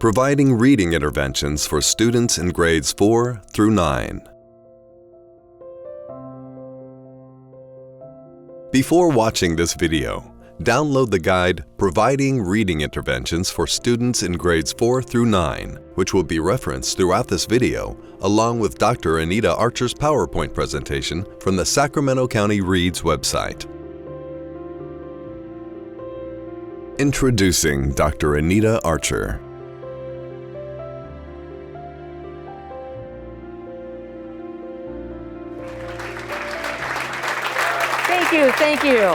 providing reading interventions for students in grades 4 through 9. Before watching this video, download the guide Providing Reading Interventions for Students in Grades 4 through 9, which will be referenced throughout this video, along with Dr. Anita Archer's PowerPoint presentation from the Sacramento County Reads website. Introducing Dr. Anita Archer. Thank you.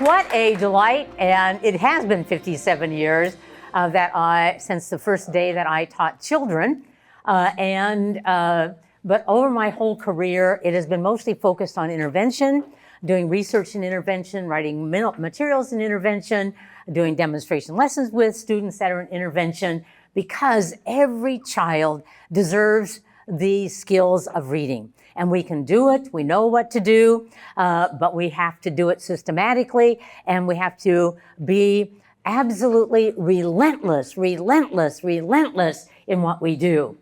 What a delight, and it has been 57 years since the first day that I taught children, but over my whole career, it has been mostly focused on intervention, doing research in intervention, writing materials in intervention, doing demonstration lessons with students that are in intervention, because every child deserves the skills of reading. And we can do it, we know what to do, but we have to do it systematically, and we have to be absolutely relentless in what we do.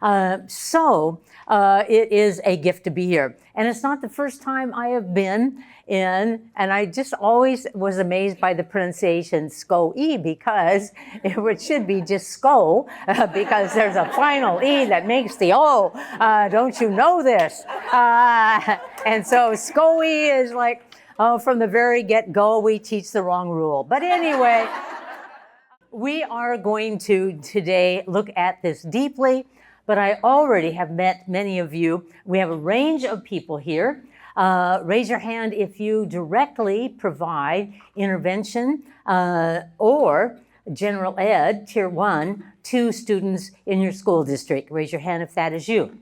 It is a gift to be here. And it's not the first time I have been in, and I just always was amazed by the pronunciation SCO-E, because it should be just SCO, because there's a final E that makes the O. Don't you know this? And so SCO-E is like, from the very get-go, we teach the wrong rule. But anyway, we are going to today look at this deeply, but I already have met many of you. We have a range of people here. Raise your hand if you directly provide intervention or general ed, Tier 1, to students in your school district. Raise your hand if that is you.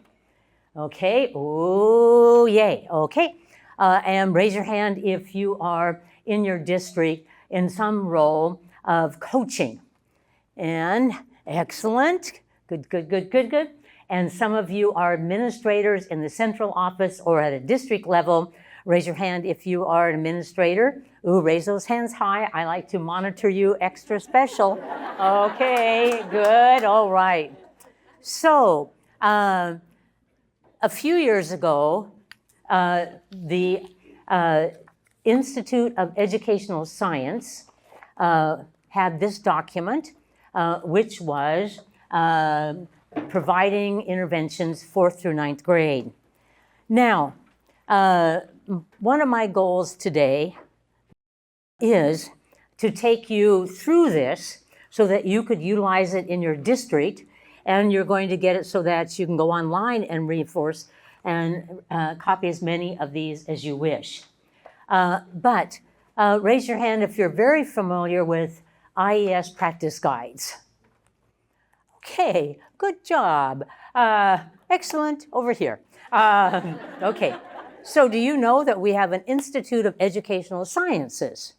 Okay, ooh, yay, okay. And raise your hand if you are in your district in some role of coaching. And excellent, good. And some of you are administrators in the central office or at a district level. Raise your hand if you are an administrator. Ooh, raise those hands high. I like to monitor you extra special. Okay, good, all right. So, a few years ago, the Institute of Educational Science had this document, which was providing interventions 4th through 9th grade. Now, one of my goals today is to take you through this so that you could utilize it in your district, and you're going to get it so that you can go online and reinforce and copy as many of these as you wish. But raise your hand if you're very familiar with IES practice guides. Okay, good job. Excellent, over here. Okay, so do you know that we have an Institute of Educational Sciences?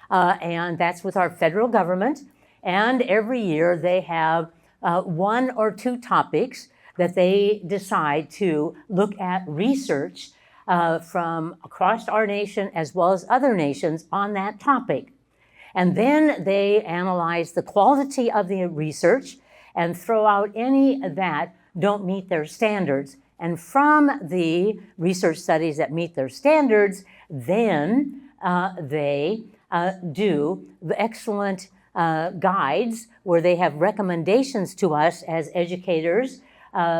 And that's with our federal government. And every year they have 1 or 2 topics that they decide to look at research from across our nation as well as other nations on that topic. And then they analyze the quality of the research and throw out any that don't meet their standards. And from the research studies that meet their standards, then they do the excellent guides where they have recommendations to us as educators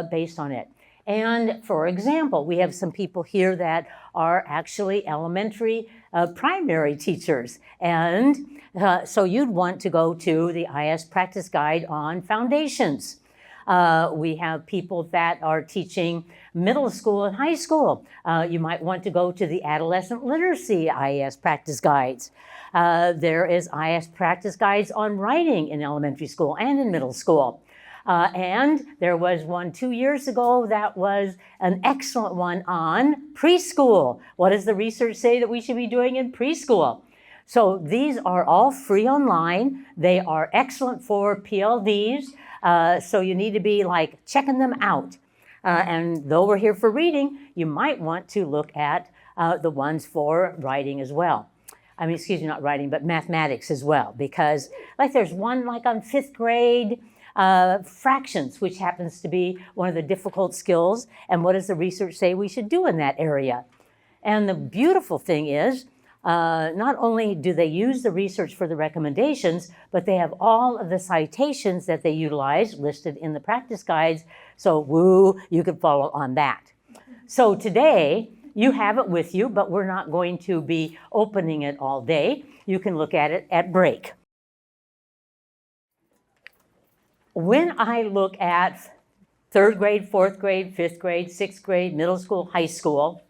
based on it. And for example, we have some people here that are actually elementary, primary teachers. And so you'd want to go to the IS Practice Guide on Foundations. We have people that are teaching middle school and high school. You might want to go to the Adolescent Literacy IES Practice Guides. There is IES Practice Guides on writing in elementary school and in middle school. And there was one 2 years ago that was an excellent one on preschool. What does the research say that we should be doing in preschool? So these are all free online. They are excellent for PLDs. So you need to be like checking them out. And though we're here for reading, you might want to look at the ones for writing as well. I mean, excuse me, not writing, but mathematics as well, because Like there's one like on 5th grade, fractions, which happens to be one of the difficult skills. And what does the research say we should do in that area? And the beautiful thing is, not only do they use the research for the recommendations, but they have all of the citations that they utilize listed in the practice guides. So woo, you can follow on that. So today, you have it with you, but we're not going to be opening it all day. You can look at it at break. When I look at 3rd grade, 4th grade, 5th grade, 6th grade, middle school, high school,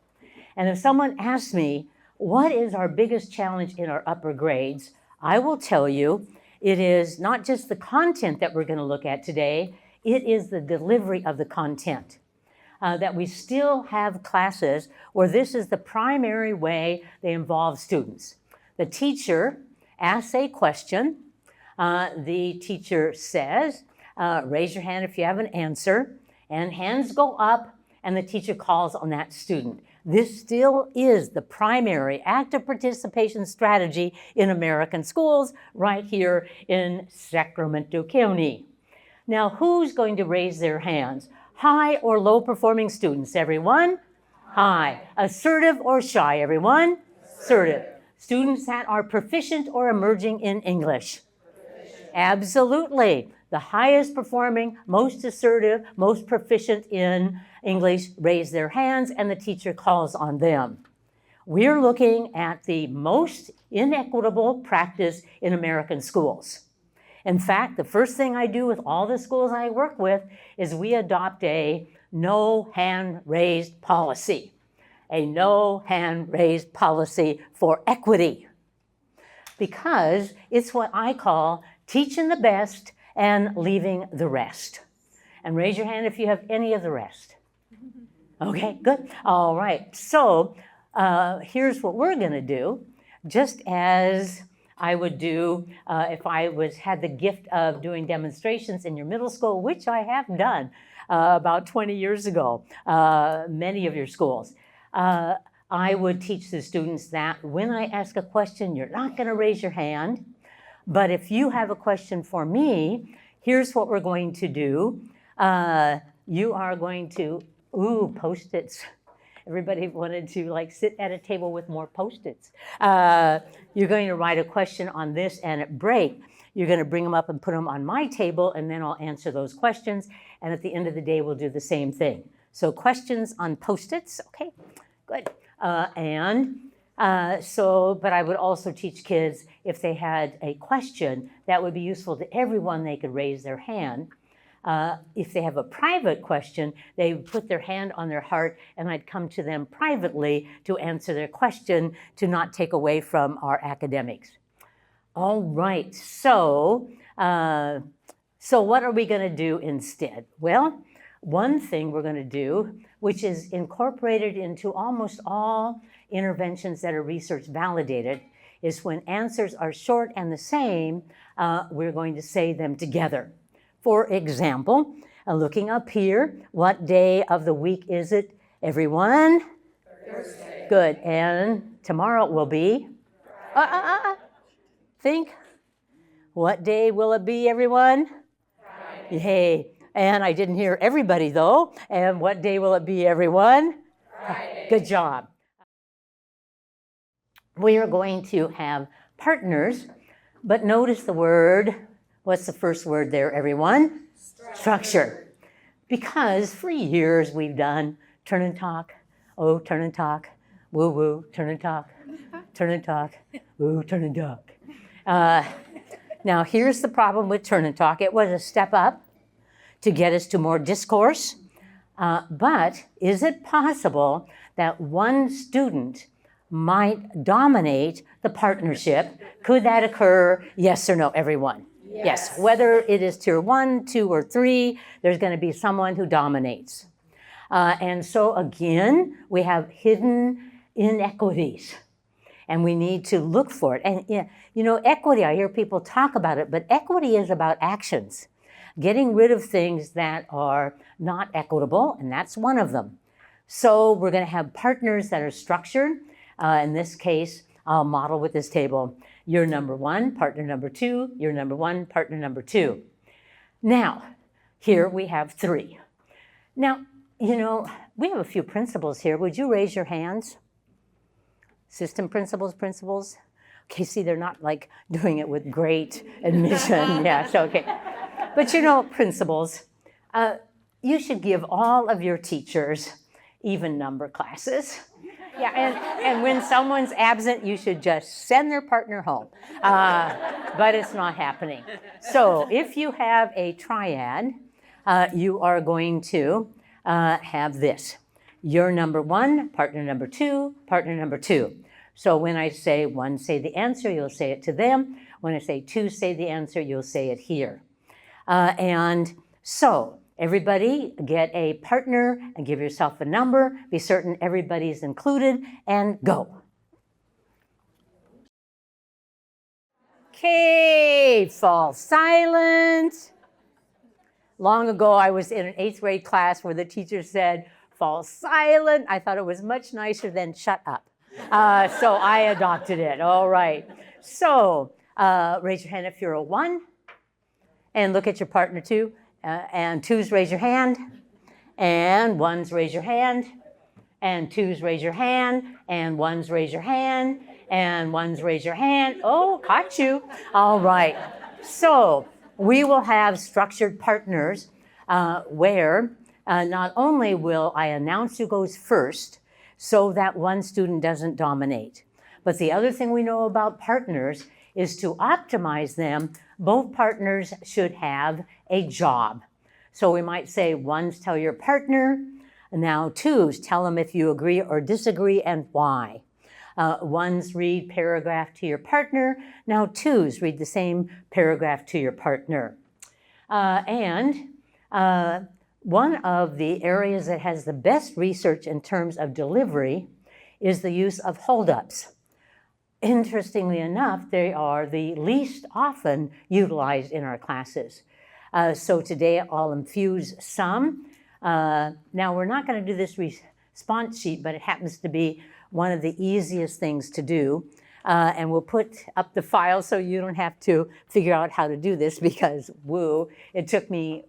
and if someone asks me, what is our biggest challenge in our upper grades? I will tell you, it is not just the content that we're going to look at today, it is the delivery of the content. That we still have classes where this is the primary way they involve students. The teacher asks a question, the teacher says, raise your hand if you have an answer, and hands go up, and the teacher calls on that student. This still is the primary active participation strategy in American schools right here in Sacramento County. Now, who's going to raise their hands? High or low performing students, everyone? High. Assertive or shy, everyone? Assertive. Students that are proficient or emerging in English? Absolutely. The highest performing, most assertive, most proficient in English raise their hands and the teacher calls on them. We're looking at the most inequitable practice in American schools. In fact, the first thing I do with all the schools I work with is we adopt a no hand raised policy. A no hand raised policy for equity. Because it's what I call teaching the best and leaving the rest. And raise your hand if you have any of the rest. Okay, good. All right, so here's what we're gonna do. Just as I would do if I had the gift of doing demonstrations in your middle school, which I have done about 20 years ago, many of your schools. I would teach the students that when I ask a question, you're not gonna raise your hand, but if you have a question for me, here's what we're going to do. You are going to, Post-its. Everybody wanted to like sit at a table with more Post-its. You're going to write a question on this, and at break, you're going to bring them up and put them on my table, and then I'll answer those questions. And at the end of the day, we'll do the same thing. So questions on Post-its, okay, good. But I would also teach kids if they had a question that would be useful to everyone, they could raise their hand. If they have a private question, they would put their hand on their heart and I'd come to them privately to answer their question to not take away from our academics. All right, so what are we gonna do instead? Well, one thing we're gonna do, which is incorporated into almost all interventions that are research validated, is when answers are short and the same, we're going to say them together. For example, looking up here, what day of the week is it, everyone? Thursday. Good, and tomorrow will be? Think. What day will it be, everyone? Friday. Hey, and I didn't hear everybody though. And what day will it be, everyone? Friday. Good job. We are going to have partners, but notice the word. What's the first word there, everyone? Structure. Because for years we've done turn and talk, oh, turn and talk, woo woo, turn and talk, woo, turn and talk. Now here's the problem with turn and talk. It was a step up to get us to more discourse, but is it possible that one student might dominate the partnership? Could that occur? Yes or no, everyone? Yes. Whether it is tier 1, 2, or 3, there's going to be someone who dominates. And so again, we have hidden inequities, and we need to look for it. And you know, equity, I hear people talk about it, but equity is about actions, getting rid of things that are not equitable, and that's one of them. So we're going to have partners that are structured. In this case, I'll model with this table. You're number one, partner number two. You're number one, partner number two. Now, here we have three. Now, you know, we have a few principals here. Would you raise your hands? System principals? Okay, see, they're not like doing it with great admission. Yes, okay. But you know, principals, you should give all of your teachers even number classes. Yeah, and when someone's absent, you should just send their partner home. But it's not happening. So if you have a triad, you are going to have this. You're number one, partner number two, partner number two. So when I say one, say the answer, you'll say it to them. When I say two, say the answer, you'll say it here. And so everybody get a partner and give yourself a number. Be certain everybody's included and go. Okay, fall silent. Long ago, I was in an 8th grade class where the teacher said, fall silent. I thought it was much nicer than shut up. So I adopted it. All right. So raise your hand if you're a 1. And look at your partner 2. And 2s, raise your hand. And 1s, raise your hand. And 2s, raise your hand. And 1s, raise your hand. And 1s, raise your hand. Oh, caught you. All right. So we will have structured partners where not only will I announce who goes first so that one student doesn't dominate, but the other thing we know about partners is to optimize them, both partners should have a job. So we might say 1s tell your partner, now 2s tell them if you agree or disagree and why. 1s read paragraph to your partner, now 2s read the same paragraph to your partner. One of the areas that has the best research in terms of delivery is the use of holdups. Interestingly enough, they are the least often utilized in our classes. So today I'll infuse some. Now we're not going to do this response sheet, but it happens to be one of the easiest things to do. And we'll put up the file so you don't have to figure out how to do this because, woo, it took me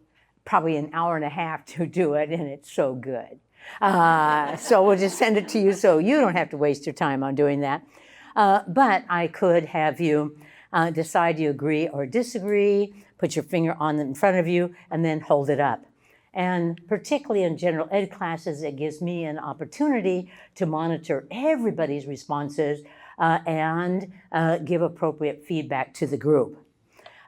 probably an hour and a half to do it, and it's so good. So we'll just send it to you so you don't have to waste your time on doing that. But I could have you decide you agree or disagree, put your finger on it in front of you, and then hold it up. And particularly in general ed classes, it gives me an opportunity to monitor everybody's responses and give appropriate feedback to the group.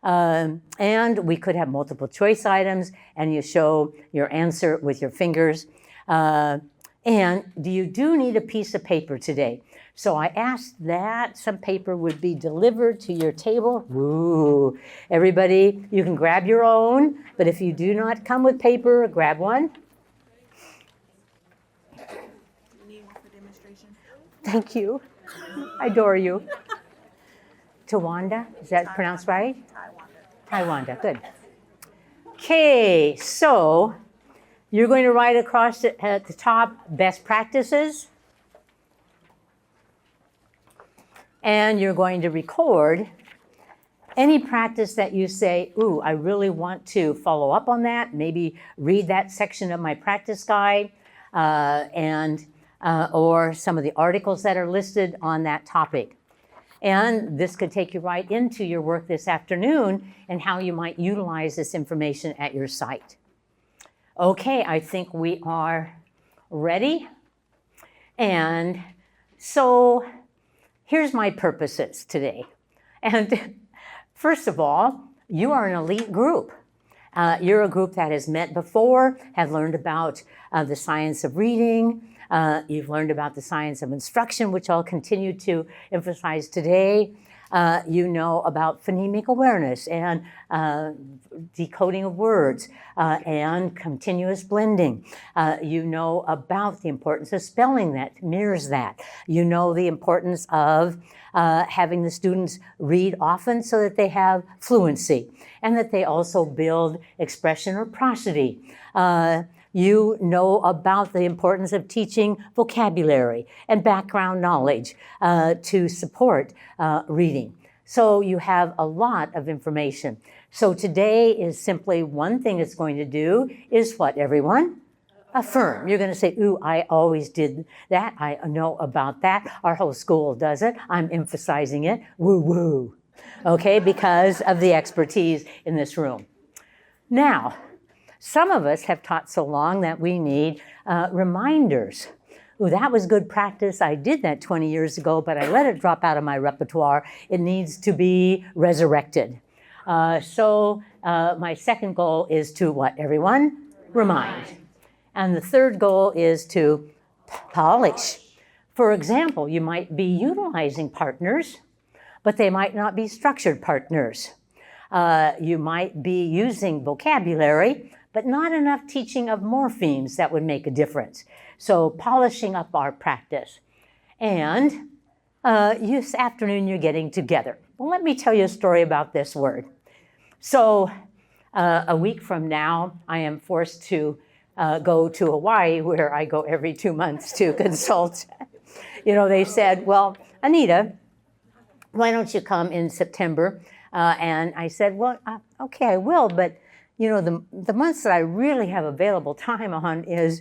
And we could have multiple choice items, and you show your answer with your fingers. And you do need a piece of paper today. So I asked that some paper would be delivered to your table. Woo! Everybody, you can grab your own, but if you do not come with paper, grab one. You need one for demonstration? Thank you. I adore you. Tawanda, is that pronounced right? Taiwanda, good. Okay, so you're going to write across at the top best practices. And you're going to record any practice that you say, ooh, I really want to follow up on that, maybe read that section of my practice guide, or some of the articles that are listed on that topic. And this could take you right into your work this afternoon and how you might utilize this information at your site. Okay, I think we are ready. And so here's my purposes today. And first of all, you are an elite group. You're a group that has met before, have learned about the science of reading. You've learned about the science of instruction, which I'll continue to emphasize today. You know about phonemic awareness and decoding of words and continuous blending. You know about the importance of spelling that mirrors that. You know the importance of having the students read often so that they have fluency and that they also build expression or prosody. You know about the importance of teaching vocabulary and background knowledge to support reading. So you have a lot of information. So today is simply one thing it's going to do is what, everyone? Affirm. You're going to say, ooh, I always did that. I know about that. Our whole school does it. I'm emphasizing it. Woo woo. Okay, because of the expertise in this room. Now, some of us have taught so long that we need reminders. Ooh, that was good practice. I did that 20 years ago, but I let it drop out of my repertoire. It needs to be resurrected. So my second goal is to what, everyone? Remind. And the third goal is to polish. For example, you might be utilizing partners, but they might not be structured partners. You might be using vocabulary, but not enough teaching of morphemes that would make a difference. So polishing up our practice. And this afternoon you're getting together. Well, let me tell you a story about this word. So a week from now, I am forced to go to Hawaii, where I go every 2 months to consult. You know, they said, well, Anita, why don't you come in September? And I said, well, okay, I will, but you know, the months that I really have available time on is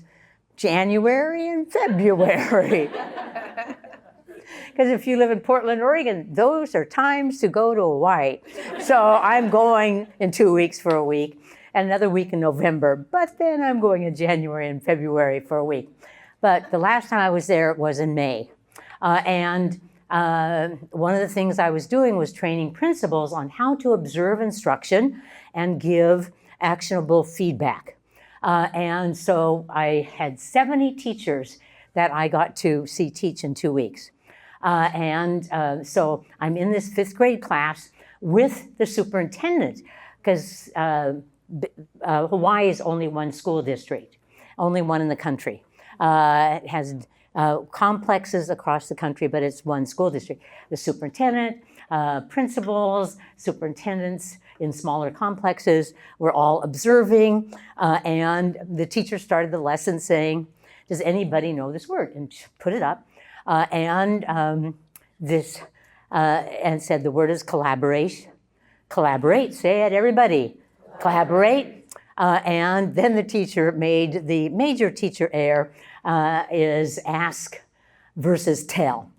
January and February. Because if you live in Portland, Oregon, those are times to go to Hawaii. So I'm going in 2 weeks for a week, and another week in November, but then I'm going in January and February for a week. But the last time I was there was in May. And one of the things I was doing was training principals on how to observe instruction and give actionable feedback. And so I had 70 teachers that I got to see teach in 2 weeks. So I'm in this 5th grade class with the superintendent, because Hawaii is only one school district, only one in the country. It has complexes across the country, but it's one school district. The superintendent, principals, superintendents in smaller complexes were all observing, and the teacher started the lesson saying, does anybody know this word? And put it up, and said the word is collaborate. Collaborate, say it, everybody. Collaborate. And then the teacher made the major teacher error is ask versus tell.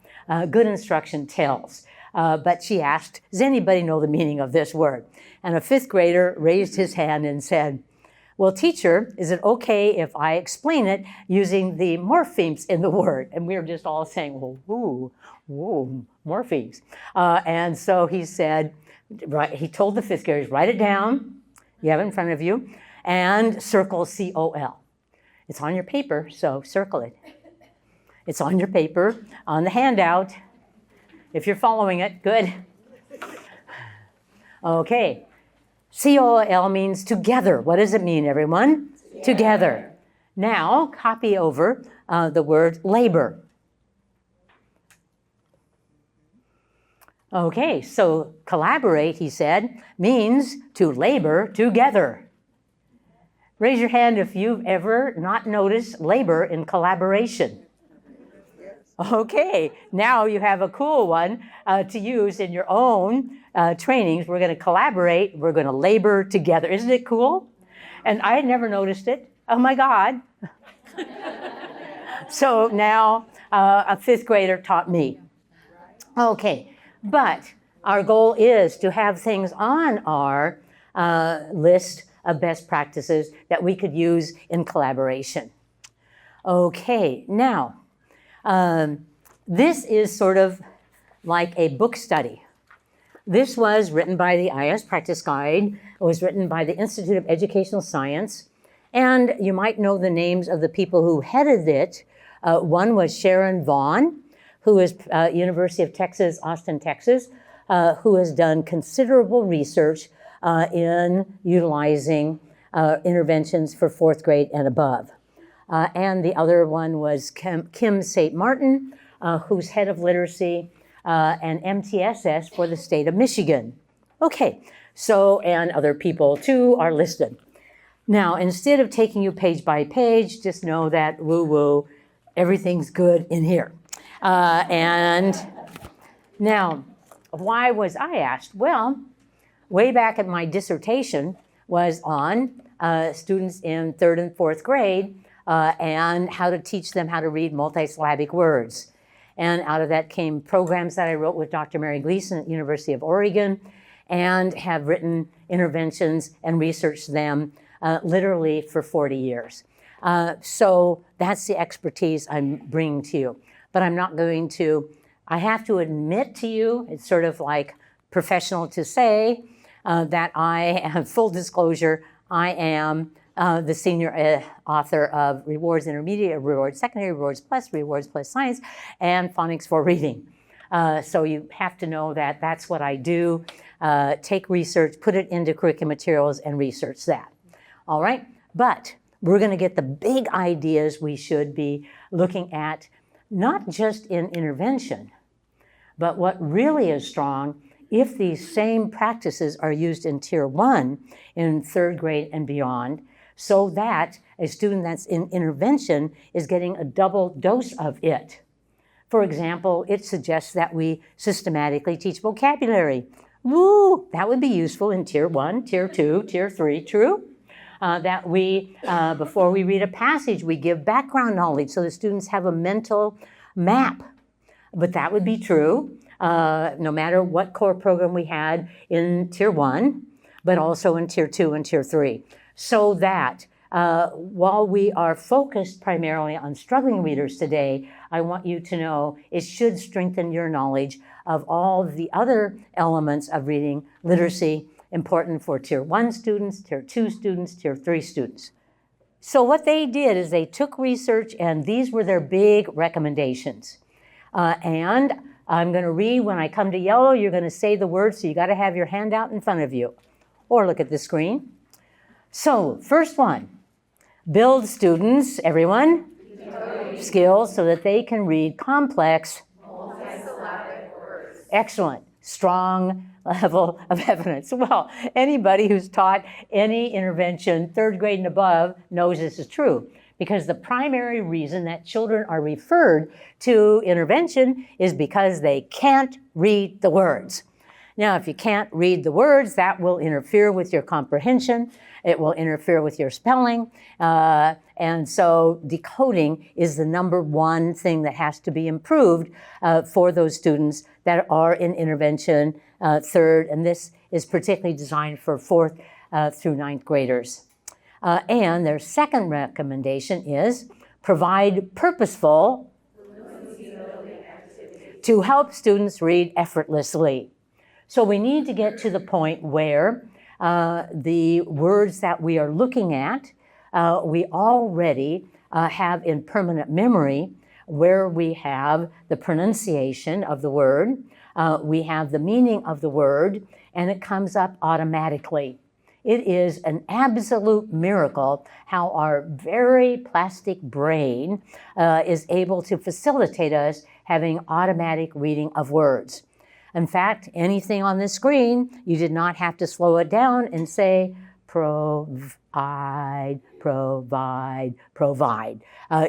Good instruction tells. But she asked, does anybody know the meaning of this word? And a 5th grader raised his hand and said, well, teacher, is it okay if I explain it using the morphemes in the word? And we were just all saying, well, ooh, morphemes. And so he said, he told the 5th graders, write it down, you have it in front of you, and circle C-O-L. It's on your paper, so circle it. It's on your paper, on the handout. If you're following it, good. Okay. C-O-L means together. What does it mean, everyone? Together. Now, copy over the word labor. Okay, so collaborate, he said, means to labor together. Raise your hand if you've ever not noticed labor in collaboration. Okay, now you have a cool one to use in your own trainings. We're going to collaborate. We're going to labor together. Isn't it cool? And I had never noticed it. Oh, my God. So now a 5th grader taught me. Okay, but our goal is to have things on our list of best practices that we could use in collaboration. Okay, now, this is sort of like a book study. This was written by the IS Practice Guide. It was written by the Institute of Educational Science. And you might know the names of the people who headed it. One was Sharon Vaughn, who is University of Texas, Austin, Texas, who has done considerable research in utilizing interventions for 4th grade and above. And the other one was Kim St. Martin, who's head of literacy and MTSS for the state of Michigan. Okay, so, and other people too are listed. Now, instead of taking you page by page, just know that woo-woo, everything's good in here. And now, why was I asked? Well, way back at my dissertation was on students in 3rd and 4th grade and how to teach them how to read multisyllabic words. And out of that came programs that I wrote with Dr. Mary Gleason at University of Oregon, and have written interventions and researched them literally for 40 years. So that's the expertise I'm bringing to you. But I'm not going to, I have to admit to you, it's sort of like professional to say that I have full disclosure, I am the senior author of Rewards, Intermediate Rewards, Secondary Rewards Plus Science, and Phonics for Reading. So you have to know that that's what I do. Take research, put it into curriculum materials, and research that. All right? But we're going to get the big ideas we should be looking at, not just in intervention, but what really is strong if these same practices are used in Tier 1 in 3rd grade and beyond, so that a student that's in intervention is getting a double dose of it. For example, it suggests that we systematically teach vocabulary. Woo! That would be useful in Tier 1, Tier 2, Tier 3, true? That we, before we read a passage, we give background knowledge so the students have a mental map. But that would be true no matter what core program we had in Tier 1, but also in Tier 2 and Tier 3. So that while we are focused primarily on struggling readers today, I want you to know it should strengthen your knowledge of all the other elements of reading literacy important for Tier 1 students, Tier 2 students, Tier 3 students. So what they did is they took research, and these were their big recommendations. And I'm going to read. When I come to yellow, you're going to say the words, so you got to have your hand out in front of you or look at the screen. So first one, build students, everyone, skills so that they can read complex, multisyllabic words. Excellent, strong level of evidence. Well, anybody who's taught any intervention, 3rd grade and above, knows this is true, because the primary reason that children are referred to intervention is because they can't read the words. Now, if you can't read the words, that will interfere with your comprehension. It will interfere with your spelling. And so decoding is the #1 thing that has to be improved for those students that are in intervention 3rd, and this is particularly designed for 4th through 9th graders. And their second recommendation is provide purposeful to help students read effortlessly. So we need to get to the point where the words that we are looking at, we already have in permanent memory, where we have the pronunciation of the word, we have the meaning of the word, and it comes up automatically. It is an absolute miracle how our very plastic brain is able to facilitate us having automatic reading of words. In fact, anything on the screen, you did not have to slow it down and say, provide, provide, provide.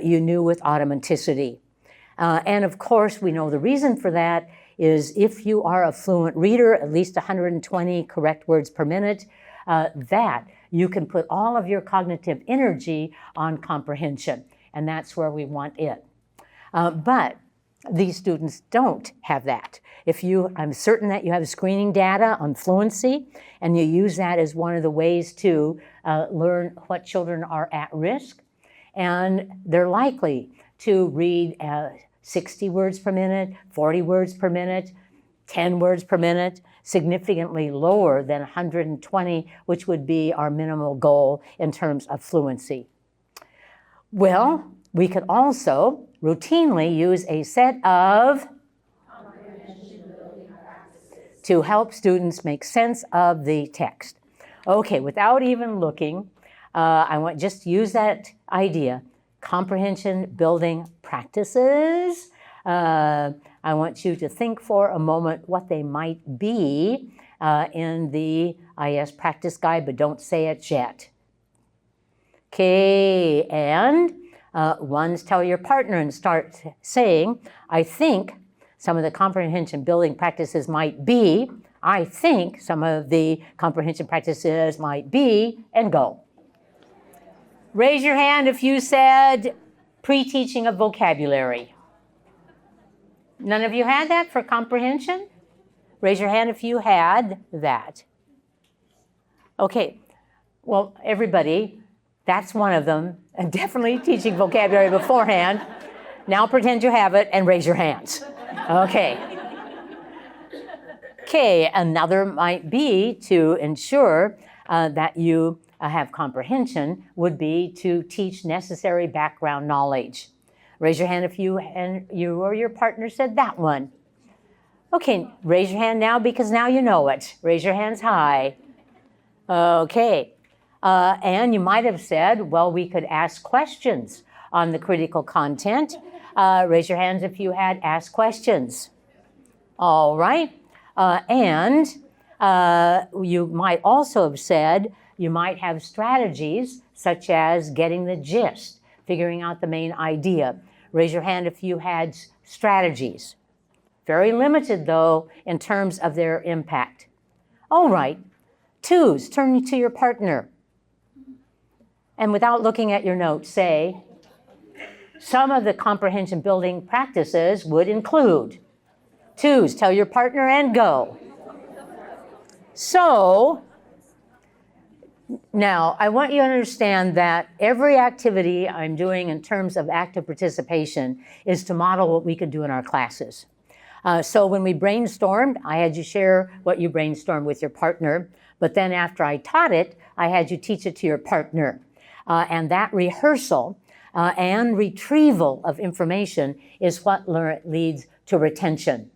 You knew with automaticity. And of course, we know the reason for that is if you are a fluent reader, at least 120 correct words per minute, that you can put all of your cognitive energy on comprehension. And that's where we want it. But these students don't have that. I'm certain that you have screening data on fluency, and you use that as one of the ways to learn what children are at risk. And they're likely to read 60 words per minute, 40 words per minute, 10 words per minute, significantly lower than 120, which would be our minimal goal in terms of fluency. Well, we could also routinely use a set of to help students make sense of the text. Okay, without even looking, I want just to use that idea, comprehension building practices. I want you to think for a moment what they might be in the IS practice guide, but don't say it yet. Okay, and ones tell your partner and start saying, I think some of the comprehension building practices might be, I think some of the comprehension practices might be, and go. Raise your hand if you said pre-teaching of vocabulary. None of you had that for comprehension? Raise your hand if you had that. Okay, well, everybody, that's one of them. And definitely teaching vocabulary beforehand. Now pretend you have it and raise your hands. Okay. Okay, another might be to ensure that you have comprehension would be to teach necessary background knowledge. Raise your hand if you or your partner said that one. Okay, raise your hand now because now you know it. Raise your hands high. Okay, and you might have said, well, we could ask questions on the critical content. Raise your hands if you had asked questions. All right, and you might also have said, you might have strategies such as getting the gist, figuring out the main idea. Raise your hand if you had strategies. Very limited, though, in terms of their impact. All right, twos, turn to your partner. And without looking at your notes, say, some of the comprehension building practices would include. Twos, tell your partner and go. So, now, I want you to understand that every activity I'm doing in terms of active participation is to model what we could do in our classes. So when we brainstormed, I had you share what you brainstormed with your partner, but then after I taught it, I had you teach it to your partner. And that rehearsal and retrieval of information is what leads to retention.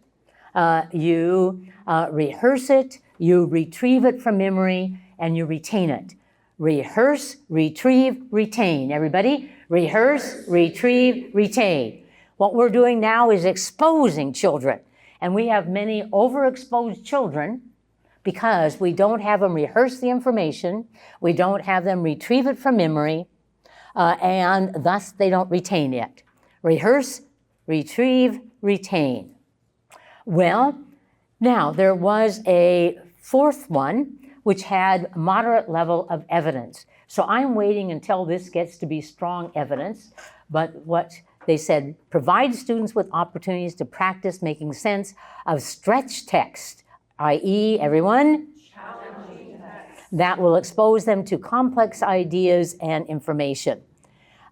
You rehearse it, you retrieve it from memory, and you retain it. Rehearse, retrieve, retain. Everybody, rehearse, retrieve, retain. What we're doing now is exposing children. And we have many overexposed children because we don't have them rehearse the information, we don't have them retrieve it from memory, and thus they don't retain it. Rehearse, retrieve, retain. Well, now there was a fourth one which had moderate level of evidence. So I'm waiting until this gets to be strong evidence, but what they said, provide students with opportunities to practice making sense of stretch text, i.e., everyone? Challenging text. That will expose them to complex ideas and information.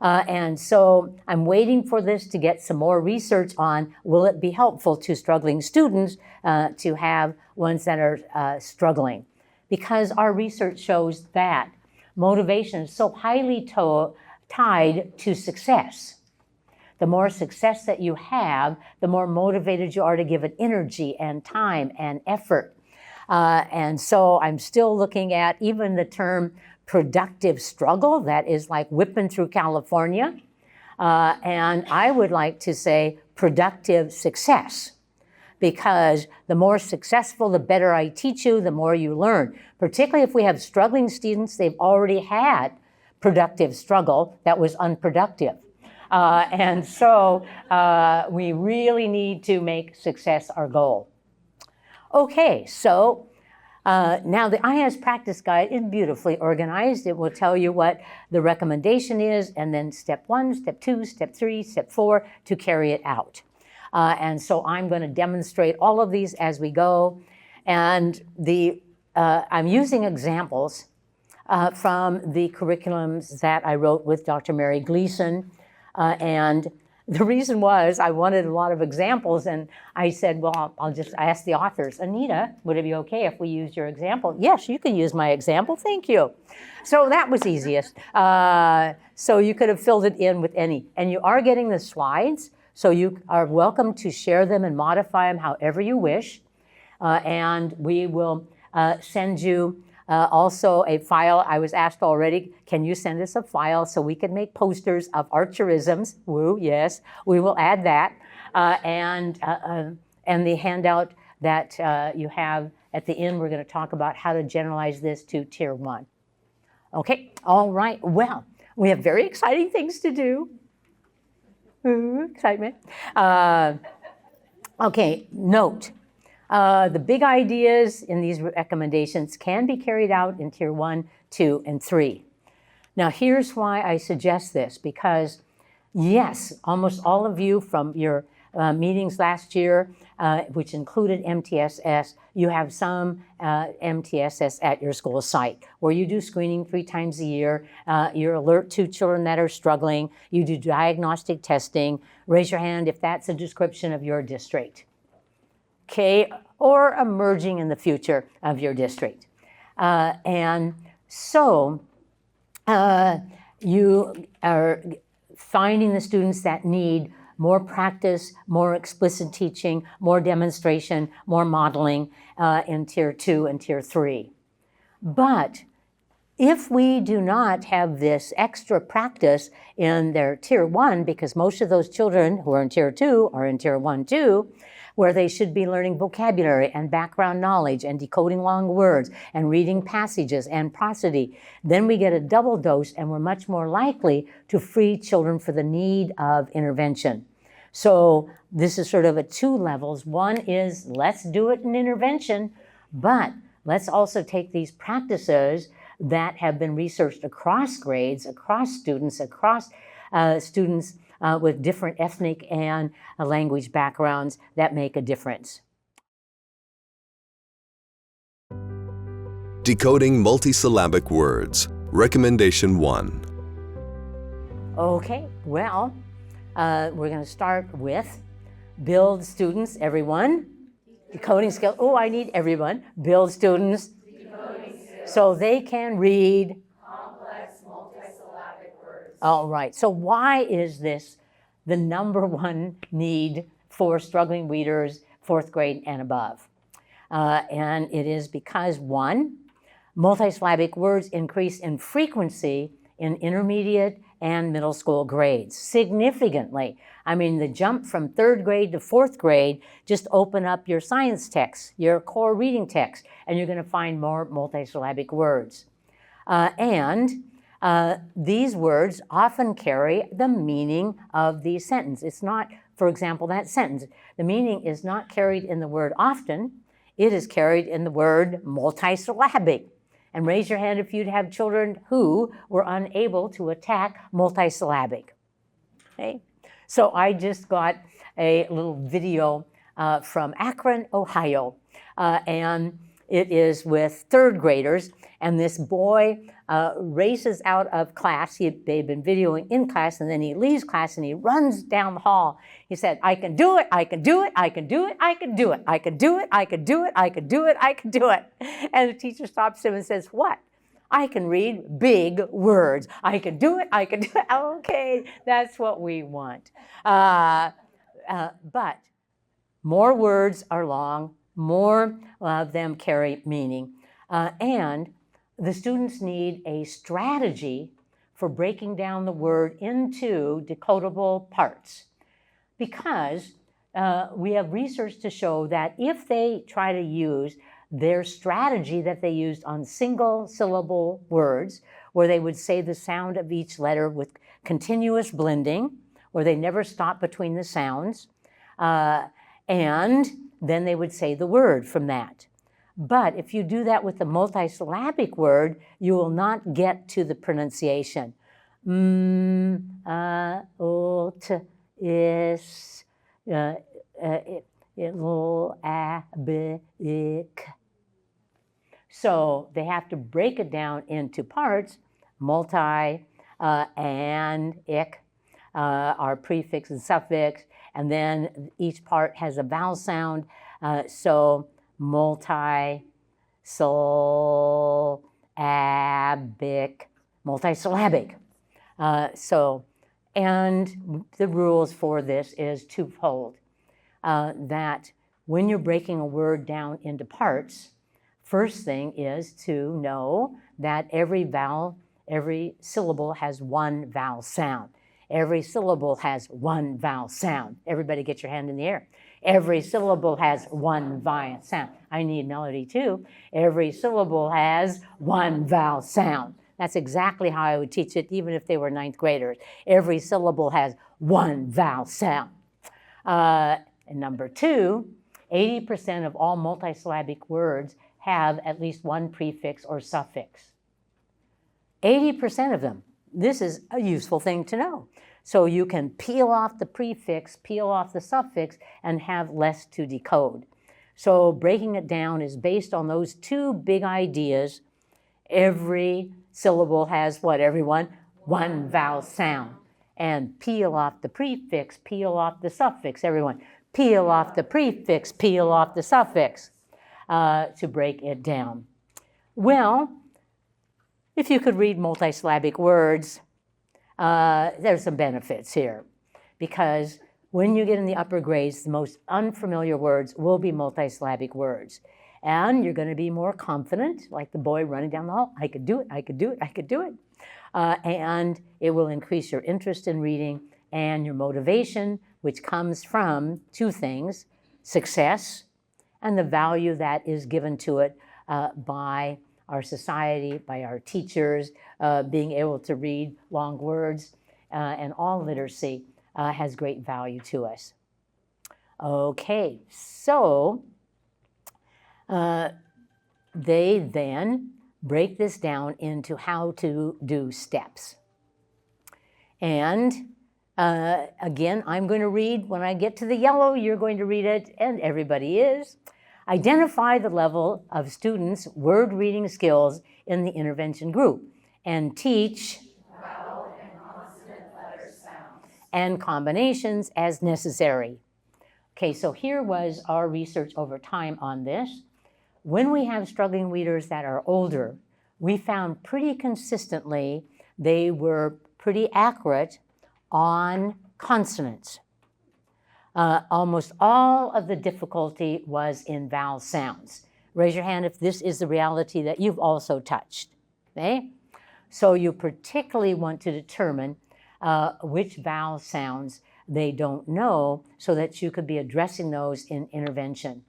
And so I'm waiting for this to get some more research on, will it be helpful to struggling students to have ones that are struggling? Because our research shows that motivation is so highly tied to success. The more success that you have, the more motivated you are to give it energy and time and effort. And so I'm still looking at even the term productive struggle, that is like whipping through California. And I would like to say productive success, because the more successful, the better I teach you, the more you learn. Particularly if we have struggling students, they've already had productive struggle that was unproductive. And so we really need to make success our goal. Okay, so now the IS practice guide is beautifully organized. It will tell you what the recommendation is, and then step 1, step 2, step 3, step 4 to carry it out. And so I'm going to demonstrate all of these as we go. And I'm using examples from the curriculums that I wrote with Dr. Mary Gleason. And the reason was I wanted a lot of examples, and I said, well, I asked the authors, Anita, would it be okay if we used your example? Yes, you can use my example, thank you. So that was easiest. So you could have filled it in with any. And you are getting the slides, so you are welcome to share them and modify them however you wish. And we will send you also a file. I was asked already, can you send us a file so we can make posters of Archerisms? Woo, yes, we will add that. And the handout that you have at the end, we're going to talk about how to generalize this to Tier 1. Okay, all right, well, we have very exciting things to do. Ooh, excitement. Okay, note, the big ideas in these recommendations can be carried out in Tier 1, 2, and 3. Now, here's why I suggest this, because yes, almost all of you from your meetings last year, which included MTSS, you have some MTSS at your school site, where you do screening 3 times a year. You're alert to children that are struggling. You do diagnostic testing. Raise your hand if that's a description of your district, okay, or emerging in the future of your district. And so you are finding the students that need more practice, more explicit teaching, more demonstration, more modeling in Tier 2 and Tier 3. But if we do not have this extra practice in their Tier 1, because most of those children who are in Tier 2 are in Tier 1 too, where they should be learning vocabulary and background knowledge and decoding long words and reading passages and prosody, then we get a double dose and we're much more likely to free children for the need of intervention. So this is sort of at 2 levels. One is let's do it in intervention, but let's also take these practices that have been researched across grades, across students with different ethnic and language backgrounds that make a difference. Decoding multisyllabic words. Recommendation 1. Okay, well, we're going to start with build students, everyone. Decoding skills. Oh, I need everyone. Build students so they can read Complex multisyllabic words. all right. So why is this the #1 need for struggling readers, 4th grade and above? And it is because 1, multisyllabic words increase in frequency in intermediate and middle school grades significantly. I mean, the jump from 3rd grade to 4th grade, just open up your science text, your core reading text, and you're going to find more multisyllabic words. These words often carry the meaning of the sentence. It's not, for example, that sentence. The meaning is not carried in the word often. It is carried in the word multisyllabic. And raise your hand if you'd have children who were unable to attack multisyllabic. Okay? So I just got a little video from Akron, Ohio, and it is with 3rd graders, and this boy races out of class. They've been videoing in class, and then he leaves class and he runs down the hall. He said, I can do it, I can do it, I can do it, I can do it, I can do it, I can do it, I can do it, I can do it. And the teacher stops him and says, what? I can read big words. I can do it, I can do it. Okay, that's what we want. But more words are long, more of them carry meaning. And the students need a strategy for breaking down the word into decodable parts. Because we have research to show that if they try to use their strategy that they used on single syllable words, where they would say the sound of each letter with continuous blending, where they never stop between the sounds, and then they would say the word from that. But if you do that with the multisyllabic word, you will not get to the pronunciation. So they have to break it down into parts. Multi and ick are prefix and suffix, and then each part has a vowel sound. So multisyllabic, multisyllabic. And the rules for this is twofold. That when you're breaking a word down into parts, first thing is to know that every syllable has 1 vowel sound. Every syllable has 1 vowel sound. Everybody get your hand in the air. Every syllable has 1 vowel sound. I need melody too. Every syllable has 1 vowel sound. That's exactly how I would teach it, even if they were 9th graders. Every syllable has 1 vowel sound. And number two, 80% of all multisyllabic words have at least one prefix or suffix. 80% of them. This is a useful thing to know. So you can peel off the prefix, peel off the suffix, and have less to decode. So breaking it down is based on those two big ideas. Every syllable has what, everyone? One vowel sound. And peel off the prefix, peel off the suffix, everyone. Peel off the prefix, peel off the suffix to break it down. Well, if you could read multisyllabic words, there's some benefits here, because when you get in the upper grades, the most unfamiliar words will be multisyllabic words. And you're going to be more confident, like the boy running down the hall. I could do it, I could do it, I could do it. And it will increase your interest in reading and your motivation, which comes from two things: success and the value that is given to it by our society, by our teachers. Being able to read long words and all literacy has great value to us. Okay, so they then break this down into how to do steps. And again, I'm going to read. When I get to the yellow, you're going to read it, and everybody is. Identify the level of students' word reading skills in the intervention group and teach Vowel and consonant letter sounds. and combinations as necessary. Okay, so here was our research over time on this. When we have struggling readers that are older, we found pretty consistently they were pretty accurate on consonants. Almost all of the difficulty was in vowel sounds. Raise your hand if this is the reality that you've also touched. Okay? So you particularly want to determine which vowel sounds they don't know so that you could be addressing those in intervention.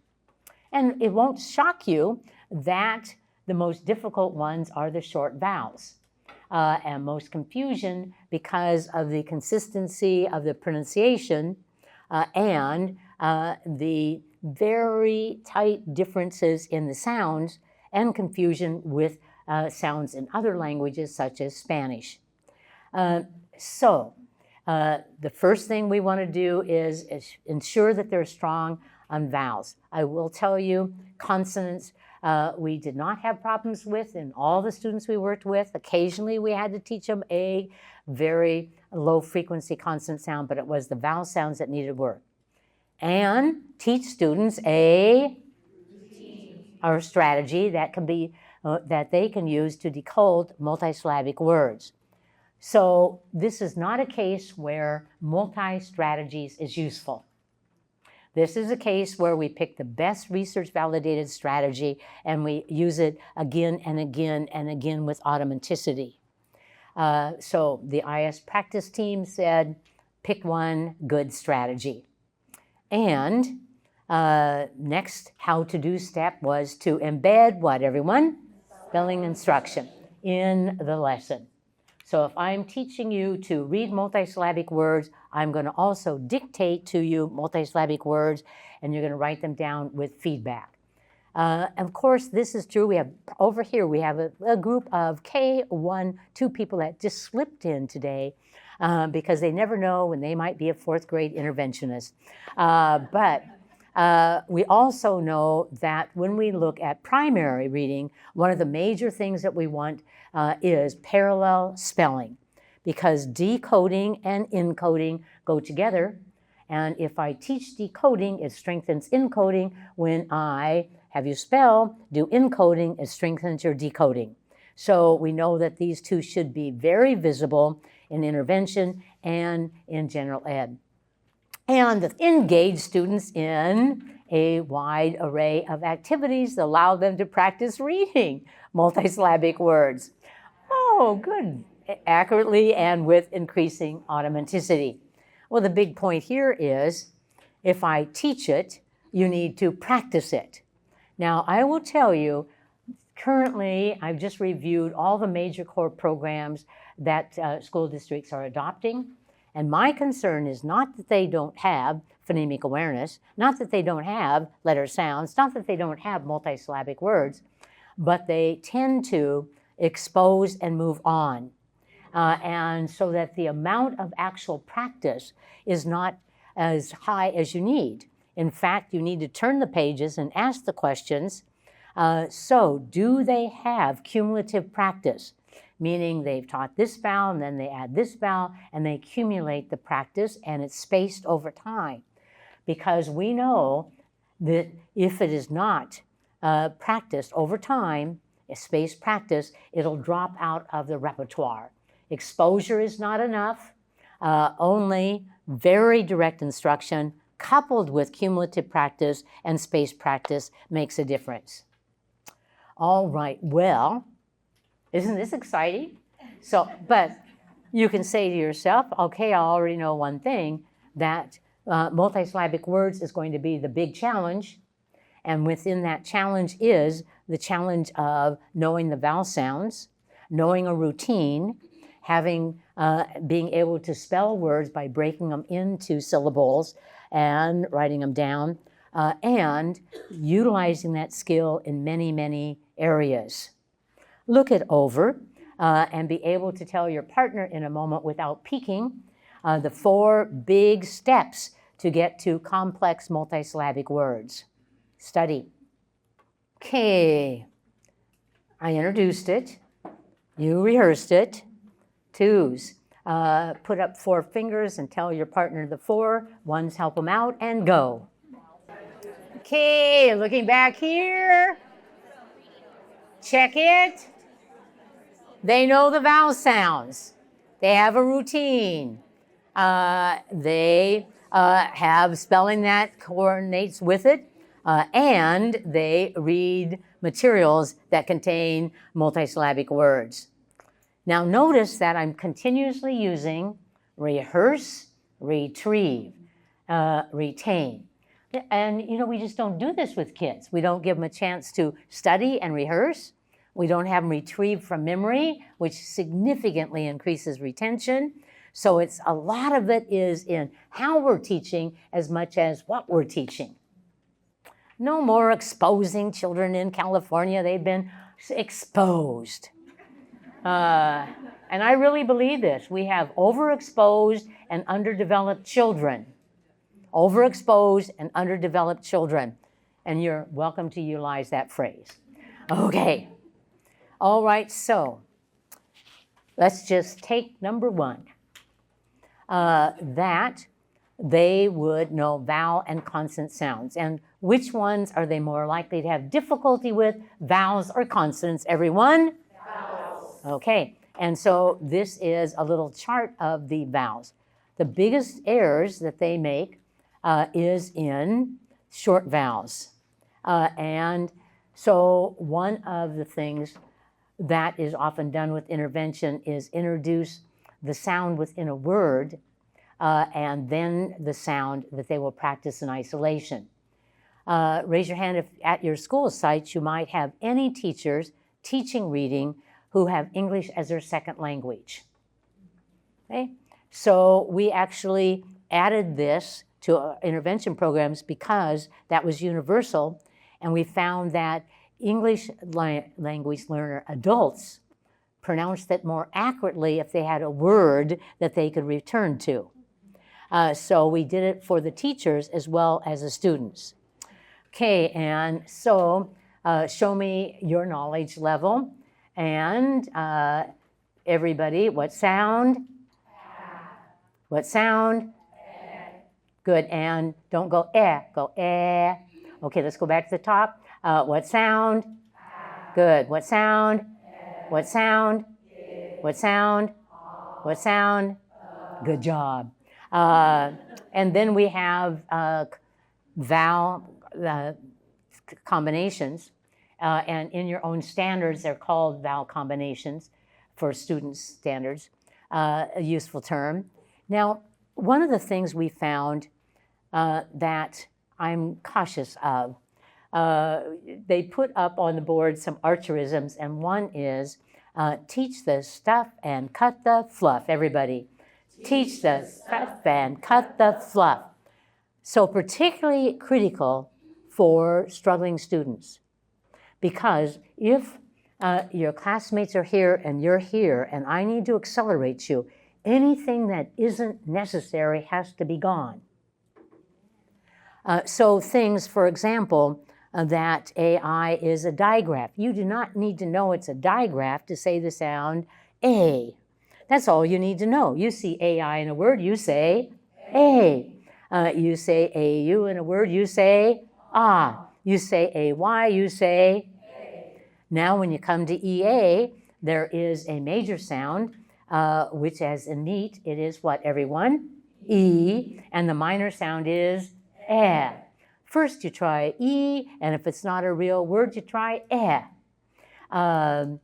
And it won't shock you that the most difficult ones are the short vowels. And most confusion because of the consistency of the pronunciation and the very tight differences in the sounds, and confusion with sounds in other languages such as Spanish. So the first thing we want to do is ensure that they're strong on vowels. I will tell you, consonants we did not have problems with in all the students we worked with. Occasionally we had to teach them a very low frequency consonant sound, but it was the vowel sounds that needed work. And teach students a strategy that can be that they can use to decode multisyllabic words. So this is not a case where multi-strategies is useful. This is a case where we pick the best research-validated strategy and we use it again and again and again with automaticity. So the IS practice team said, pick one good strategy. And next how-to-do step was to embed what, everyone? Spelling instruction in the lesson. So if I'm teaching you to read multisyllabic words, I'm going to also dictate to you multisyllabic words, and you're going to write them down with feedback. Of course, this is true. We have over here, we have a group of K1, 2 people that just slipped in today because they never know when they might be a 4th grade interventionist. But we also know that when we look at primary reading, one of the major things that we want is parallel spelling, because decoding and encoding go together. And if I teach decoding, it strengthens encoding. When I have you spell, do encoding, it strengthens your decoding. So we know that these two should be very visible in intervention and in general ed. And engage students in a wide array of activities that allow them to practice reading multisyllabic words. Oh, good. Accurately and with increasing automaticity. Well, the big point here is, if I teach it, you need to practice it. Now, I will tell you, currently, I've just reviewed all the major core programs that school districts are adopting. And my concern is not that they don't have phonemic awareness. Not that they don't have letter sounds, not that they don't have multisyllabic words, but they tend to expose and move on. And so that the amount of actual practice is not as high as you need. In fact, you need to turn the pages and ask the questions. So do they have cumulative practice? Meaning they've taught this vowel and then they add this vowel and they accumulate the practice and it's spaced over time. Because we know that if it is not practiced over time, spaced practice, it'll drop out of the repertoire. Exposure is not enough. Only very direct instruction coupled with cumulative practice and spaced practice makes a difference. All right, well, isn't this exciting? So, but you can say to yourself, okay, I already know one thing, that multisyllabic words is going to be the big challenge. And within that challenge is the challenge of knowing the vowel sounds, knowing a routine, being able to spell words by breaking them into syllables and writing them down, and utilizing that skill in many, many areas. Look it over and be able to tell your partner in a moment without peeking the 4 big steps to get to complex multisyllabic words. Study. Okay, I introduced it. You rehearsed it. 2s. Put up 4 fingers and tell your partner the 4. 1s, help them out, and go. Okay, looking back here. Check it. They know the vowel sounds. They have a routine. They have spelling that coordinates with it. And they read materials that contain multisyllabic words. Now notice that I'm continuously using rehearse, retrieve, retain. And you know, we just don't do this with kids. We don't give them a chance to study and rehearse. We don't have them retrieve from memory, which significantly increases retention. So it's a lot of it is in how we're teaching as much as what we're teaching. No more exposing children in California. They've been exposed. And I really believe this. We have overexposed and underdeveloped children. Overexposed and underdeveloped children. And you're welcome to utilize that phrase. Okay. All right, so let's just take number 1. That they would know vowel and consonant sounds. And which ones are they more likely to have difficulty with, vowels or consonants, everyone? Vowels. Okay, and so this is a little chart of the vowels. The biggest errors that they make is in short vowels. And so one of the things that is often done with intervention is introduce the sound within a word and then the sound that they will practice in isolation. Raise your hand if at your school sites you might have any teachers teaching reading who have English as their second language. Okay? So we actually added this to our intervention programs because that was universal, and we found that English language learner adults pronounced it more accurately if they had a word that they could return to. So we did it for the teachers as well as the students. Okay, and so show me your knowledge level. And everybody, what sound? What sound? Good, and don't go eh, go eh. Okay, let's go back to the top. What sound? Good, what sound? What sound? What sound? What sound? Good job. And then we have vowel combinations. And in your own standards, they're called vowel combinations for students' standards, a useful term. Now, one of the things we found that I'm cautious of, they put up on the board some Archerisms, and one is teach the stuff and cut the fluff. Everybody, teach the stuff and cut the fluff. So particularly critical for struggling students, because if your classmates are here and you're here and I need to accelerate you, anything that isn't necessary has to be gone. So things, for example, that AI is a digraph. You do not need to know it's a digraph to say the sound A. That's all you need to know. You see AI in a word, you say A. You say AU in a word, you say ah. You say AY, you say A. Now when you come to EA, there is a major sound, which as in neat, it is what, everyone? E, and the minor sound is eh. First you try E, and if it's not a real word, you try eh. And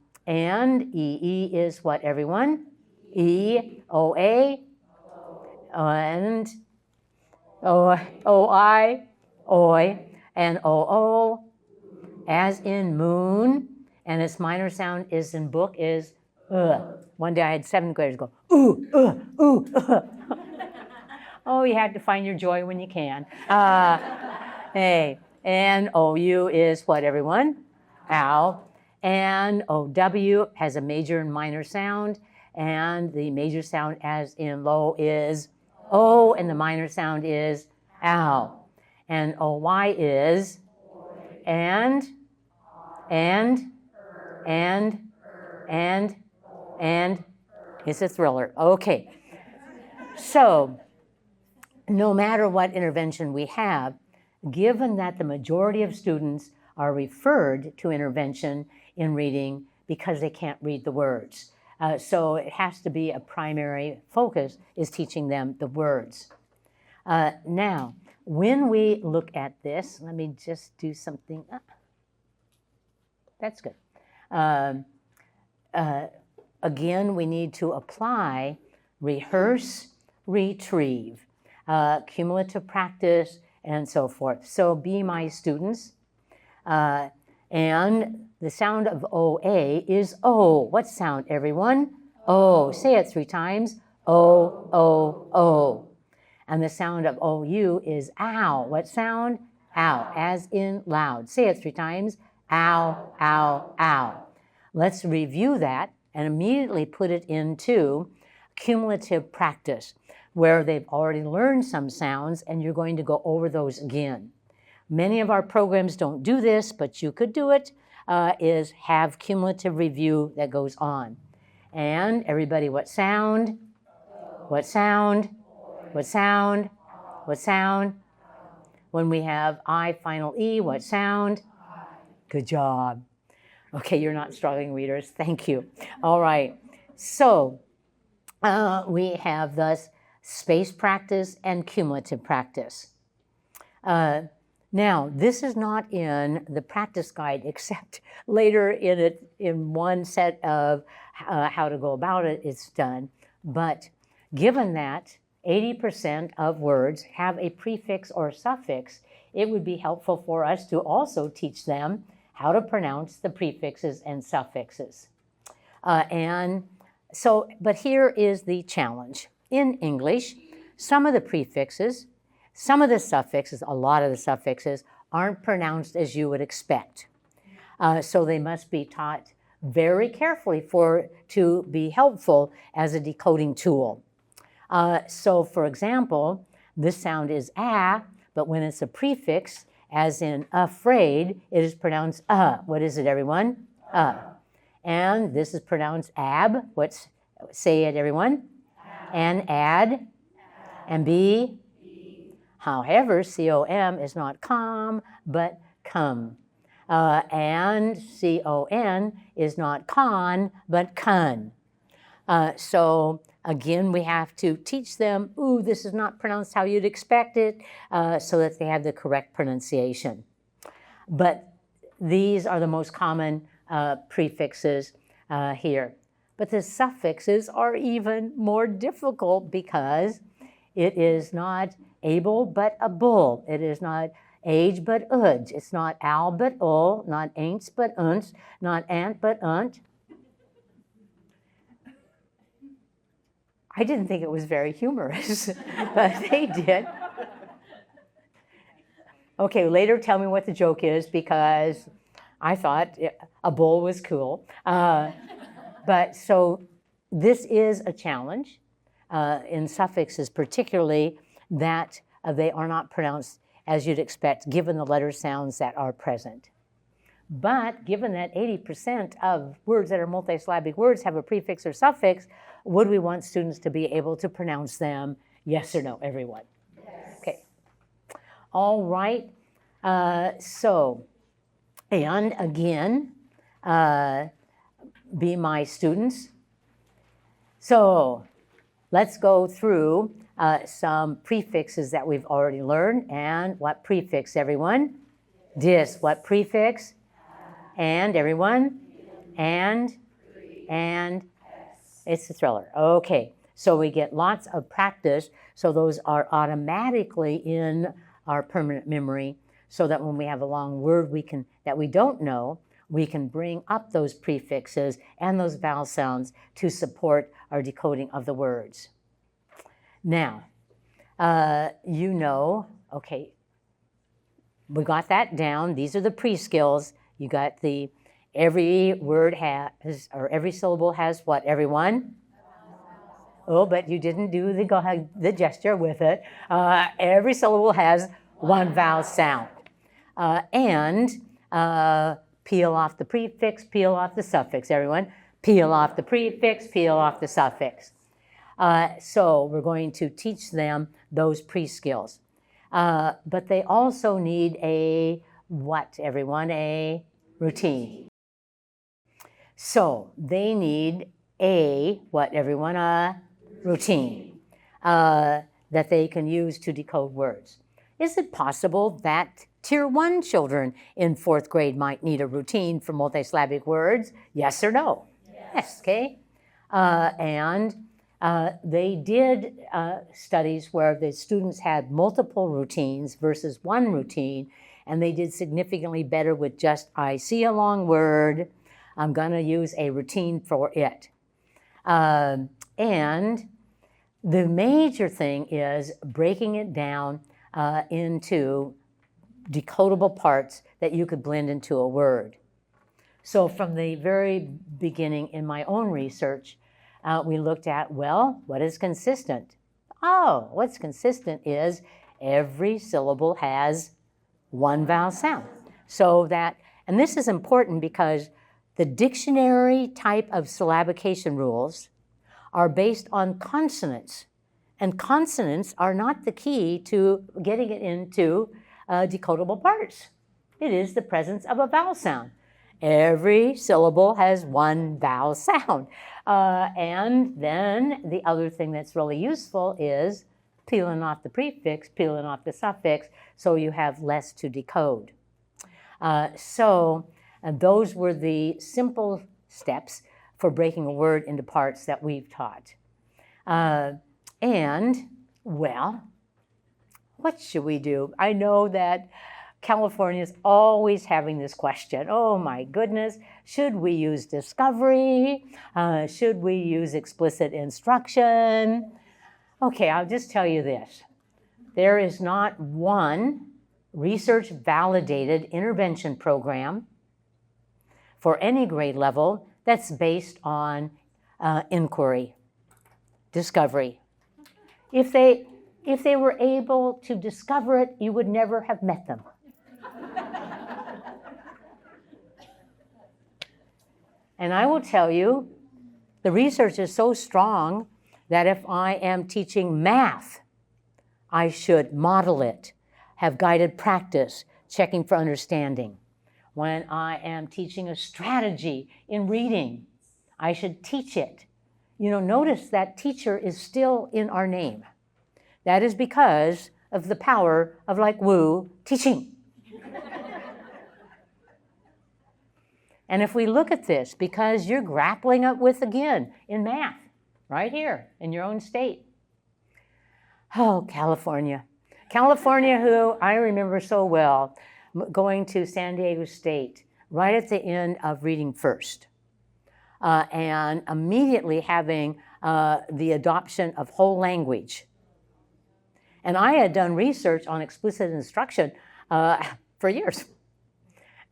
EE is what, everyone? E, OA, and OI, OI, and OO, as in moon, and its minor sound is in book is One day I had 7th graders go, ooh. Oh, you have to find your joy when you can. Hey, and OU is what, everyone? Ow. And OW has a major and minor sound, and the major sound as in low is O, and the minor sound is ow. And OY is and, it's a thriller. Okay. So, no matter what intervention we have, given that the majority of students are referred to intervention in reading because they can't read the words. So it has to be a primary focus is teaching them the words. Now, when we look at this, let me just do something. That's good. Again, we need to apply, rehearse, retrieve, cumulative practice, and so forth. So be my students. And the sound of OA is O. What sound, everyone? O. Say it 3 times. O, O, O. And the sound of OU is ow. What sound? Ow, as in loud. Say it 3 times. Ow, ow, ow. Let's review that and immediately put it into cumulative practice, where they've already learned some sounds and you're going to go over those again. Many of our programs don't do this, but you could do it, is have cumulative review that goes on. And everybody, what sound? What sound? What sound? What sound? When we have I final E, what sound? Good job. Okay, you're not struggling readers. Thank you. All right. So we have thus space practice and cumulative practice. Now, this is not in the practice guide, except later in it, in one set of how to go about it, it's done. But given that 80% of words have a prefix or suffix, it would be helpful for us to also teach them how to pronounce the prefixes and suffixes. But here is the challenge. In English, some of the prefixes, some of the suffixes, a lot of the suffixes, aren't pronounced as you would expect. So they must be taught very carefully to be helpful as a decoding tool. So for example, this sound is a, but when it's a prefix, as in afraid, it is pronounced What is it, everyone? And this is pronounced ab. Say it, everyone? And add. And be. However, C-O-M is not com, but come. And C-O-N is not con, but kun. So again, we have to teach them, ooh, this is not pronounced how you'd expect it, so that they have the correct pronunciation. But these are the most common prefixes here. But the suffixes are even more difficult because it is not able but a bull. It is not age but udge. It's not al but ul, not ain'ts but unts, not ant but unt. I didn't think it was very humorous, but they did. Okay, later tell me what the joke is, because I thought a bull was cool. But so this is a challenge in suffixes, particularly that they are not pronounced as you'd expect, given the letter sounds that are present. But given that 80% of words that are multisyllabic words have a prefix or suffix, would we want students to be able to pronounce them? Yes or no, everyone? Yes. Okay. All right. And again, be my students. So let's go through some prefixes that we've already learned. And what prefix, everyone? Dis. What prefix? And, everyone? And? It's a thriller. Okay, so we get lots of practice, so those are automatically in our permanent memory, so that when we have a long word that we don't know, we can bring up those prefixes and those vowel sounds to support our decoding of the words. Now, okay, we got that down. These are the pre-skills. You got every word has, or every syllable has what, everyone? Oh, but you didn't do the gesture with it. Every syllable has one vowel sound. And peel off the prefix, peel off the suffix, everyone. Peel off the prefix, peel off the suffix. So we're going to teach them those pre-skills. But they also need a what, everyone? A routine. So they need what, everyone? A routine that they can use to decode words. Is it possible that Tier 1 children in 4th grade might need a routine for multisyllabic words? Yes or no? Yes, okay. They did studies where the students had multiple routines versus one routine, and they did significantly better with just, I see a long word, I'm going to use a routine for it. And the major thing is breaking it down into decodable parts that you could blend into a word. So from the very beginning in my own research, we looked at, well, what is consistent? Oh, what's consistent is every syllable has one vowel sound. So that, and this is important because the dictionary type of syllabication rules are based on consonants. And consonants are not the key to getting it into decodable parts. It is the presence of a vowel sound. Every syllable has one vowel sound. And then the other thing that's really useful is peeling off the prefix, peeling off the suffix, so you have less to decode. Those were the simple steps for breaking a word into parts that we've taught. Well, what should we do? I know that California is always having this question. Oh my goodness, should we use discovery? Should we use explicit instruction? Okay, I'll just tell you this. There is not one research-validated intervention program for any grade level that's based on inquiry, discovery. If they were able to discover it, you would never have met them. And I will tell you, the research is so strong that if I am teaching math, I should model it, have guided practice, checking for understanding. When I am teaching a strategy in reading, I should teach it. You know, notice that teacher is still in our name. That is because of the power of, like Wu, teaching. And if we look at this, because you're grappling up with, again, in math, right here in your own state. Oh, California. California, who I remember so well, going to San Diego State right at the end of reading first. And immediately having the adoption of whole language. And I had done research on explicit instruction for years.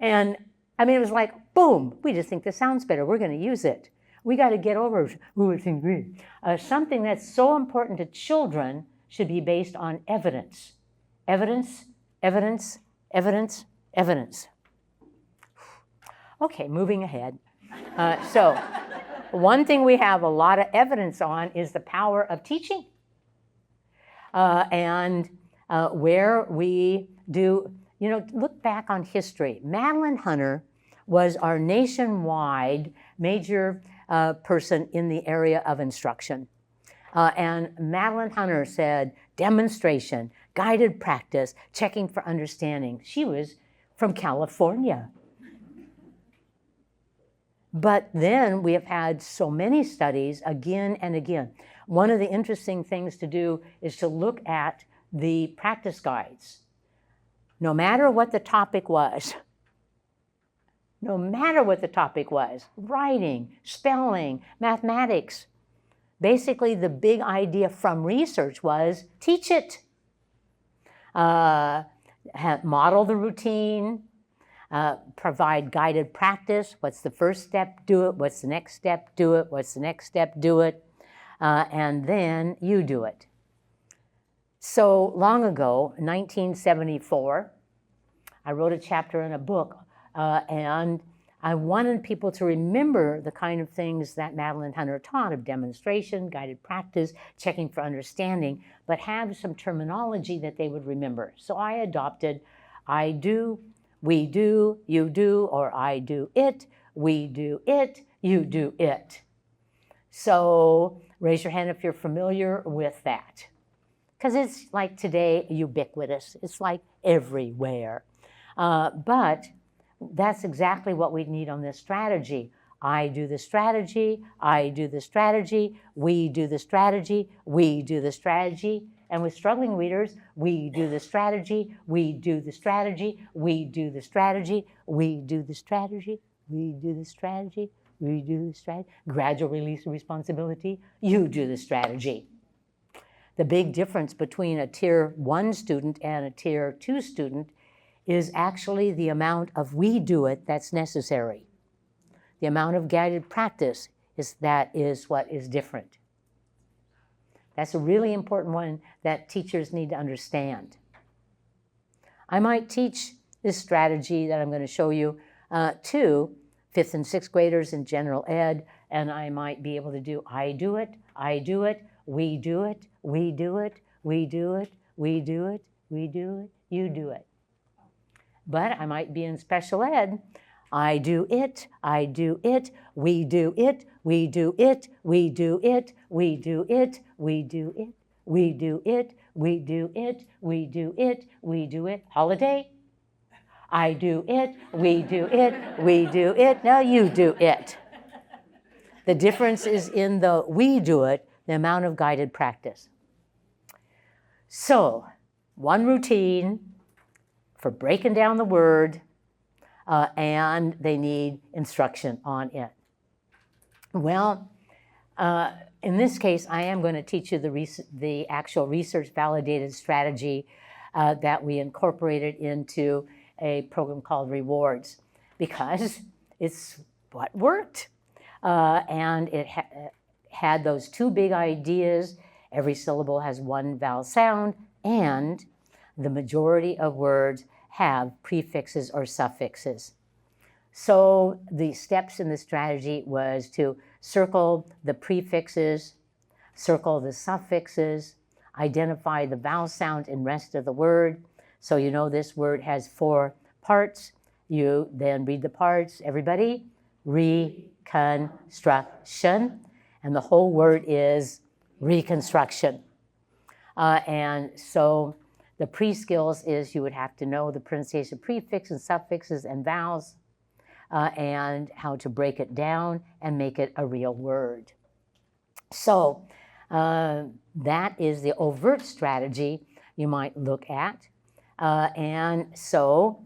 And I mean, it was like, boom, we just think this sounds better. We're going to use it. We got to get over, ooh, it's great. Something that's so important to children should be based on evidence. Evidence, evidence, evidence, evidence. Okay, moving ahead. So one thing we have a lot of evidence on is the power of teaching. And where we do, you know, look back on history. Madeline Hunter was our nationwide major person in the area of instruction. And Madeline Hunter said, demonstration, guided practice, checking for understanding. She was from California. But then we have had so many studies again and again. One of the interesting things to do is to look at the practice guides. No matter what the topic was, writing, spelling, mathematics, basically the big idea from research was teach it. Model the routine, provide guided practice. What's the first step? Do it. What's the next step? Do it. What's the next step? Do it. And then you do it. So long ago, 1974, I wrote a chapter in a book, and I wanted people to remember the kind of things that Madeline Hunter taught of demonstration, guided practice, checking for understanding, but have some terminology that they would remember. So I adopted I do, we do, you do, or I do it, we do it, you do it. So raise your hand if you're familiar with that. Because it's like today, ubiquitous. It's like everywhere. But that's exactly what we need on this strategy. I do the strategy, I do the strategy, we do the strategy, we do the strategy. And with struggling readers, we do the strategy, we do the strategy, we do the strategy, we do the strategy, we do the strategy, we do the strategy. Gradual release of responsibility, you do the strategy. The big difference between a Tier 1 student and a Tier 2 student is actually the amount of we do it that's necessary. The amount of guided practice is what is different. That's a really important one that teachers need to understand. I might teach this strategy that I'm going to show you to 5th and 6th graders in general ed, and I might be able to do I do it, we do it, we do it, we do it, we do it, we do it, you do it. But I might be in special ed. I do it, we do it, we do it, we do it, we do it, we do it, we do it, we do it, we do it, we do it. Holiday. I do it, we do it, we do it, now you do it. The difference is in the we do it, the amount of guided practice. So, one routine for breaking down the word, and they need instruction on it. Well, in this case, I am going to teach you the actual research-validated strategy that we incorporated into a program called Rewards, because it's what worked. And it had those two big ideas. Every syllable has one vowel sound, and the majority of words have prefixes or suffixes. So the steps in the strategy was to circle the prefixes, circle the suffixes, identify the vowel sound in rest of the word. So you know this word has 4 parts. You then read the parts. Everybody, reconstruction. And the whole word is reconstruction. And so the pre-skills is you would have to know the pronunciation of prefixes, suffixes, and vowels, and how to break it down and make it a real word. So that is the overt strategy you might look at. And so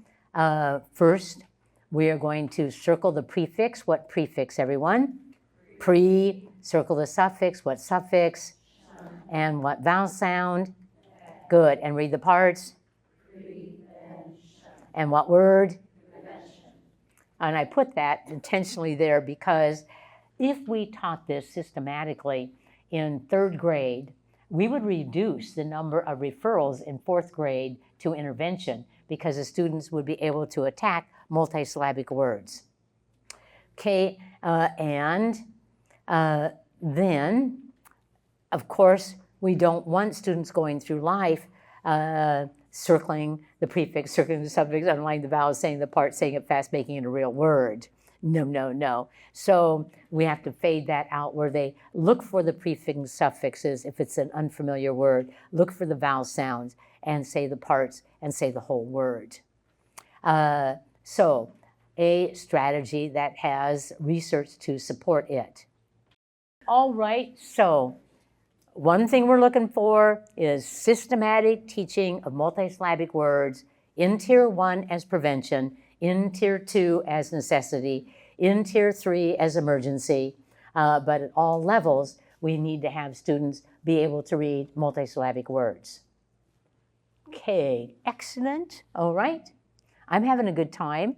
first we are going to circle the prefix. What prefix, everyone? Pre. Circle the suffix. What suffix? And what vowel sound? Good. And read the parts. And what word? And I put that intentionally there because if we taught this systematically in 3rd grade, we would reduce the number of referrals in 4th grade to intervention because the students would be able to attack multisyllabic words. Okay, then, of course, we don't want students going through life circling the prefix, circling the suffix, underlining the vowel, saying the part, saying it fast, making it a real word. No, no, no. So we have to fade that out where they look for the prefix suffixes if it's an unfamiliar word, look for the vowel sounds, and say the parts and say the whole word. So a strategy that has research to support it. All right, so one thing we're looking for is systematic teaching of multisyllabic words in Tier 1 as prevention, in Tier 2 as necessity, in Tier 3 as emergency, but at all levels, we need to have students be able to read multisyllabic words. Okay, excellent, all right. I'm having a good time.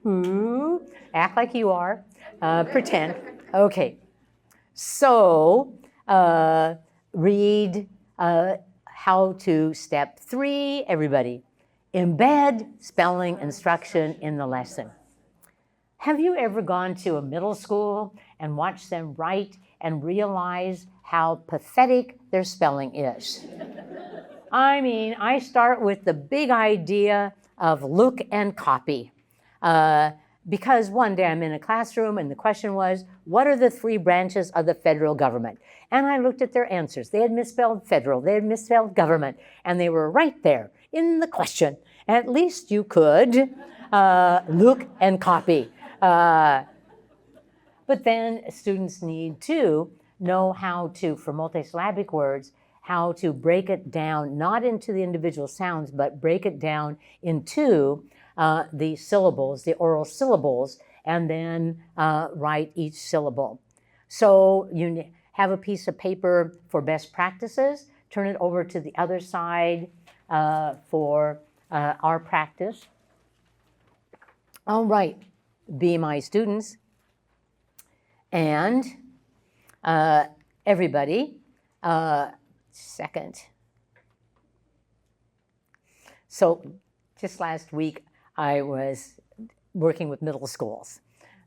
Ooh, act like you are, pretend. Okay, so read how to step 3, everybody. Embed spelling instruction in the lesson. Have you ever gone to a middle school and watched them write and realize how pathetic their spelling is? I mean, I start with the big idea of look and copy. Because one day I'm in a classroom and the question was, what are the 3 branches of the federal government? And I looked at their answers. They had misspelled federal, they had misspelled government, and they were right there in the question. At least you could look and copy. But then students need to know how to, for multisyllabic words, how to break it down, not into the individual sounds, but break it down into the syllables, the oral syllables, and then write each syllable. So you have a piece of paper for best practices, turn it over to the other side for our practice. All right, be my students. And everybody, second. So just last week, I was working with middle schools,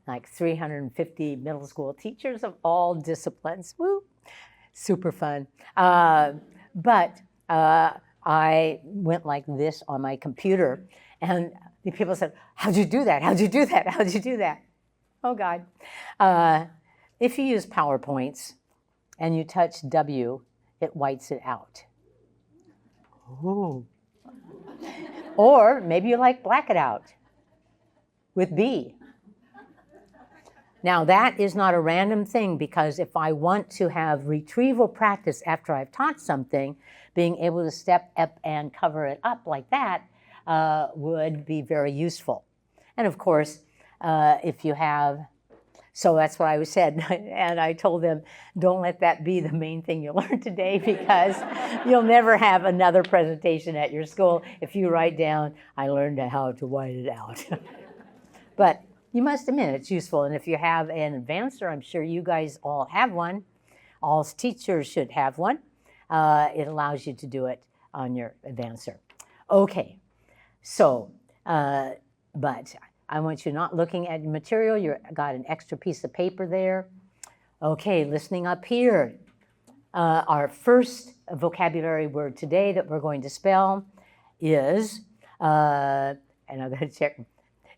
like 350 middle school teachers of all disciplines. Woo, super fun. But I went like this on my computer, and the people said, how'd you do that? How'd you do that? How'd you do that? Oh, God. If you use PowerPoints and you touch W, it whites it out. Ooh. Or maybe you like black it out with B. Now that is not a random thing, because if I want to have retrieval practice after I've taught something, being able to step up and cover it up like that would be very useful. And of course, if you have, so that's what I said, and I told them, don't let that be the main thing you learn today, because you'll never have another presentation at your school if you write down, I learned how to white it out. But you must admit it's useful, and if you have an advancer, I'm sure you guys all have one. All teachers should have one. It allows you to do it on your advancer. Okay, so, but I want you not looking at your material. You've got an extra piece of paper there. Okay, listening up here. Our first vocabulary word today that we're going to spell is, and I'm going to check,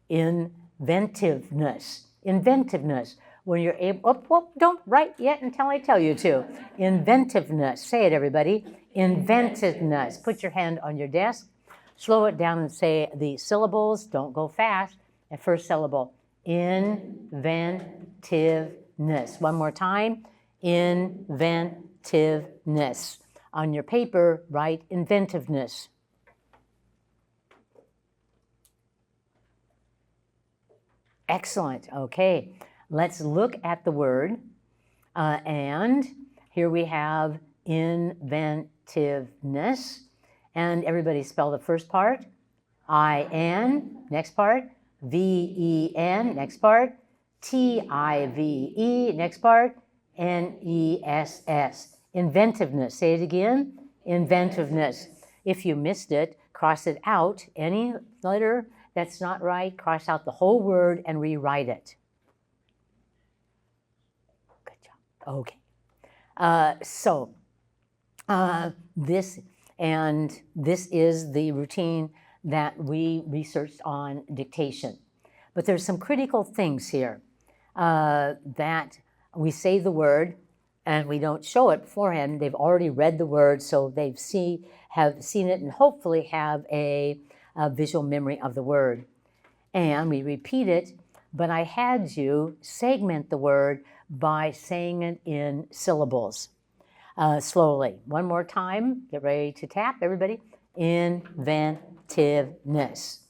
inventiveness. Inventiveness. When you're able, don't write yet until I tell you to. Inventiveness. Say it, everybody. Inventiveness. Put your hand on your desk. Slow it down and say the syllables. Don't go fast. And first syllable, inventiveness. One more time, inventiveness. On your paper, write inventiveness. Excellent, okay. Let's look at the word. And here we have inventiveness. And everybody spell the first part. I-N, next part, V-E-N, next part, T-I-V-E, next part, N-E-S-S. Inventiveness, say it again, inventiveness. If you missed it, cross it out. Any letter that's not right, cross out the whole word and rewrite it. Good job. Okay. This is the routine that we researched on dictation. But there's some critical things here that we say the word and we don't show it beforehand. They've already read the word, so have seen it and hopefully have a visual memory of the word. And we repeat it, but I had you segment the word by saying it in syllables. Slowly. One more time. Get ready to tap, everybody. Inventiveness.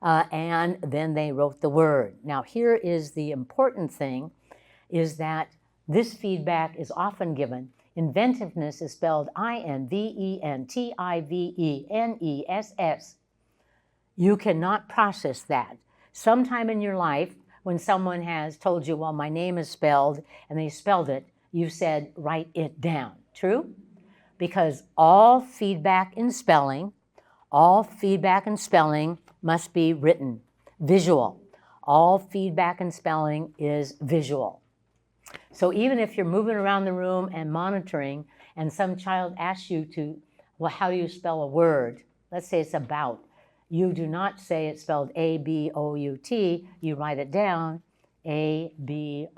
And then they wrote the word. Now here is the important thing, is that this feedback is often given. Inventiveness is spelled I-N-V-E-N-T-I-V-E-N-E-S-S. You cannot process that. Sometime in your life, when someone has told you, well, my name is spelled, and they spelled it, you said, write it down. True? Because all feedback in spelling must be written, visual. All feedback in spelling is visual. So even if you're moving around the room and monitoring, and some child asks you to, well, how do you spell a word? Let's say it's about. You do not say it's spelled A-B-O-U-T. You write it down, A-B-O-U-T.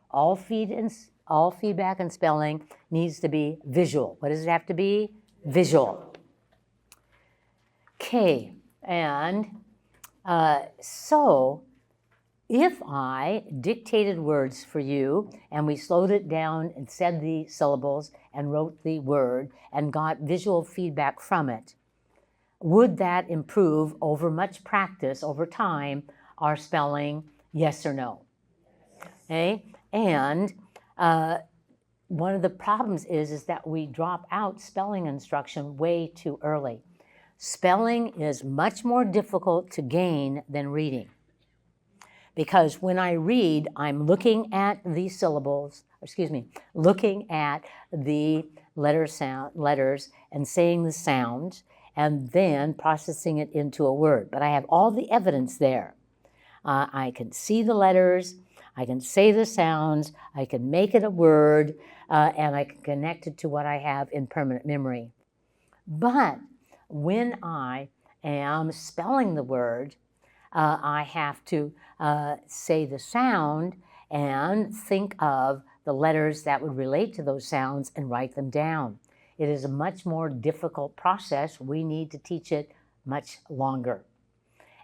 All feedback in spelling needs to be visual. What does it have to be? Visual. Okay, and so if I dictated words for you and we slowed it down and said the syllables and wrote the word and got visual feedback from it, would that improve over much practice, over time, our spelling, yes or no? Okay? And one of the problems is that we drop out spelling instruction way too early. Spelling is much more difficult to gain than reading. Because when I read, I'm looking at the syllables, looking at the letters and saying the sounds, and then processing it into a word. But I have all the evidence there. I can see the letters, I can say the sounds, I can make it a word, and I can connect it to what I have in permanent memory. But when I am spelling the word, I have to say the sound and think of the letters that would relate to those sounds and write them down. It is a much more difficult process. We need to teach it much longer.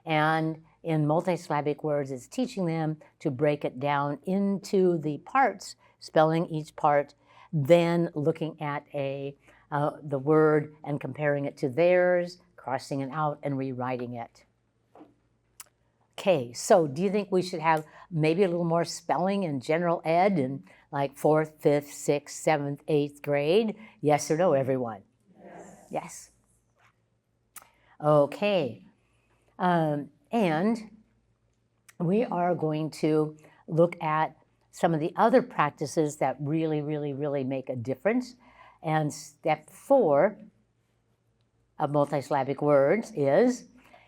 And in multisyllabic words, it's teaching them to break it down into the parts, spelling each part, then looking at the word and comparing it to theirs, crossing it out and rewriting it. Okay, so do you think we should have maybe a little more spelling in general ed in like 4th, 5th, 6th, 7th, 8th grade? Yes or no, everyone? Yes. Yes. Okay. And we are going to look at some of the other practices that really, really, really make a difference. And step 4 of multisyllabic words is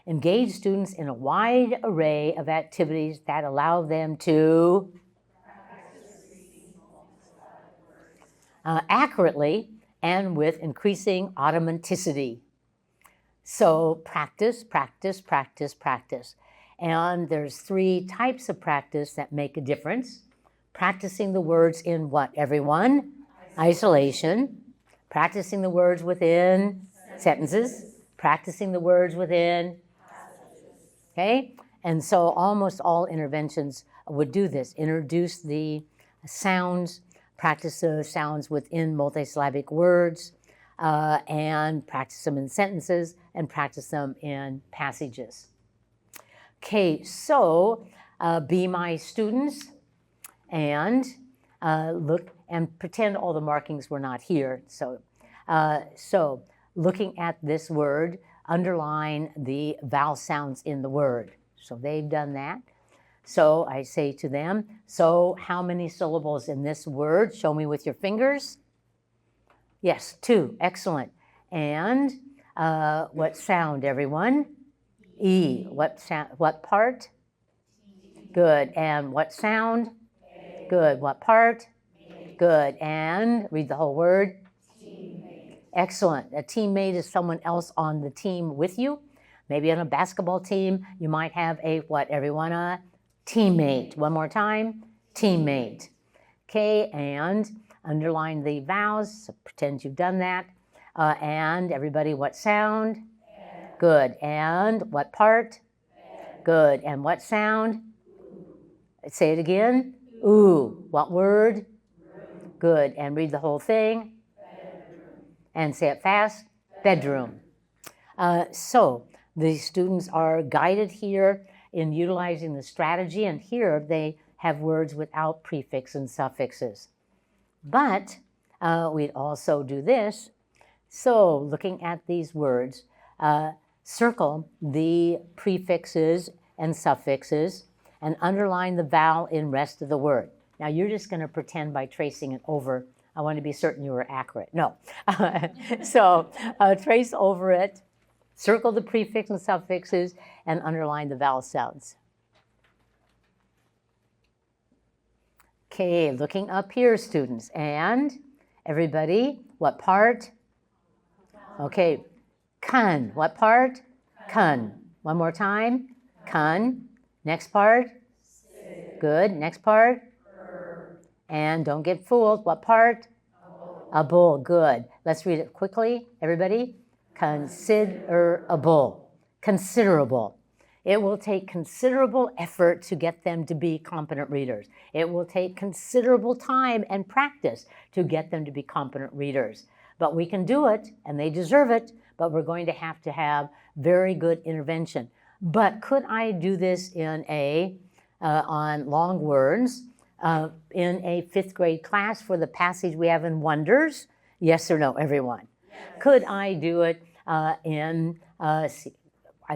engage students in a wide array of activities that allow them to accurately and with increasing automaticity. So practice, practice, practice, practice. And there's 3 types of practice that make a difference. Practicing the words in what, everyone? Isolation. Practicing the words within sentences. Practicing the words within passages. Okay? And so almost all interventions would do this. Introduce the sounds, practice the sounds within multisyllabic words, and practice them in sentences, and practice them in passages. Okay, so be my students and look and pretend all the markings were not here. So looking at this word, underline the vowel sounds in the word. So they've done that. So I say to them, so how many syllables in this word? Show me with your fingers. Yes, 2. Excellent. And what sound, everyone? E. What sound? What part? Good. And what sound? Good. What part? Good. And read the whole word. Teammate. Excellent. A teammate is someone else on the team with you. Maybe on a basketball team, you might have a what, everyone? A teammate. One more time. Teammate. Okay, and underline the vowels. So pretend you've done that. And everybody, what sound? Good. And what part? Good. And what sound? Say it again. Ooh. What word? Good. And read the whole thing. And say it fast. Bedroom. So the students are guided here in utilizing the strategy, and here they have words without prefix and suffixes. But we'd also do this. So looking at these words, circle the prefixes and suffixes and underline the vowel in rest of the word. Now you're just going to pretend by tracing it over. I want to be certain you were accurate. No. So trace over it, circle the prefix and suffixes, and underline the vowel sounds. Okay, looking up here, students. And everybody, what part? Okay, kun. What part? Kun. One more time. Kun. Next part? Good. Next part? And don't get fooled. What part? A bull. Good. Let's read it quickly, everybody. Considerable. Considerable. It will take considerable effort to get them to be competent readers. It will take considerable time and practice to get them to be competent readers. But we can do it, and they deserve it, but we're going to have very good intervention. But could I do this in on long words, in a 5th grade class for the passage we have in Wonders? Yes or no, everyone? Yes. Could I do it in, I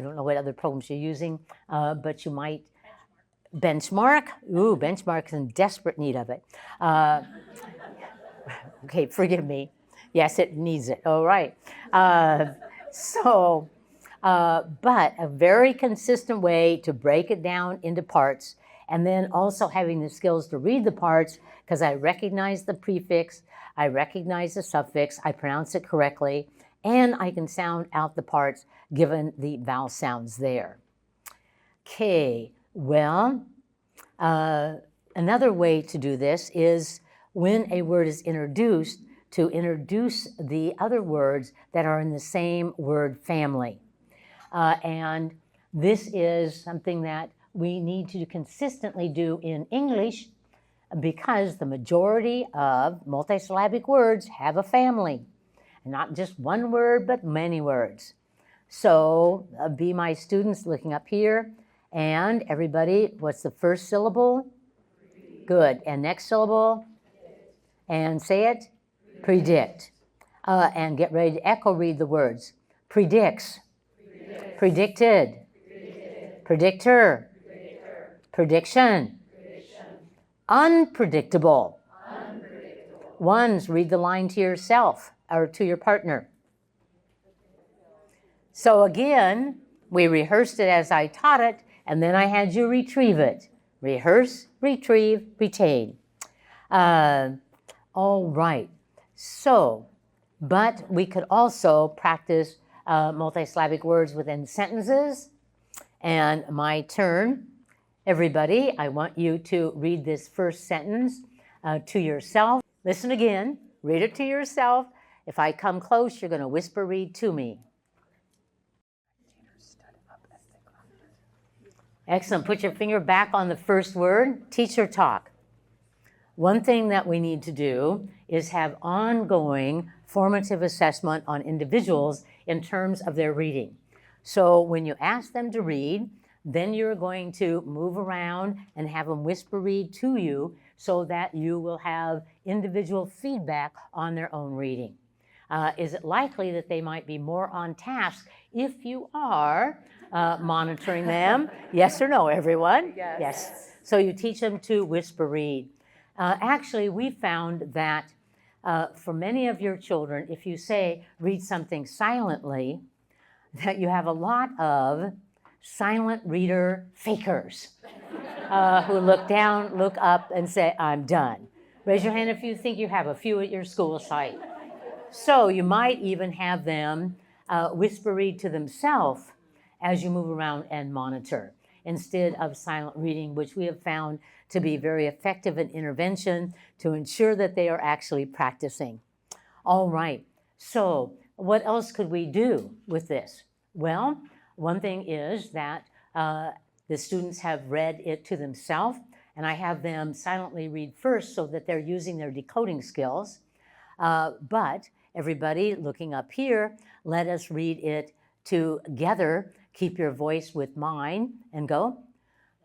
don't know what other programs you're using, but you might benchmark. Ooh, benchmark's in desperate need of it. Okay, forgive me. Yes, it needs it. All right. But a very consistent way to break it down into parts, and then also having the skills to read the parts, because I recognize the prefix, I recognize the suffix, I pronounce it correctly, and I can sound out the parts given the vowel sounds there. Okay, well, another way to do this is when a word is introduced, to introduce the other words that are in the same word family. And this is something that we need to consistently do in English, because the majority of multisyllabic words have a family. Not just one word, but many words. So be my students looking up here. And everybody, what's the first syllable? Good. And next syllable? And say it? Predict. And get ready to echo read the words. Predicts. Predicted. Predictor. Prediction. Unpredictable. Ones, read the line to yourself or to your partner. So again, we rehearsed it as I taught it, and then I had you retrieve it. Rehearse, retrieve, retain. All right. So, but we could also practice multisyllabic words within sentences. And my turn. Everybody, I want you to read this first sentence to yourself. Listen again. Read it to yourself. If I come close, you're going to whisper read to me. Excellent. Put your finger back on the first word. Teacher talk. One thing that we need to do is have ongoing formative assessment on individuals in terms of their reading. So when you ask them to read, then you're going to move around and have them whisper read to you so that you will have individual feedback on their own reading. Is it likely that they might be more on task if you are monitoring them? Yes or no, everyone? Yes. So you teach them to whisper read. Actually, we found that for many of your children, if you say read something silently, that you have a lot of silent reader fakers who look down, look up, and say, I'm done. Raise your hand if you think you have a few at your school site. So you might even have them whisper read to themselves as you move around and monitor, instead of silent reading, which we have found to be very effective in intervention to ensure that they are actually practicing. All right, so what else could we do with this? Well, one thing is that the students have read it to themselves, and I have them silently read first so that they're using their decoding skills. But everybody looking up here, let us read it together. Keep your voice with mine and go.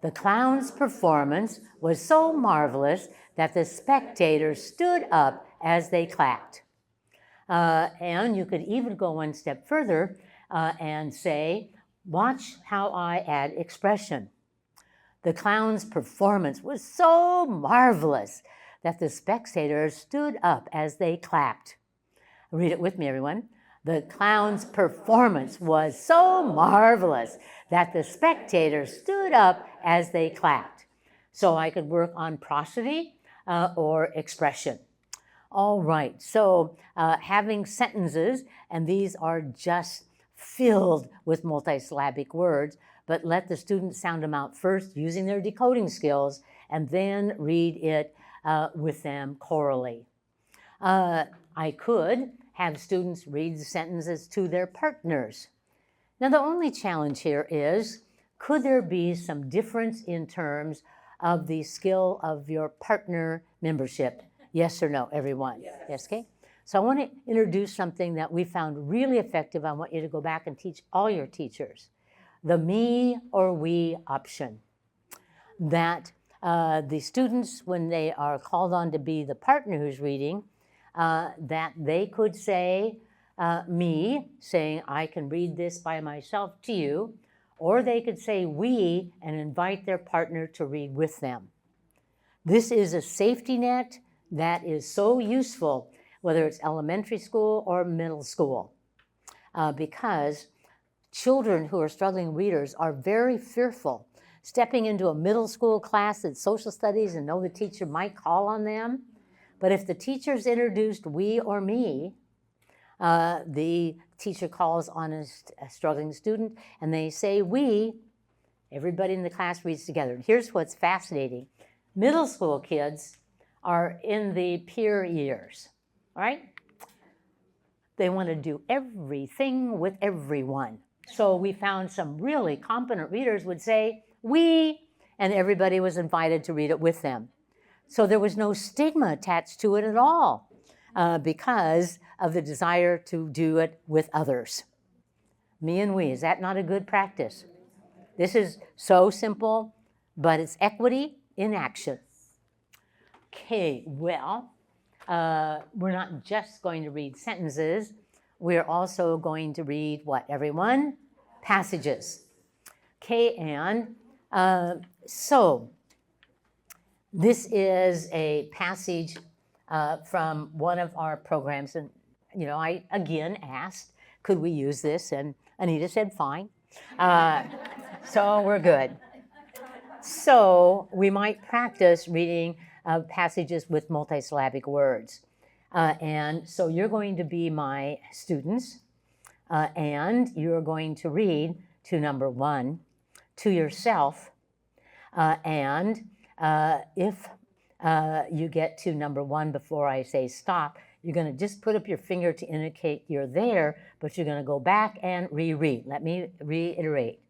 The clown's performance was so marvelous that the spectators stood up as they clapped. And you could even go one step further and say, watch how I add expression. The clown's performance was so marvelous that the spectators stood up as they clapped. Read it with me, everyone. The clown's performance was so marvelous that the spectators stood up as they clapped. So I could work on prosody or expression. All right, so having sentences, and these are just filled with multisyllabic words, but let the students sound them out first using their decoding skills, and then read it with them chorally. I could have students read the sentences to their partners. Now, the only challenge here is, could there be some difference in terms of the skill of your partner membership? Yes or no, everyone? Yes, okay? So I want to introduce something that we found really effective. I want you to go back and teach all your teachers. The me or we option. That the students, when they are called on to be the partner who's reading, that they could say me, saying I can read this by myself to you, or they could say we and invite their partner to read with them. This is a safety net that is so useful, whether it's elementary school or middle school, because children who are struggling readers are very fearful stepping into a middle school class in social studies and know the teacher might call on them. But if the teacher's introduced we or me, the teacher calls on a struggling student and they say we, everybody in the class reads together. And here's what's fascinating. Middle school kids are in the peer years, right? They want to do everything with everyone. So we found some really competent readers would say we, and everybody was invited to read it with them. So there was no stigma attached to it at all because of the desire to do it with others. Me and we, is that not a good practice? This is so simple, but it's equity in action. Okay, well, we're not just going to read sentences. We're also going to read what, everyone? Passages. Okay, and so this is a passage from one of our programs, and I again asked, could we use this? And Anita said, fine. So we're good. So we might practice reading passages with multisyllabic words. And so you're going to be my students, and you're going to read to number 1 to yourself. And if you get to number 1 before I say stop, you're going to just put up your finger to indicate you're there, but you're going to go back and reread. Let me reiterate.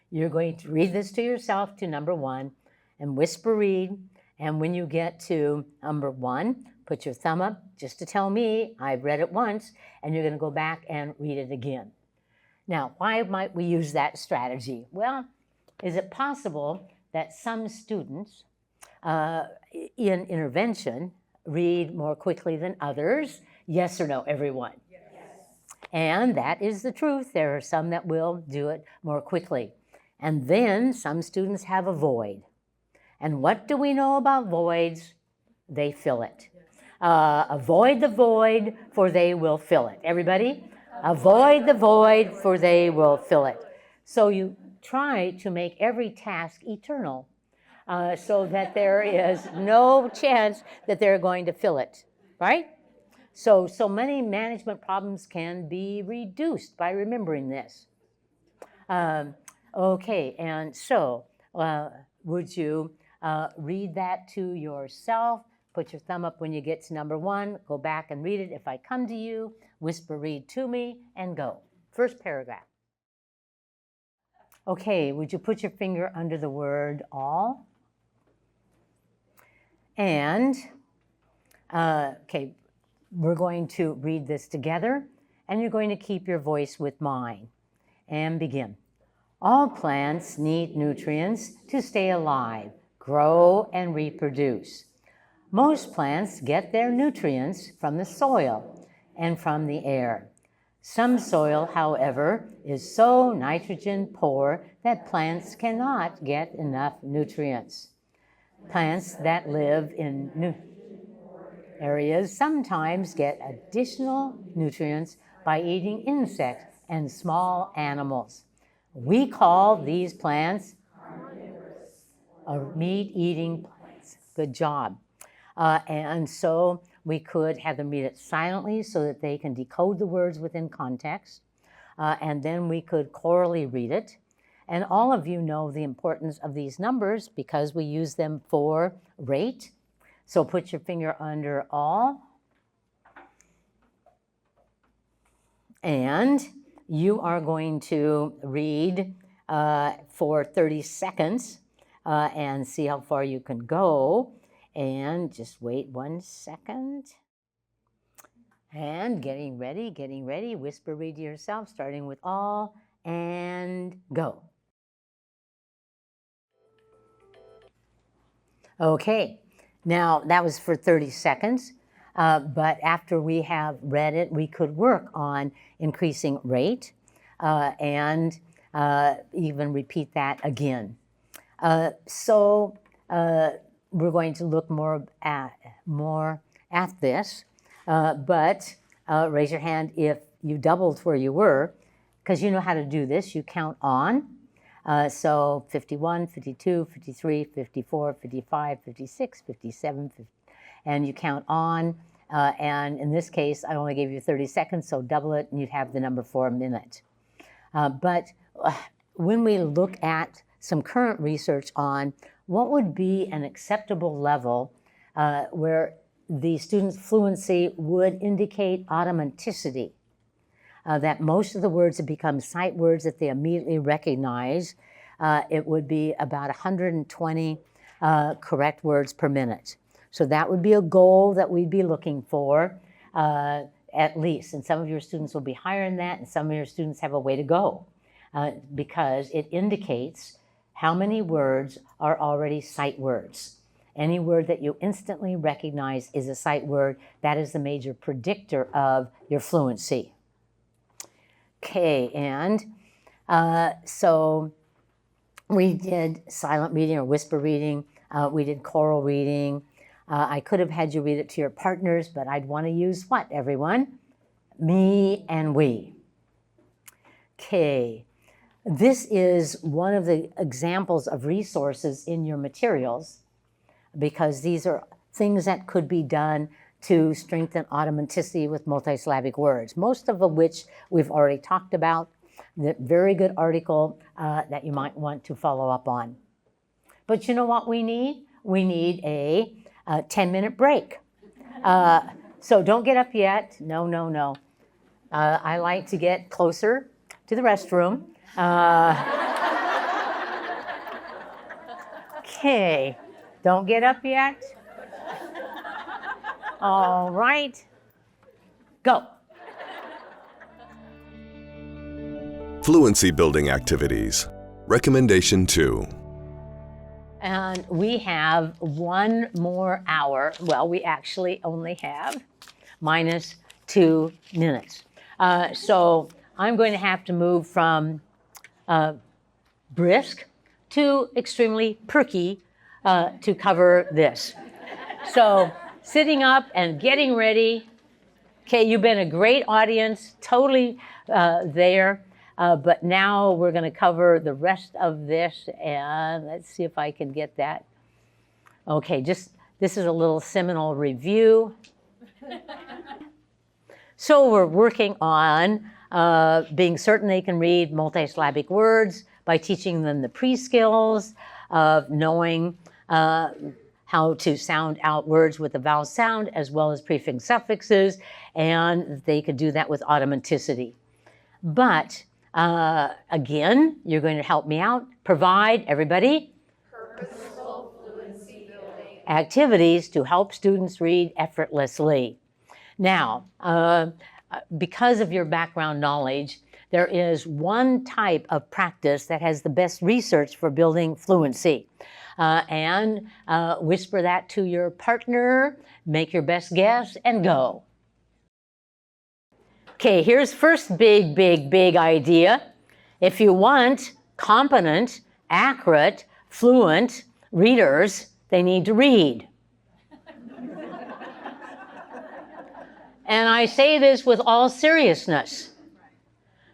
You're going to read this to yourself to number 1 and whisper read. And when you get to number 1, put your thumb up just to tell me I've read it once, and you're going to go back and read it again. Now, why might we use that strategy? Well, is it possible that some students in intervention read more quickly than others? Yes or no, everyone? And that is the truth. There are some that will do it more quickly. And then some students have a void. And what do we know about voids? They fill it. Avoid the void, for they will fill it. Everybody? Avoid the void, for they will fill it. So you try to make every task eternal, so that there is no chance that they're going to fill it, right? So many management problems can be reduced by remembering this. Okay, and so would you read that to yourself? Put your thumb up when you get to number 1. Go back and read it. If I come to you, whisper, read to me, and go. First paragraph. Okay, would you put your finger under the word all? And, okay, we're going to read this together, and you're going to keep your voice with mine. And begin. All plants need nutrients to stay alive, grow, and reproduce. Most plants get their nutrients from the soil and from the air. Some soil, however, is so nitrogen poor that plants cannot get enough nutrients. Plants that live in areas sometimes get additional nutrients by eating insects and small animals. We call these plants meat-eating plants. Good job. And so we could have them read it silently so that they can decode the words within context. And then we could chorally read it. And all of you know the importance of these numbers because we use them for rate. So put your finger under all. And you are going to read for 30 seconds and see how far you can go. And just wait 1 second. And getting ready. Whisper, read to yourself, starting with all, and go. Okay, now that was for 30 seconds. But after we have read it, we could work on increasing rate and even repeat that again. We're going to look more at this, but raise your hand if you doubled where you were, because you know how to do this. You count on. So 51, 52, 53, 54, 55, 56, 57, 50, and you count on. And in this case, I only gave you 30 seconds, so double it, and you'd have the number for a minute. But when we look at some current research on what would be an acceptable level where the student's fluency would indicate automaticity, that most of the words have become sight words that they immediately recognize, it would be about 120 correct words per minute. So that would be a goal that we'd be looking for at least. And some of your students will be higher than that, and some of your students have a way to go because it indicates how many words are already sight words. Any word that you instantly recognize is a sight word. That is the major predictor of your fluency. Okay, and so we did silent reading or whisper reading. We did choral reading. I could have had you read it to your partners, but I'd want to use what, everyone? Me and we. Okay. This is one of the examples of resources in your materials because these are things that could be done to strengthen automaticity with multisyllabic words, most of which we've already talked about. The very good article that you might want to follow up on. But you know what we need? We need a 10-minute break. So don't get up yet. No. I like to get closer to the restroom. Okay, don't get up yet. All right, go. Fluency building activities. Recommendation 2. And we have 1 more hour. Well, we actually only have minus 2 minutes. So I'm going to have to move from brisk to extremely perky to cover this. So sitting up and getting ready. Okay, you've been a great audience, totally there. But now we're going to cover the rest of this, and let's see if I can get that. Okay, this is a little seminal review. So we're working on being certain they can read multisyllabic words by teaching them the pre-skills of knowing how to sound out words with the vowel sound as well as prefix suffixes, and they could do that with automaticity. But again, you're going to help me out. Provide, everybody, Purposeful fluency building activities to help students read effortlessly. Now, because of your background knowledge, there is one type of practice that has the best research for building fluency. And whisper that to your partner, make your best guess, and go. Okay, here's first big idea. If you want competent, accurate, fluent readers, they need to read. And I say this with all seriousness,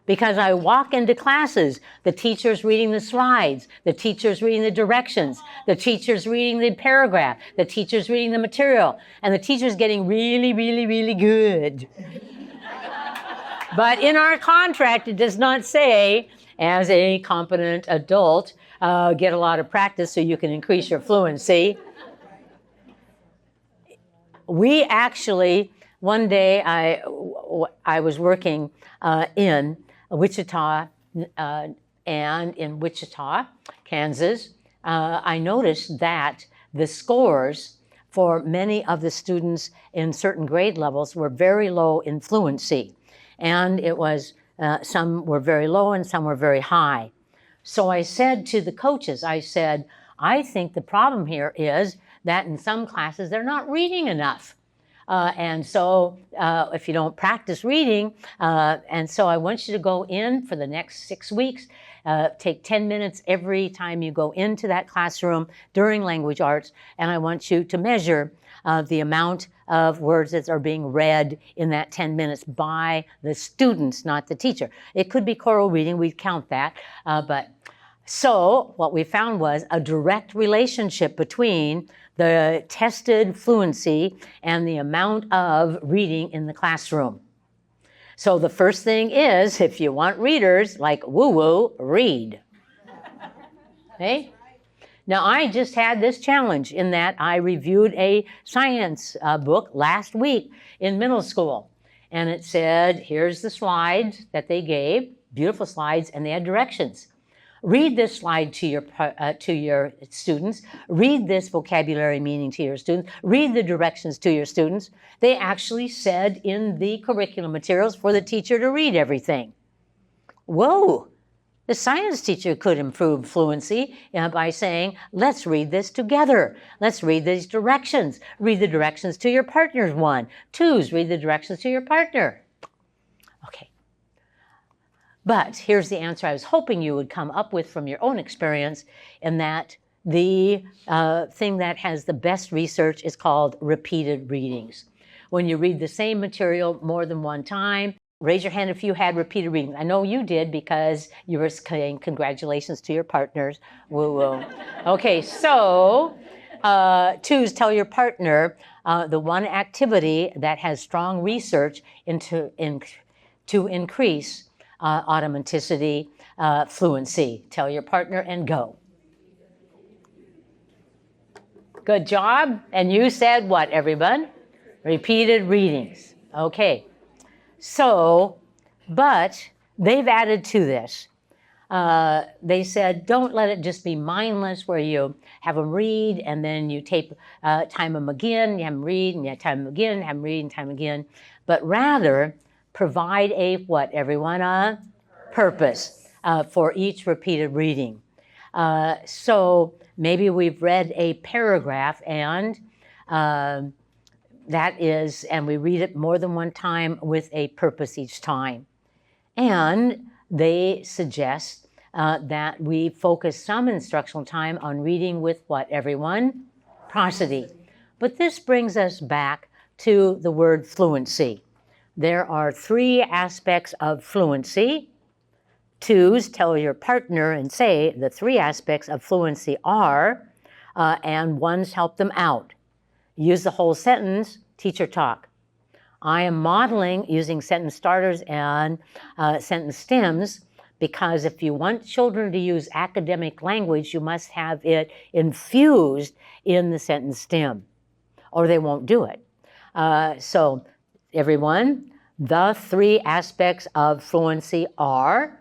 because I walk into classes, the teacher's reading the slides, the teacher's reading the directions, the teacher's reading the paragraph, the teacher's reading the material, and the teacher's getting really good. But in our contract, it does not say, as a competent adult, get a lot of practice so you can increase your fluency. We actually, one day I was working in Wichita, and in Wichita, Kansas, I noticed that the scores for many of the students in certain grade levels were very low in fluency. And it was, some were very low and some were very high. So I said to the coaches, I said, I think the problem here is that in some classes they're not reading enough. And so if you don't practice reading, and so I want you to go in for the next 6 weeks, take 10 minutes every time you go into that classroom during language arts, and I want you to measure the amount of words that are being read in that 10 minutes by the students, not the teacher. It could be choral reading, we'd count that, but so what we found was a direct relationship between the tested fluency and the amount of reading in the classroom. So the first thing is, if you want readers like woo-woo, read. Okay? Now, I just had this challenge in that I reviewed a science book last week in middle school. And it said, here's the slides that they gave, beautiful slides, and they had directions. Read this slide to your students. Read this vocabulary meaning to your students. Read the directions to your students. They actually said in the curriculum materials for the teacher to read everything. Whoa! The science teacher could improve fluency by saying, let's read this together. Let's read these directions. Read the directions to your partner's one. Twos, read the directions to your partner. Okay. But here's the answer I was hoping you would come up with from your own experience, in that the thing that has the best research is called repeated readings. When you read the same material more than one time, raise your hand if you had repeated readings. I know you did because you were saying congratulations to your partners. Woo-woo. Okay, so twos, tell your partner the one activity that has strong research to increase automaticity, fluency. Tell your partner and go. Good job. And you said what, everyone? Repeated readings. Okay. So, but they've added to this. They said, don't let it just be mindless where you have them read and then you time them again, you have them read and you time them again, have them read and time again. But rather, provide a what, everyone? A purpose for each repeated reading. So maybe we've read a paragraph and That is, and we read it more than one time with a purpose each time. And they suggest that we focus some instructional time on reading with what, everyone? Prosody. But this brings us back to the word fluency. There are 3 aspects of fluency. 2's, tell your partner and say the 3 aspects of fluency are, and 1's, help them out. Use the whole sentence, teacher talk. I am modeling using sentence starters and sentence stems because if you want children to use academic language, you must have it infused in the sentence stem, or they won't do it. So everyone, the 3 aspects of fluency are,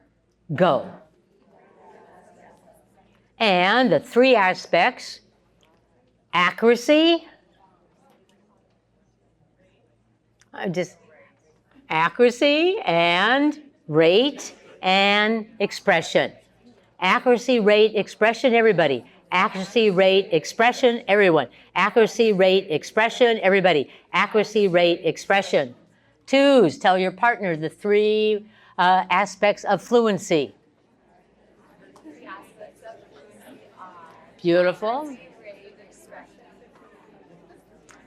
go. And the 3 aspects, accuracy, accuracy and rate and expression. Accuracy, rate, expression, everybody. Accuracy, rate, expression, everyone. Accuracy, rate, expression, everybody. Accuracy, rate, expression. 2's, tell your partner the 3 aspects of fluency. Beautiful.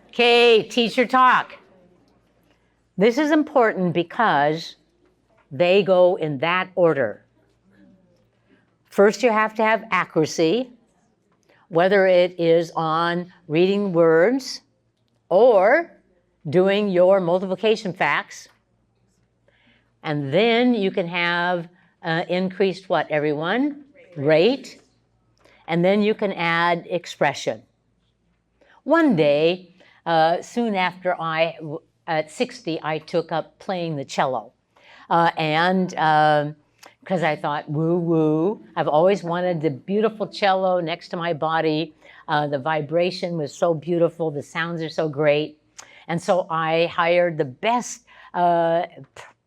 Okay, teacher talk. This is important because they go in that order. First, you have to have accuracy, whether it is on reading words or doing your multiplication facts. And then you can have increased what, everyone? Rate. And then you can add expression. One day, soon after at 60, I took up playing the cello. And because I thought, woo-woo, I've always wanted the beautiful cello next to my body. The vibration was so beautiful. The sounds are so great. And so I hired the best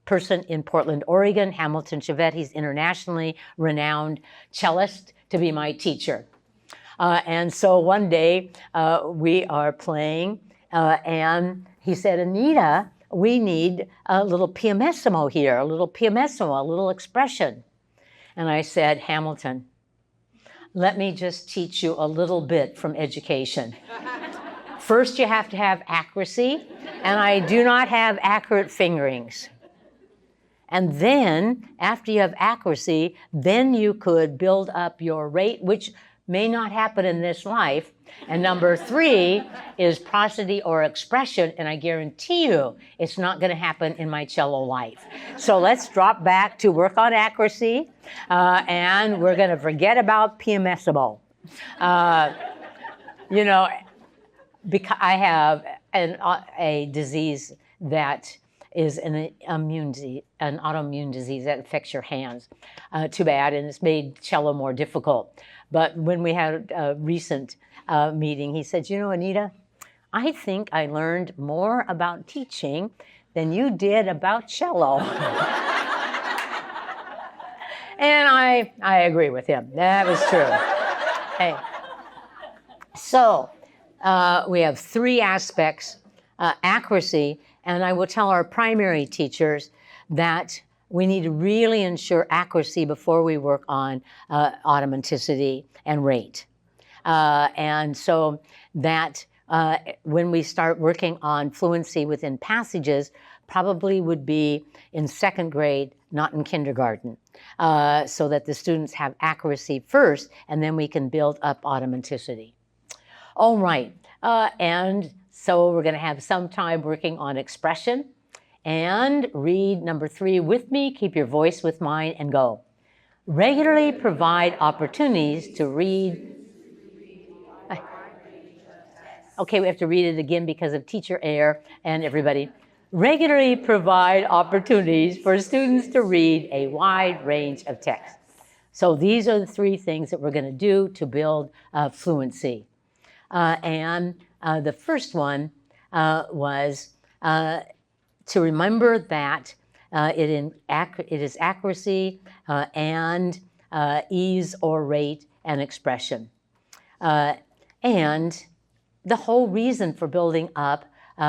person in Portland, Oregon, Hamilton Chevette. He's internationally renowned cellist to be my teacher. And so one day we are playing and he said, Anita, we need a little pianissimo here, a little pianissimo, a little expression. And I said, Hamilton, let me just teach you a little bit from education. First, you have to have accuracy, and I do not have accurate fingerings. And then, after you have accuracy, then you could build up your rate, which may not happen in this life. And number 3 is prosody or expression, and I guarantee you it's not going to happen in my cello life. So let's drop back to work on accuracy, and we're going to forget about pianissimo. You know, because I have a disease that is an autoimmune disease that affects your hands. Too bad, and it's made cello more difficult. But when we had a recent meeting, he said, you know, Anita, I think I learned more about teaching than you did about cello. And I agree with him. That was true. Hey. So we have 3 aspects, accuracy, and I will tell our primary teachers that we need to really ensure accuracy before we work on automaticity and rate. And so that when we start working on fluency within passages, probably would be in 2nd grade, not in kindergarten, so that the students have accuracy first, and then we can build up automaticity. All right, and so we're going to have some time working on expression. And read number 3 with me, keep your voice with mine, and go. Regularly provide opportunities to read. Okay, we have to read it again because of teacher error and everybody. Regularly provide opportunities for students to read a wide range of text. So these are the 3 things that we're going to do to build fluency. And the first one was to remember that it is accuracy and ease or rate and expression. And the whole reason for building up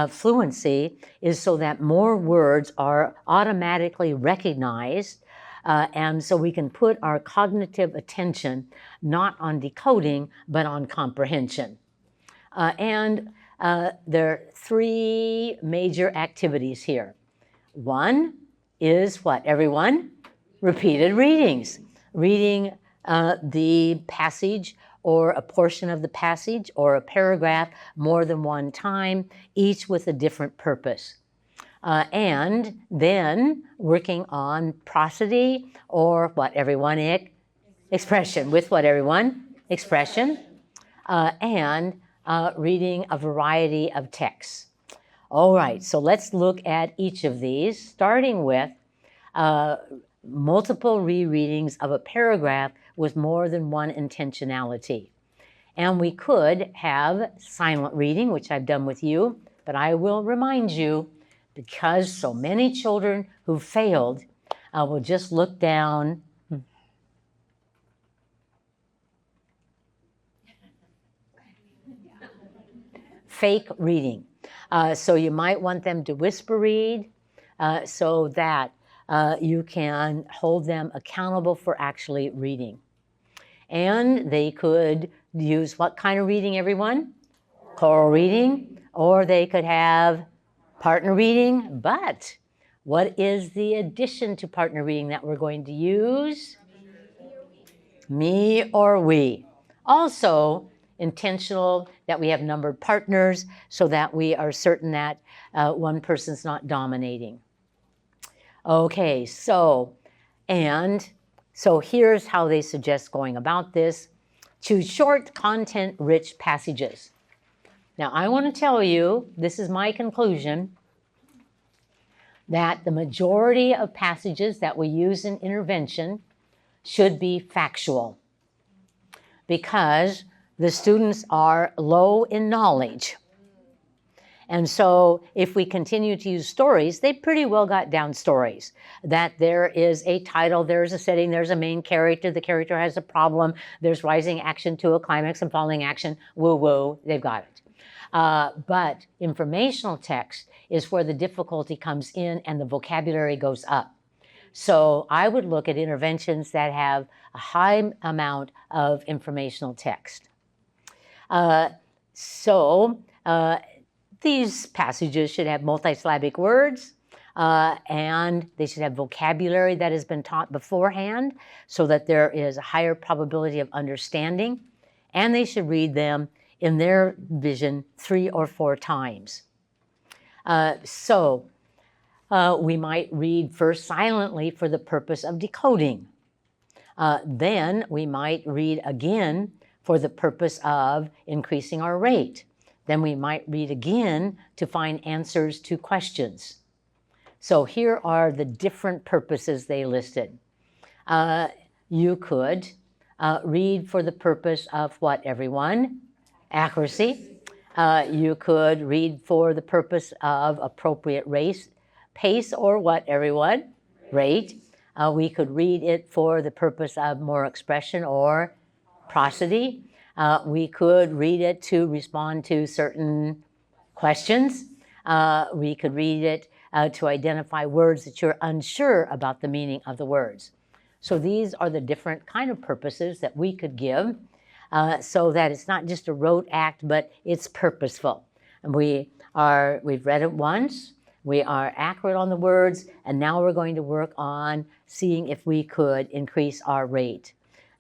fluency is so that more words are automatically recognized, and so we can put our cognitive attention not on decoding, but on comprehension. And there are three major activities here. One is what, everyone? Repeated readings. Reading the passage or a portion of the passage or a paragraph more than one time, each with a different purpose. And then working on prosody or what, everyone? Expression. With what, everyone? Expression. And reading a variety of texts. All right, so let's look at each of these, starting with multiple rereadings of a paragraph with more than one intentionality. And we could have silent reading, which I've done with you, but I will remind you, because so many children who failed will just look down. Fake reading. So you might want them to whisper read so that you can hold them accountable for actually reading. And they could use what kind of reading, everyone? Choral reading, or they could have partner reading. But what is the addition to partner reading that we're going to use? Me or we. Also, intentional that we have numbered partners so that we are certain that one person's not dominating. Okay, so here's how they suggest going about this. Choose short, content-rich passages. Now, I want to tell you, this is my conclusion, that the majority of passages that we use in intervention should be factual, because the students are low in knowledge. And so if we continue to use stories, they pretty well got down stories. That there is a title, there's a setting, there's a main character, the character has a problem, there's rising action to a climax and falling action, woo-woo, they've got it. But informational text is where the difficulty comes in and the vocabulary goes up. So I would look at interventions that have a high amount of informational text. These passages should have multisyllabic words, and they should have vocabulary that has been taught beforehand so that there is a higher probability of understanding, and they should read them in their vision 3 or 4 times. We might read first silently for the purpose of decoding. Then we might read again for the purpose of increasing our rate. Then we might read again to find answers to questions. So here are the different purposes they listed. You could read for the purpose of what, everyone? Accuracy. You could read for the purpose of appropriate pace, or what, everyone? Rate. We could read it for the purpose of more expression or prosody. We could read it to respond to certain questions. We could read it to identify words that you're unsure about the meaning of the words. So these are the different kind of purposes that we could give so that it's not just a rote act, but it's purposeful. And we've read it once, we are accurate on the words, and now we're going to work on seeing if we could increase our rate.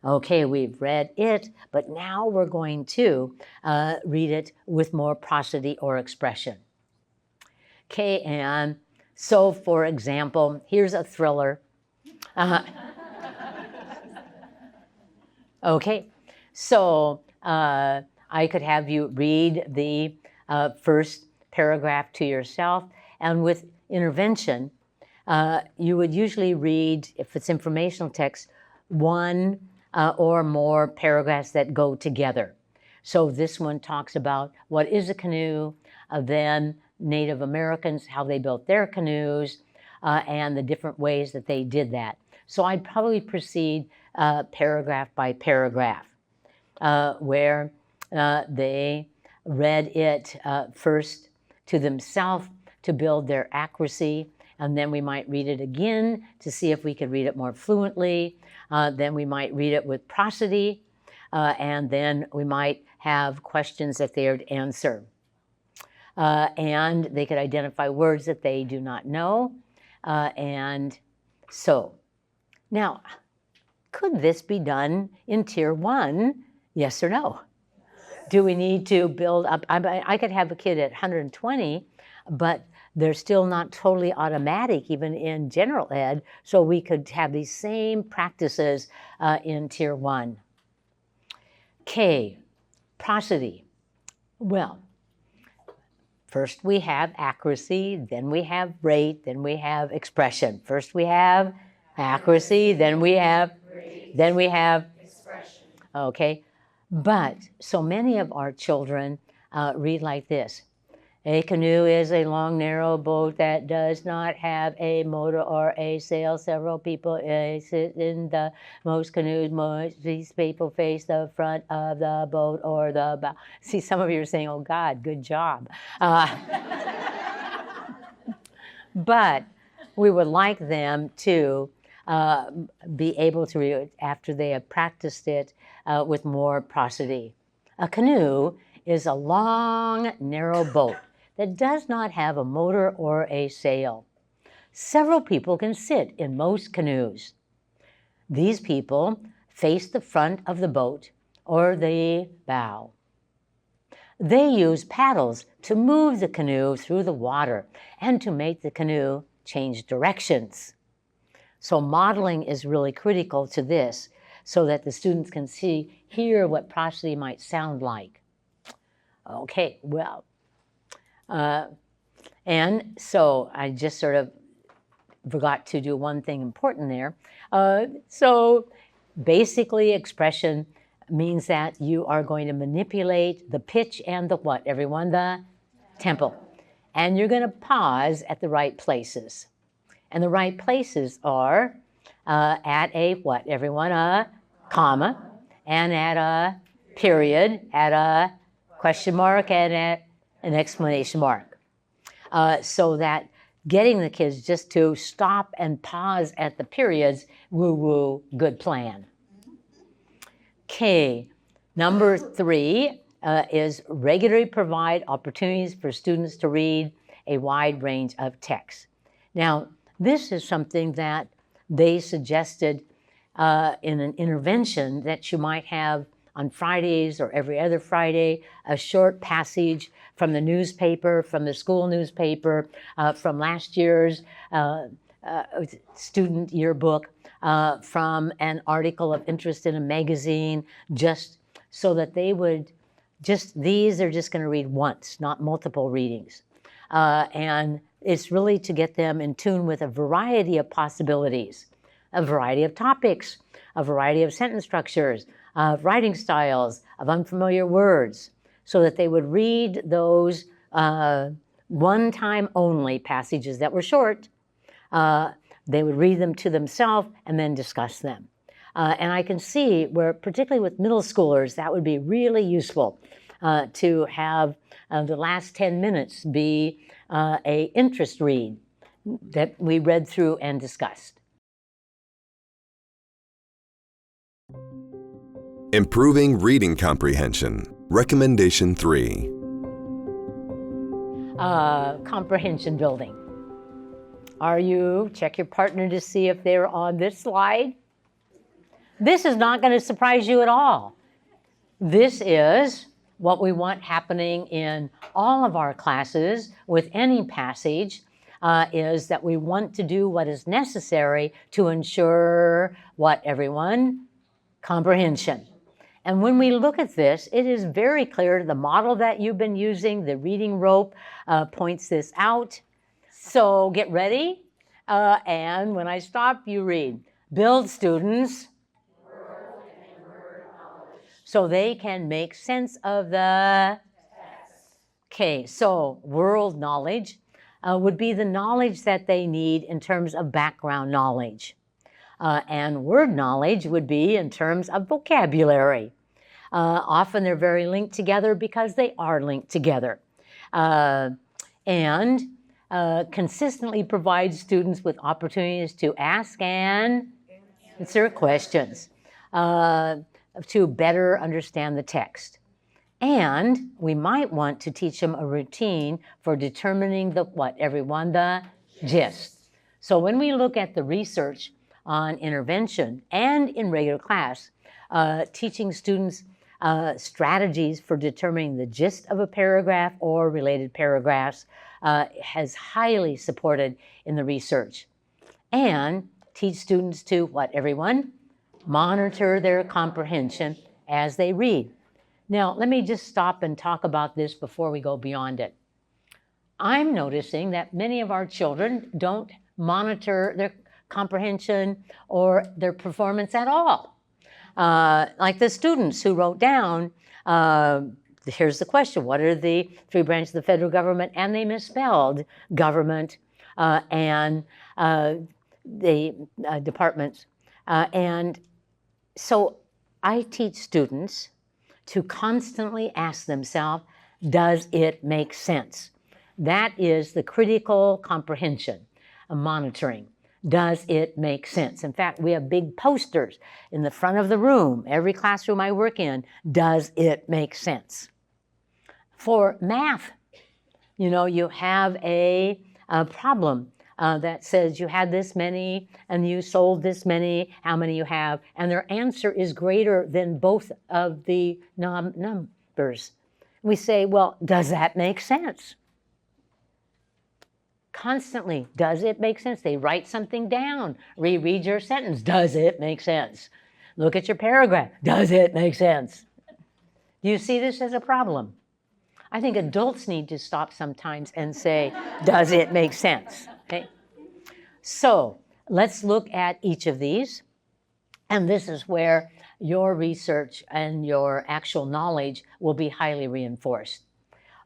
Okay, we've read it, but now we're going to read it with more prosody or expression. Okay, and so for example, here's a thriller. Okay, so I could have you read the first paragraph to yourself, and with intervention, you would usually read, if it's informational text, one or more paragraphs that go together. So this one talks about what is a canoe, then Native Americans, how they built their canoes, and the different ways that they did that. So I'd probably proceed paragraph by paragraph, where they read it first to themselves to build their accuracy. And then we might read it again to see if we could read it more fluently. Then we might read it with prosody. And then we might have questions that they would answer. And they could identify words that they do not know. And so, now, could this be done in Tier 1? Yes or no? Do we need to build up? I could have a kid at 120, but they're still not totally automatic, even in general ed, so we could have these same practices in Tier 1. K, prosody. Well, first we have accuracy, then we have rate, then we have expression. First we have accuracy, then we have expression. Okay, but so many of our children read like this. A canoe is a long, narrow boat that does not have a motor or a sail. Several people sit in the most canoes. Most these people face the front of the boat or the bow. See, some of you are saying, oh, God, good job. But we would like them to be able to read it after they have practiced it with more prosody. A canoe is a long, narrow boat that does not have a motor or a sail. Several people can sit in most canoes. These people face the front of the boat or the bow. They use paddles to move the canoe through the water and to make the canoe change directions. So modeling is really critical to this so that the students can hear what prosody might sound like. Okay, well, and so I just sort of forgot to do one thing important there. So basically expression means that you are going to manipulate the pitch and the what, everyone? The tempo. And you're going to pause at the right places. And the right places are at a what, everyone? A comma, and at a period, at a question mark, and at an exclamation mark. So that getting the kids just to stop and pause at the periods, woo-woo, good plan. Okay, number 3 is regularly provide opportunities for students to read a wide range of texts. Now, this is something that they suggested in an intervention that you might have on Fridays or every other Friday, a short passage from the newspaper, from the school newspaper, from last year's student yearbook, from an article of interest in a magazine, just so that they would these are just going to read once, not multiple readings. And it's really to get them in tune with a variety of possibilities, a variety of topics, a variety of sentence structures, of writing styles, of unfamiliar words, so that they would read those one-time only passages that were short. They would read them to themselves and then discuss them. And I can see where, particularly with middle schoolers, that would be really useful to have the last 10 minutes be a interest read that we read through and discussed. Improving reading comprehension. Recommendation 3. Comprehension building. Check your partner to see if they're on this slide. This is not going to surprise you at all. This is what we want happening in all of our classes with any passage, is that we want to do what is necessary to ensure what, everyone? Comprehension. And when we look at this, it is very clear the model that you've been using, the reading rope, points this out. So get ready, and when I stop, you read. Build students so they can make sense of the text. Okay, so world knowledge would be the knowledge that they need in terms of background knowledge. And word knowledge would be in terms of vocabulary. Often they're very linked together because they are linked together. and consistently provides students with opportunities to ask and answer questions to better understand the text. And we might want to teach them a routine for determining the what, everyone? The gist. So when we look at the research on intervention and in regular class, teaching students strategies for determining the gist of a paragraph or related paragraphs has highly supported in the research. And teach students to what, everyone? Monitor their comprehension as they read. Now, let me just stop and talk about this before we go beyond it. I'm noticing that many of our children don't monitor their comprehension or their performance at all. Like the students who wrote down, here's the question, what are the three branches of the federal government? And they misspelled government and the departments. And so I teach students to constantly ask themselves, does it make sense? That is the critical comprehension of monitoring. Does it make sense? In fact, we have big posters in the front of the room, every classroom I work in, does it make sense? For math, you know, you have a problem that says you had this many and you sold this many, how many you have, and their answer is greater than both of the numbers. We say, well, does that make sense? Constantly, does it make sense? They write something down, reread your sentence, does it make sense? Look at your paragraph, does it make sense? Do you see this as a problem? I think adults need to stop sometimes and say, does it make sense? Okay. So let's look at each of these. And this is where your research and your actual knowledge will be highly reinforced.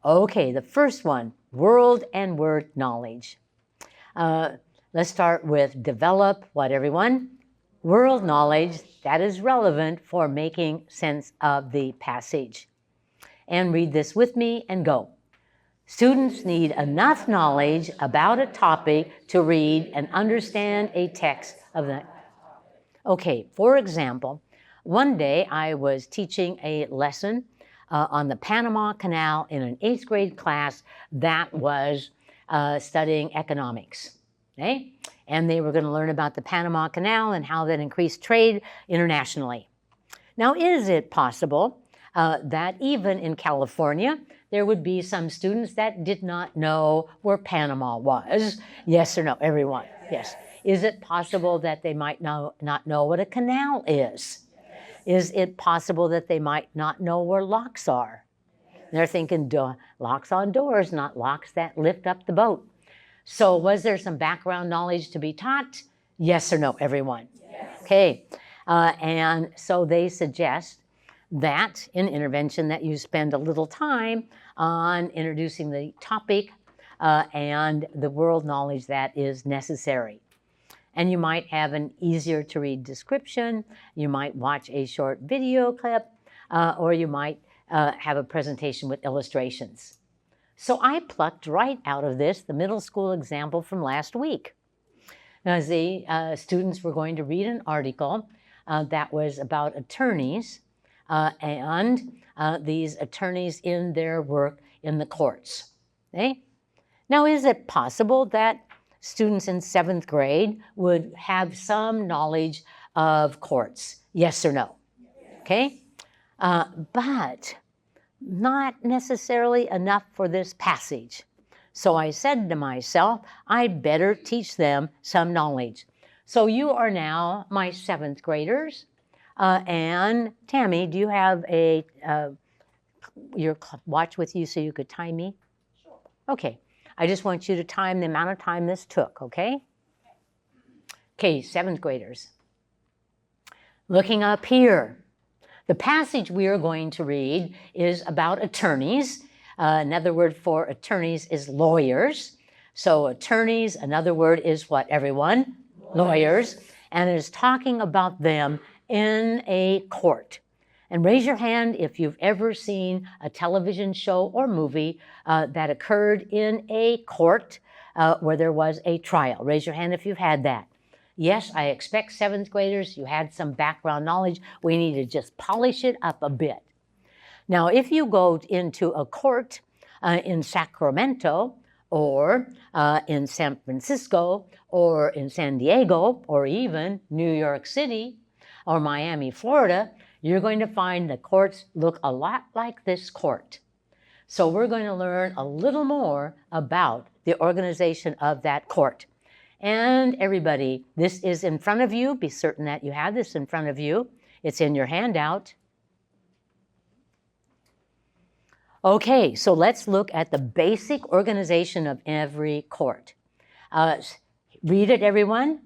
Okay, the first one, world and word knowledge. Let's start with develop what, everyone? World knowledge that is relevant for making sense of the passage. And read this with me and go. Students need enough knowledge about a topic to read and understand a text of that. Okay, for example, one day I was teaching a lesson on the Panama Canal in an 8th grade class that was studying economics. Okay? And they were going to learn about the Panama Canal and how that increased trade internationally. Now, is it possible that even in California, there would be some students that did not know where Panama was? Yes or no, everyone? Yes. Is it possible that they might not know what a canal is? Is it possible that they might not know where locks are? They're thinking locks on doors, not locks that lift up the boat. So was there some background knowledge to be taught? Yes or no, everyone? Yes. Okay. And so they suggest that in intervention that you spend a little time on introducing the topic and the world knowledge that is necessary. And you might have an easier to read description, you might watch a short video clip, or you might have a presentation with illustrations. So I plucked right out of this the middle school example from last week. Now the students were going to read an article that was about attorneys and these attorneys in their work in the courts. Okay? Now, is it possible that students in 7th grade would have some knowledge of courts? Yes or no? Okay? But not necessarily enough for this passage. So I said to myself, I'd better teach them some knowledge. So you are now my 7th graders. And Tammy, do you have your watch with you so you could time me? Sure. Okay. I just want you to time the amount of time this took, okay? Okay, 7th graders. Looking up here, the passage we are going to read is about attorneys. Another word for attorneys is lawyers. So attorneys, another word is what, everyone? Lawyers. And it is talking about them in a court. And raise your hand if you've ever seen a television show or movie that occurred in a court where there was a trial. Raise your hand if you've had that. Yes, I expect 7th graders, you had some background knowledge. We need to just polish it up a bit. Now, if you go into a court in Sacramento or in San Francisco or in San Diego or even New York City or Miami, Florida, you're going to find the courts look a lot like this court. So we're going to learn a little more about the organization of that court. And everybody, this is in front of you. Be certain that you have this in front of you. It's in your handout. Okay, so let's look at the basic organization of every court. Read it, everyone.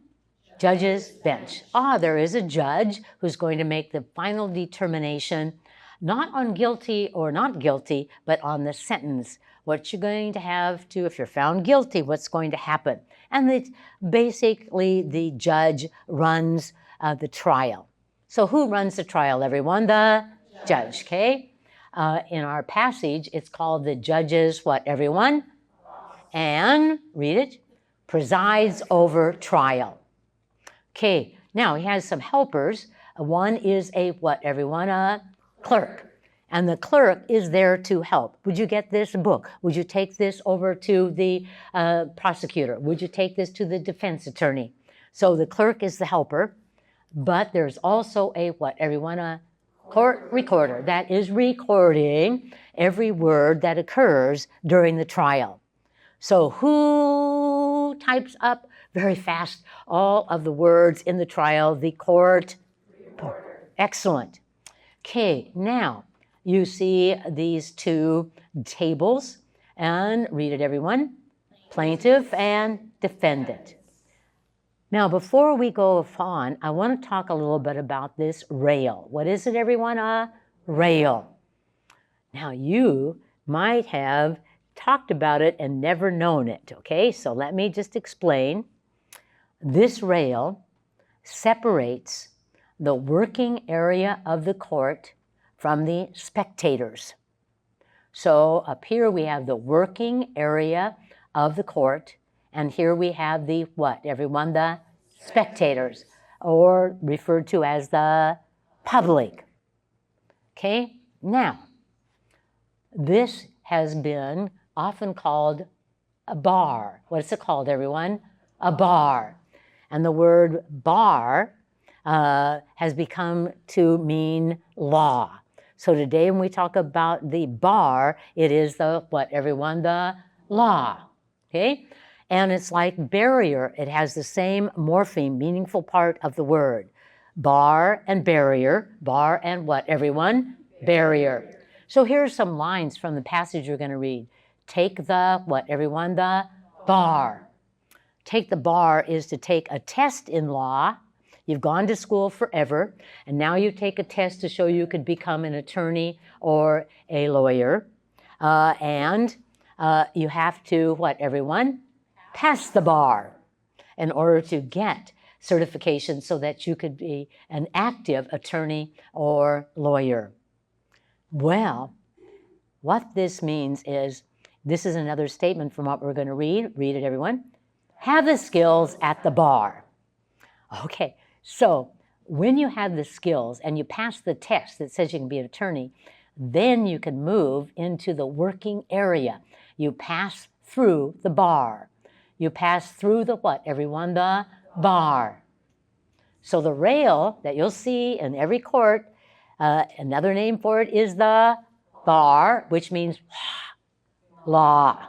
Judge's bench. There is a judge who's going to make the final determination, not on guilty or not guilty, but on the sentence. What you're going to have to, if you're found guilty, what's going to happen. And basically, the judge runs the trial. So who runs the trial, everyone? The judge, okay? In our passage, it's called the judge's what, everyone? And, read it, presides over trial. Okay, now he has some helpers. One is a what, everyone? A clerk. And the clerk is there to help. Would you get this book? Would you take this over to the prosecutor? Would you take this to the defense attorney? So the clerk is the helper, but there's also a what, everyone? A court recorder that is recording every word that occurs during the trial. So who types up very fast all of the words in the trial? The court reporter. Excellent. Okay, now you see these two tables, and read it, everyone. Plaintiff and defendant. Now, before we go on, I want to talk a little bit about this rail. What is it, everyone? A rail. Now, you might have talked about it and never known it, okay? So let me just explain. This rail separates the working area of the court from the spectators. So up here we have the working area of the court, and here we have the what, everyone? The spectators, or referred to as the public. Okay, now, this has been often called a bar. What's it called, everyone? A bar. And the word bar has become to mean law. So today when we talk about the bar, it is the what, everyone? The law. Okay? And it's like barrier. It has the same morpheme, meaningful part of the word. Bar and barrier. Bar and what, everyone? Barrier. So here's some lines from the passage you're going to read. Take the what, everyone? The bar. Take the bar is to take a test in law. You've gone to school forever, and now you take a test to show you could become an attorney or a lawyer. And you have to, what, everyone? Pass the bar in order to get certification so that you could be an active attorney or lawyer. Well, what this means is, this is another statement from what we're going to read. Read it, everyone. Have the skills at the bar. Okay, so when you have the skills and you pass the test that says you can be an attorney, then you can move into the working area. You pass through the bar. You pass through the what, everyone? The bar. So the rail that you'll see in every court, another name for it is the bar, which means law.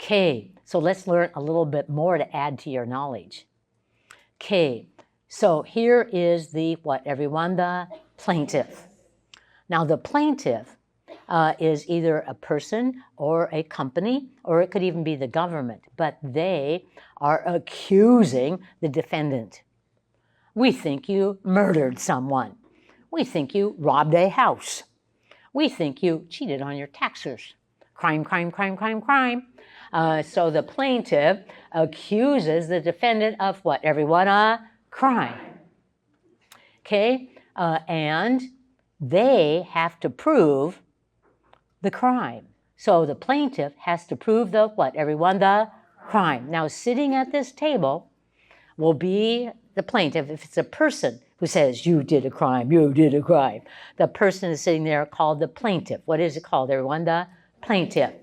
Okay, so let's learn a little bit more to add to your knowledge. Okay, so here is the what, everyone? The plaintiff. Now the plaintiff is either a person or a company, or it could even be the government, but they are accusing the defendant. We think you murdered someone. We think you robbed a house. We think you cheated on your taxes. Crime, crime, crime, crime, crime. So the plaintiff accuses the defendant of what, everyone? A crime. Okay, and they have to prove the crime. So the plaintiff has to prove the what, everyone? The crime. Now, sitting at this table will be the plaintiff. If it's a person who says, you did a crime, you did a crime, the person is sitting there called the plaintiff. What is it called, everyone? The plaintiff.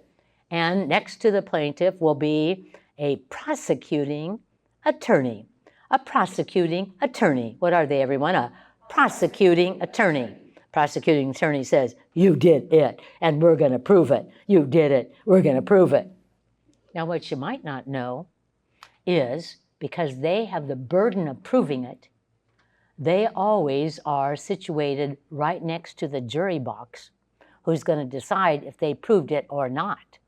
And next to the plaintiff will be a prosecuting attorney. A prosecuting attorney. What are they, everyone? A prosecuting attorney. Prosecuting attorney says, you did it, and we're going to prove it. You did it, we're going to prove it. Now, what you might not know is, because they have the burden of proving it, they always are situated right next to the jury box, who's going to decide if they proved it or not.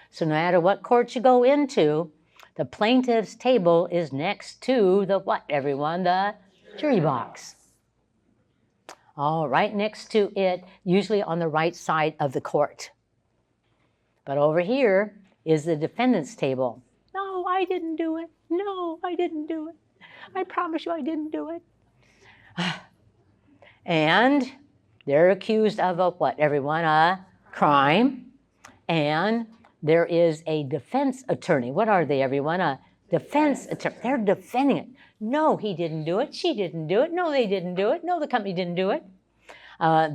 So no matter what court you go into, the plaintiff's table is next to the what, everyone? The jury box. All right next to it, usually on the right side of the court. But over here is the defendant's table. No, I didn't do it. No, I didn't do it. I promise you I didn't do it. And they're accused of a what, everyone? A crime. And there is a defense attorney. What are they, everyone? A defense attorney. They're defending it. No, he didn't do it. She didn't do it. No, they didn't do it. No, the company didn't do it.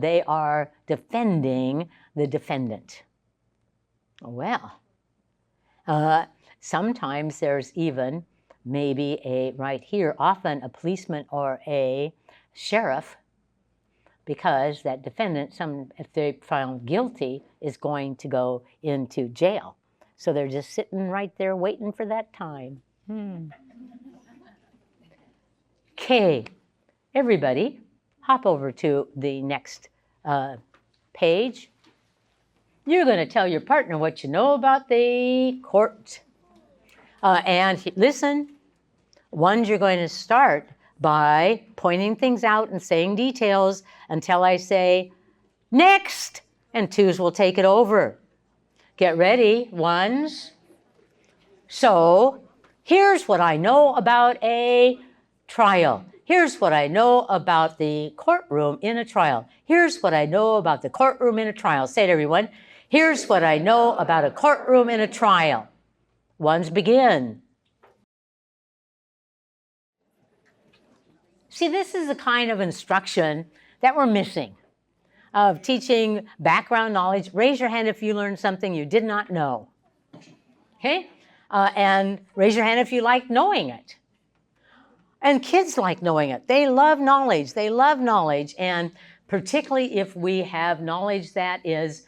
They are defending the defendant. Well, sometimes there's even maybe right here, often a policeman or a sheriff, because that defendant, if they're found guilty, is going to go into jail. So they're just sitting right there waiting for that time. Okay, everybody, hop over to the next page. You're going to tell your partner what you know about the court. And listen, ones you're going to start by pointing things out and saying details until I say, next, and twos will take it over. Get ready, ones. So, here's what I know about a trial. Here's what I know about the courtroom in a trial. Here's what I know about the courtroom in a trial. Say it, everyone. Here's what I know about a courtroom in a trial. Ones begin. See, this is the kind of instruction that we're missing, of teaching background knowledge. Raise your hand if you learned something you did not know. Okay? And raise your hand if you like knowing it. And kids like knowing it. They love knowledge. They love knowledge. And particularly if we have knowledge that is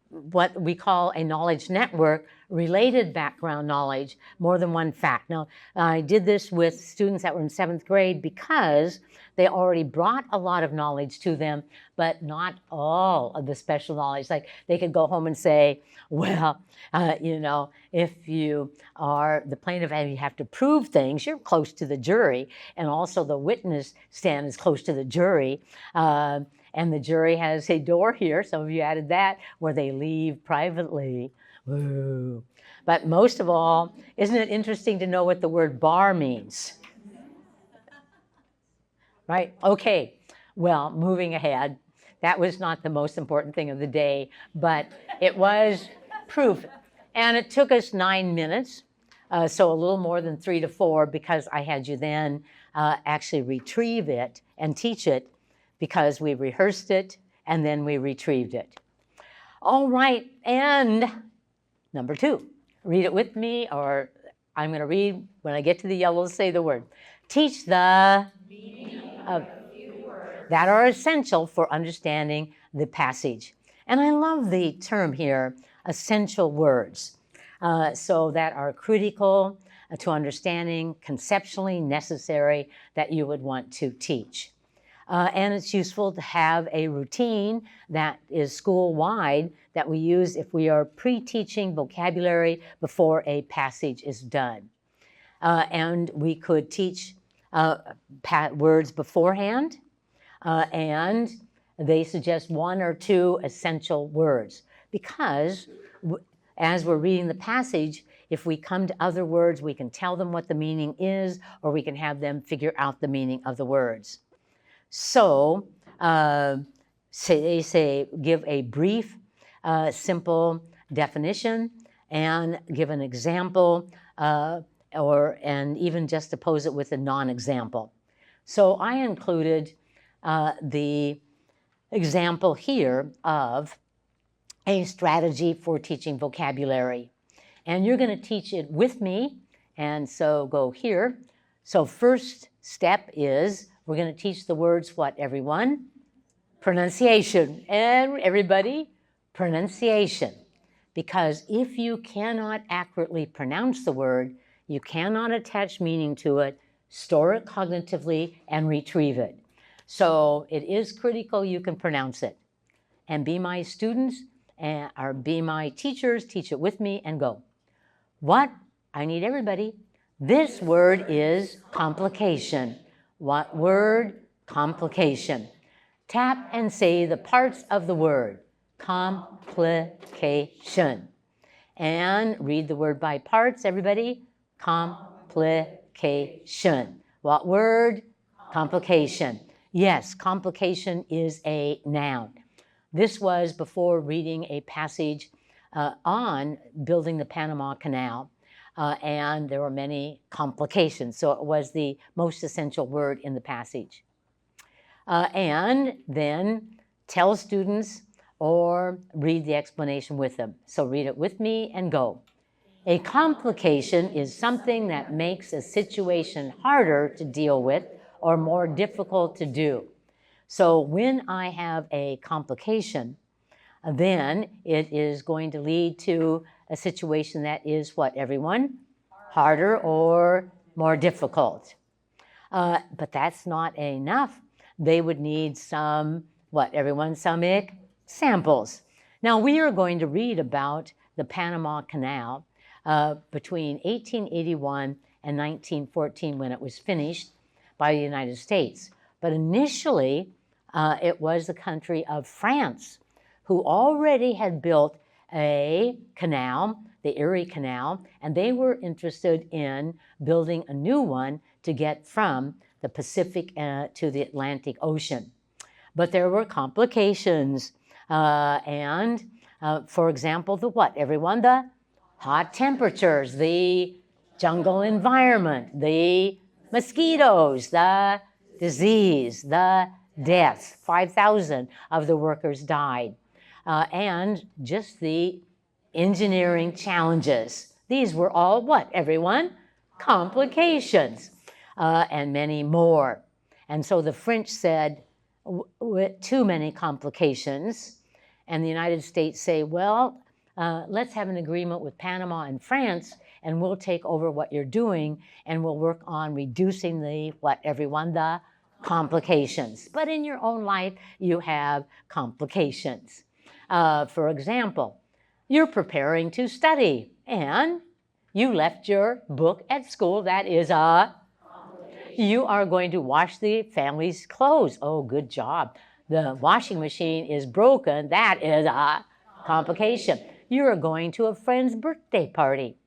what we call a knowledge network, related background knowledge, more than one fact. Now, I did this with students that were in 7th grade because they already brought a lot of knowledge to them, but not all of the special knowledge. Like they could go home and say, well, you know, if you are the plaintiff and you have to prove things, you're close to the jury, and also the witness stand is close to the jury. And the jury has a door here, some of you added that, where they leave privately. Woo. But most of all, isn't it interesting to know what the word bar means? Right? Okay. Well, moving ahead, that was not the most important thing of the day, but it was proof. And it took us 9 minutes, so a little more than 3 to 4, because I had you then actually retrieve it and teach it, because we rehearsed it and then we retrieved it. All right, and number 2, read it with me, or I'm going to read. When I get to the yellows, say the word. Teach the meaning of a few words that are essential for understanding the passage. And I love the term here, essential words, so that are critical to understanding, conceptually necessary, that you would want to teach. And it's useful to have a routine that is school-wide that we use if we are pre-teaching vocabulary before a passage is done. And we could teach words beforehand, and they suggest 1 or 2 essential words, because as we're reading the passage, if we come to other words, we can tell them what the meaning is, or we can have them figure out the meaning of the words. So give a brief, simple definition and give an example, and even just oppose it with a non-example. So I included the example here of a strategy for teaching vocabulary. And you're going to teach it with me, and so go here. So first step is we're going to teach the words what, everyone? Pronunciation. And everybody, pronunciation. Because if you cannot accurately pronounce the word, you cannot attach meaning to it, store it cognitively, and retrieve it. So it is critical you can pronounce it. And be my students, or be my teachers, teach it with me, and go. What? I need everybody. This word is complication. What word? Complication. Tap and say the parts of the word. Complication. And read the word by parts, everybody. Complication. What word? Complication. Yes, complication is a noun. This was before reading a passage on building the Panama Canal, and there were many complications. So it was the most essential word in the passage. And then tell students or read the explanation with them. So read it with me and go. A complication is something that makes a situation harder to deal with or more difficult to do. So when I have a complication, then it is going to lead to a situation that is what, everyone? Harder or more difficult. But that's not enough. They would need some, what, everyone? Some examples. Now we are going to read about the Panama Canal between 1881 and 1914 when it was finished by the United States. But initially, it was the country of France who already had built a canal, the Erie Canal, and they were interested in building a new one to get from the Pacific to the Atlantic Ocean. But there were complications, for example, the what, everyone? The hot temperatures, the jungle environment, the mosquitoes, the disease, the deaths. 5,000 of the workers died. And just the engineering challenges. These were all what, everyone? Complications, and many more. And so the French said, too many complications. And the United States say, well, let's have an agreement with Panama and France, and we'll take over what you're doing, and we'll work on reducing the, what, everyone? The complications. But in your own life, you have complications. For example, you're preparing to study, and you left your book at school. That is a complication. You are going to wash the family's clothes. Oh, good job. The washing machine is broken. That is a complication. You are going to a friend's birthday party,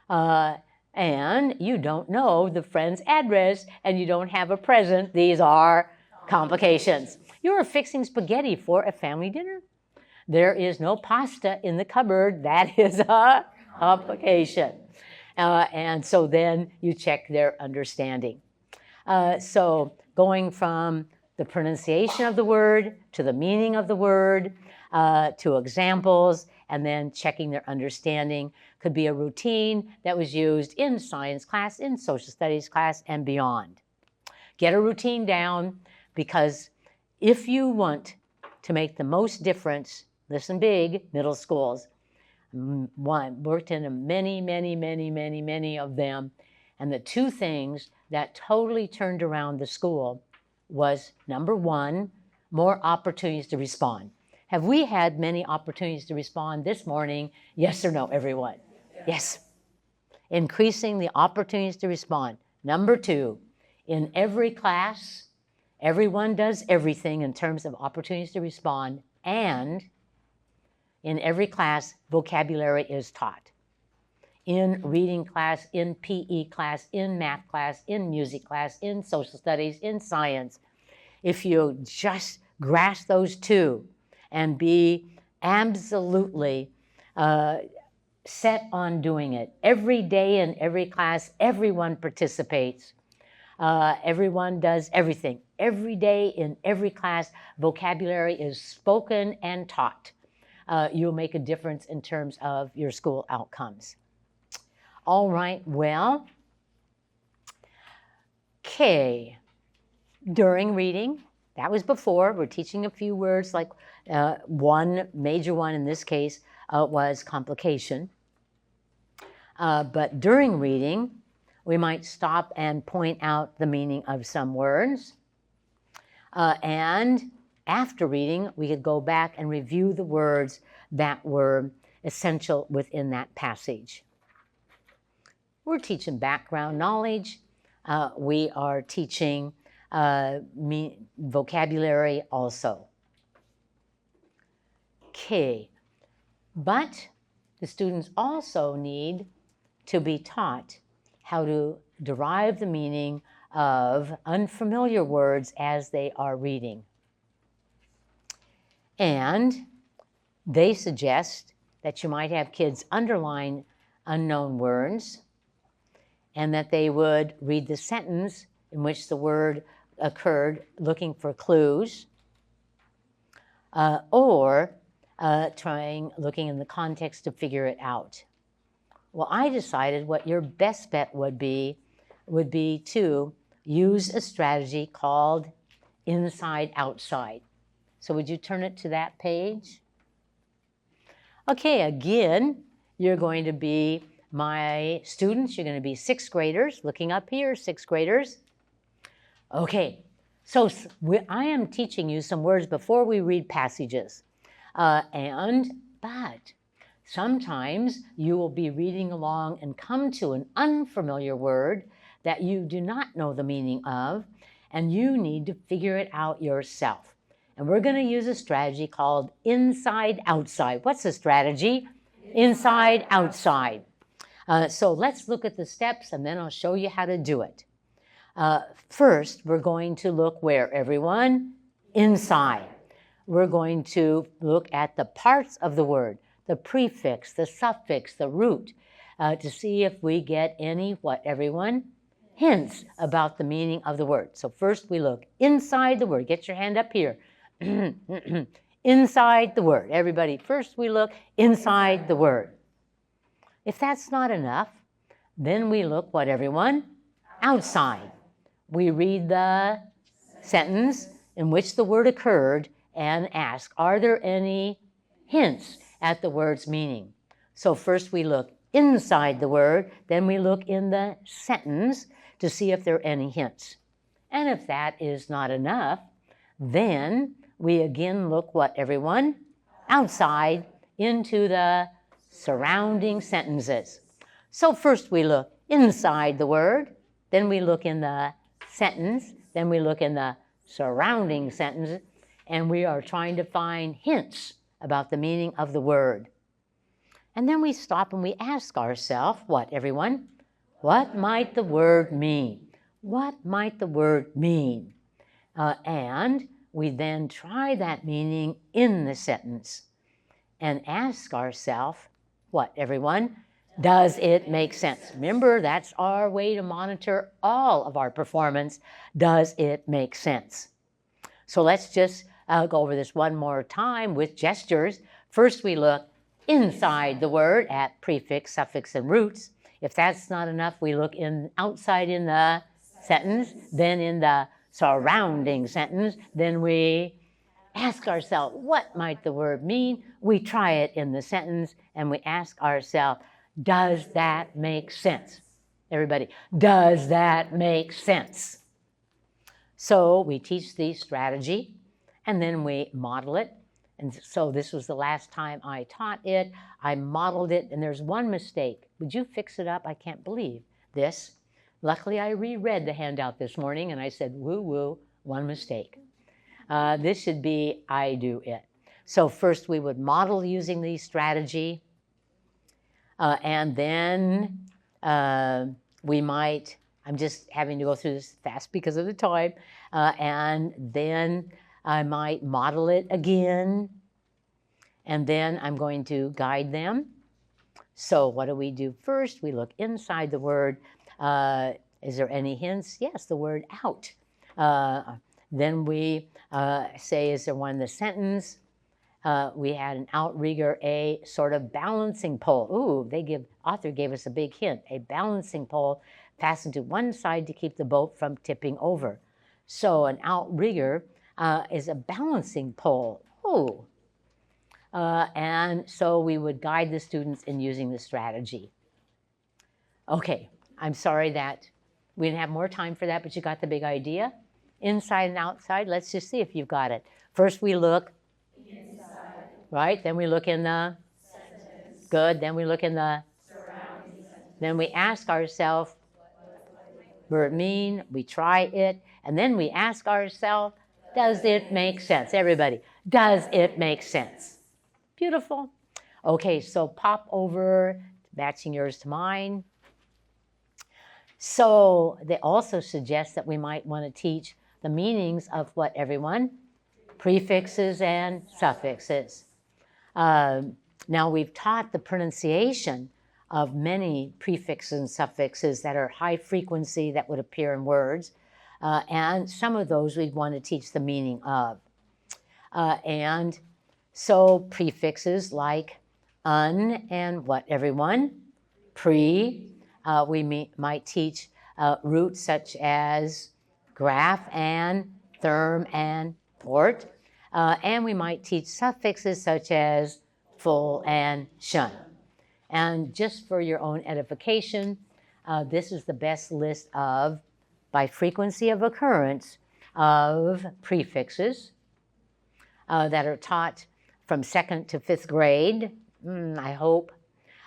and you don't know the friend's address, and you don't have a present. These are complications. You are fixing spaghetti for a family dinner. There is no pasta in the cupboard. That is a complication. And so then you check their understanding. So going from the pronunciation of the word to the meaning of the word to examples, and then checking their understanding could be a routine that was used in science class, in social studies class, and beyond. Get a routine down, because if you want to make the most difference, listen big, middle schools. Worked in many of them. And the two things that totally turned around the school was, number one, more opportunities to respond. Have we had many opportunities to respond this morning? Yes or no, everyone? Yes. Increasing the opportunities to respond. Number two, in every class, everyone does everything in terms of opportunities to respond, and in every class, vocabulary is taught. In reading class, in PE class, in math class, in music class, in social studies, in science. If you just grasp those two and be absolutely set on doing it. Every day in every class, everyone participates. Everyone does everything. Every day in every class, vocabulary is spoken and taught. You'll make a difference in terms of your school outcomes. All right, well, okay. During reading, that was before, we're teaching a few words, like one major one in this case was complication. But during reading, we might stop and point out the meaning of some words. And after reading, we could go back and review the words that were essential within that passage. We're teaching background knowledge. We are teaching vocabulary also. Okay, but the students also need to be taught how to derive the meaning of unfamiliar words as they are reading. And they suggest that you might have kids underline unknown words and that they would read the sentence in which the word occurred looking for clues, or looking in the context to figure it out. Well, I decided what your best bet would be to use a strategy called inside-outside. So would you turn it to that page? Okay, again, you're going to be my students. You're going to be sixth graders. Looking up here, sixth graders. Okay, so I am teaching you some words before we read passages. But sometimes you will be reading along and come to an unfamiliar word that you do not know the meaning of, and you need to figure it out yourself. And we're going to use a strategy called inside-outside. What's the strategy? Inside-outside. So let's look at the steps, and then I'll show you how to do it. First, we're going to look where, everyone? Inside. We're going to look at the parts of the word, the prefix, the suffix, the root, to see if we get any, what, everyone? Hints about the meaning of the word. So first we look inside the word. Get your hand up here. Inside the word. Everybody, first we look inside the word. If that's not enough, then we look, what, everyone? Outside. We read the sentence in which the word occurred and ask, are there any hints at the word's meaning? So first we look inside the word, then we look in the sentence to see if there are any hints. And if that is not enough, then we again look, what, everyone? Outside into the surrounding sentences. So first we look inside the word, then we look in the sentence, then we look in the surrounding sentences, and we are trying to find hints about the meaning of the word. And then we stop and we ask ourselves, what, everyone? What might the word mean? What might the word mean? And we then try that meaning in the sentence and ask ourselves, what, everyone? Does it make sense? Remember, that's our way to monitor all of our performance. Does it make sense? So let's just go over this one more time with gestures. First, we look inside the word at prefix, suffix, and roots. If that's not enough, we look outside in the sentence, then in the surrounding sentence. Then we ask ourselves, what might the word mean? We try it in the sentence, and we ask ourselves, does that make sense? Everybody, does that make sense? So we teach the strategy, and then we model it. And so this was the last time I taught it. I modeled it, and there's one mistake. Would you fix it up? I can't believe this. Luckily, I reread the handout this morning, and I said, woo-woo, one mistake. This should be, I do it. So first we would model using the strategy, and then we might, I'm just having to go through this fast because of the time, and then I might model it again, and then I'm going to guide them. So what do we do first? We look inside the word. Is there any hints? Yes, the word out. Then we say, is there one in the sentence? We had an outrigger, a sort of balancing pole. Ooh, author gave us a big hint. A balancing pole fastened to one side to keep the boat from tipping over. So an outrigger is a balancing pole. Oh. And so we would guide the students in using the strategy. Okay, I'm sorry that we didn't have more time for that, but you got the big idea? Inside and outside, let's just see if you've got it. First we look inside, right? Then we look in the sentence. Good, then we look in the surrounding sentence. Then we ask ourselves, what does it mean? We try it, and then we ask ourselves, does it make sense? Everybody, does it make sense? Beautiful. Okay, so pop over, matching yours to mine. So they also suggest that we might want to teach the meanings of what, everyone? Prefixes and suffixes. Now we've taught the pronunciation of many prefixes and suffixes that are high frequency that would appear in words. And some of those we'd want to teach the meaning of. And so prefixes like un and what, everyone? Pre. We might teach roots such as graph and therm and port. And we might teach suffixes such as full and shun. And just for your own edification, this is the best list of, by frequency of occurrence, of prefixes that are taught from 2nd to 5th grade, I hope,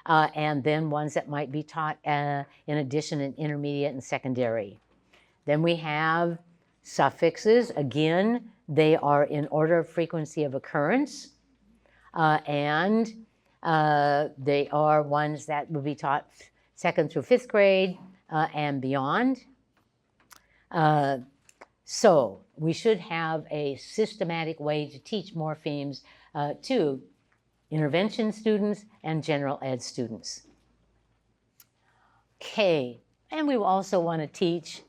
and then ones that might be taught in addition in intermediate and secondary. Then we have suffixes. Again, they are in order of frequency of occurrence, and they are ones that will be taught 2nd through 5th grade and beyond. So we should have a systematic way to teach morphemes to intervention students and general ed students. Okay, and we will also want to teach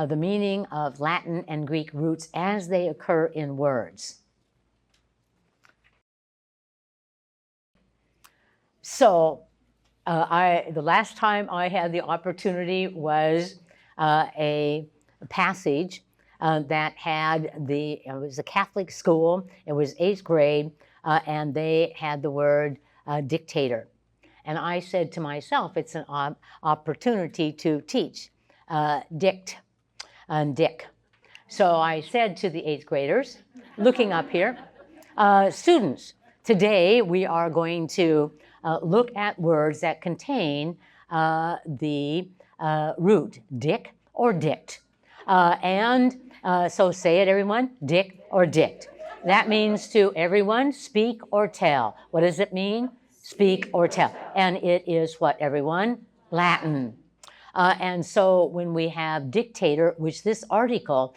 the meaning of Latin and Greek roots as they occur in words. So the last time I had the opportunity was a passage that had it was a Catholic school, it was 8th grade, and they had the word dictator. And I said to myself, it's an opportunity to teach dict and dick. So I said to the 8th graders, looking up here, students, today we are going to look at words that contain the root dick or dict. So say it, everyone, dick or dict. That means to everyone, speak or tell. What does it mean? Speak or tell. And it is what, everyone? Latin. And so when we have dictator, which this article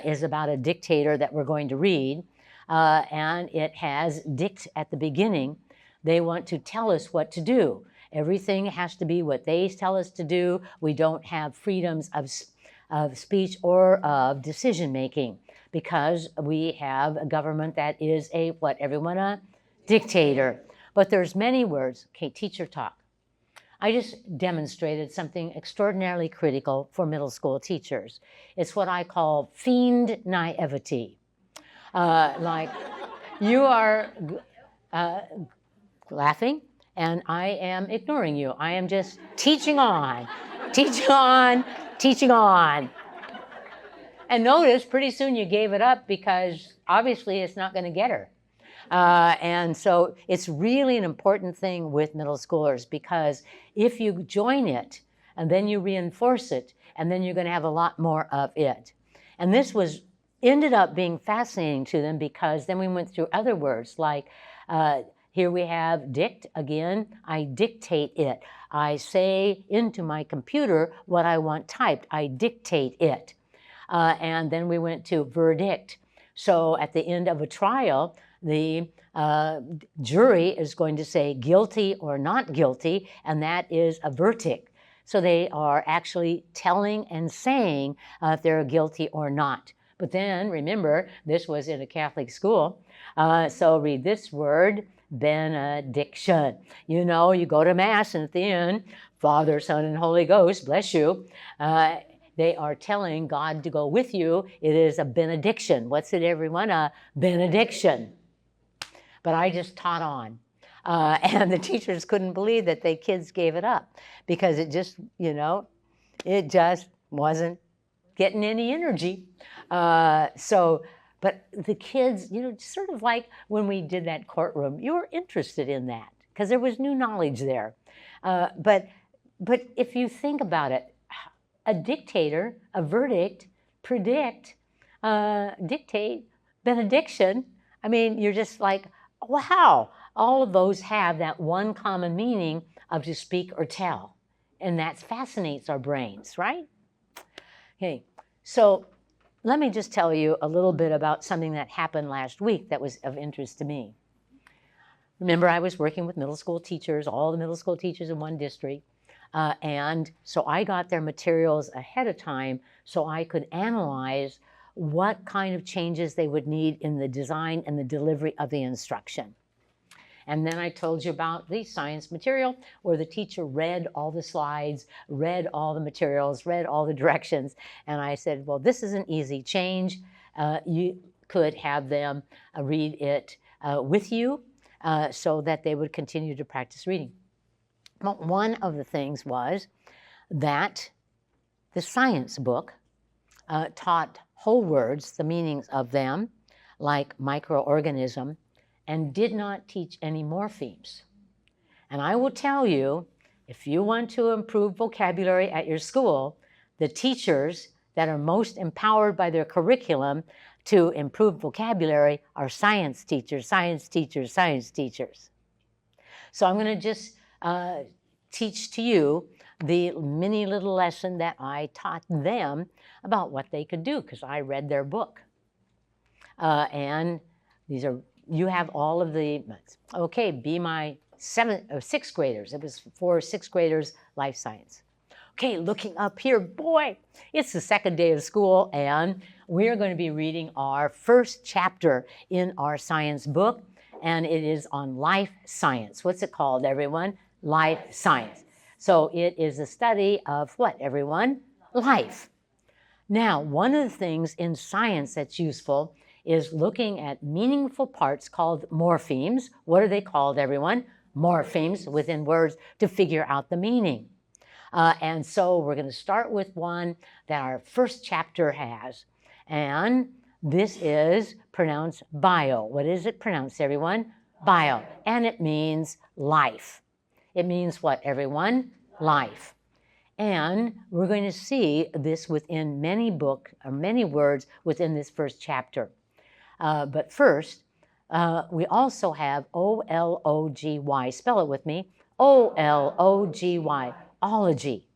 is about a dictator that we're going to read, and it has dict at the beginning, they want to tell us what to do. Everything has to be what they tell us to do. We don't have freedoms of speech or of decision making, because we have a government that is a, what, everyone, a dictator. But there's many words. Okay, teacher talk. I just demonstrated something extraordinarily critical for middle school teachers. It's what I call fiend naivety. Like, you are laughing, and I am ignoring you. I am just teaching on, teaching on, teaching on. And notice, pretty soon you gave it up because obviously it's not going to get her. And so it's really an important thing with middle schoolers, because if you join it and then you reinforce it, and then you're going to have a lot more of it. And this ended up being fascinating to them, because then we went through other words like, here we have dict again. I dictate it. I say into my computer what I want typed. I dictate it. And then we went to verdict. So at the end of a trial, the jury is going to say guilty or not guilty, and that is a verdict. So they are actually telling and saying if they're guilty or not. But then, remember, this was in a Catholic school, so read this word, benediction. You know, you go to Mass, and at the end, Father, Son, and Holy Ghost, bless you. They are telling God to go with you. It is a benediction. What's it, everyone? A benediction. But I just taught on. And the teachers couldn't believe that the kids gave it up because it just, you know, it just wasn't getting any energy. But the kids, you know, sort of like when we did that courtroom, you were interested in that because there was new knowledge there. But if you think about it, a dictator, a verdict, predict, dictate, benediction, I mean, you're just like, wow, all of those have that one common meaning of to speak or tell. And that fascinates our brains, right? Okay, so let me just tell you a little bit about something that happened last week that was of interest to me. Remember, I was working with middle school teachers, all the middle school teachers in one district. And so I got their materials ahead of time so I could analyze what kind of changes they would need in the design and the delivery of the instruction. And then I told you about the science material where the teacher read all the slides, read all the materials, read all the directions. And I said, well, this is an easy change. You could have them read it with you so that they would continue to practice reading. Well, one of the things was that the science book taught whole words, the meanings of them, like microorganism, and did not teach any morphemes. And I will tell you, if you want to improve vocabulary at your school, the teachers that are most empowered by their curriculum to improve vocabulary are science teachers, science teachers, science teachers. So I'm going to just teach to you the mini little lesson that I taught them about what they could do, because I read their book. And these are, you have all of the, okay, be my sixth graders. It was for sixth graders, life science. Okay, looking up here, boy, it's the second day of school, and we're going to be reading our first chapter in our science book, and it is on life science. What's it called, everyone? Life science. So it is a study of what, everyone? Life. Now, one of the things in science that's useful is looking at meaningful parts called morphemes. What are they called, everyone? Morphemes within words to figure out the meaning. And so we're going to start with one that our first chapter has. And this is pronounced bio. What is it pronounced, everyone? Bio. And it means life. It means what, everyone? Life. And we're going to see this within many books, or many words within this first chapter. But first, we also have O-L-O-G-Y. Spell it with me. O-L-O-G-Y. Ology.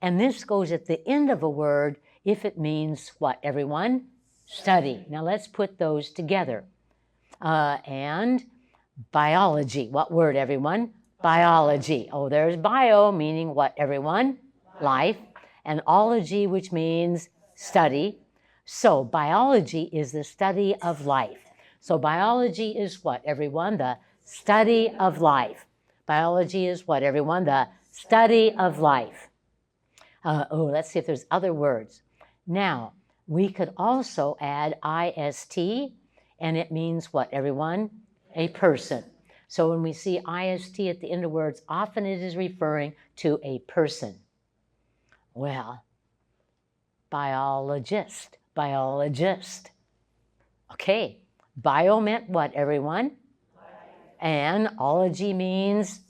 And this goes at the end of a word if it means what, everyone? Study. Now let's put those together. And biology. What word, everyone? Biology. Oh, there's bio, meaning what, everyone? Life. And ology, which means study. So biology is the study of life. So biology is what, everyone? The study of life. Biology is what, everyone? The study of life. Let's see if there's other words. Now, we could also add IST, and it means what, everyone? A person. So when we see IST at the end of words, often it is referring to a person. Well, biologist, biologist. Okay, bio meant what, everyone? And ology means,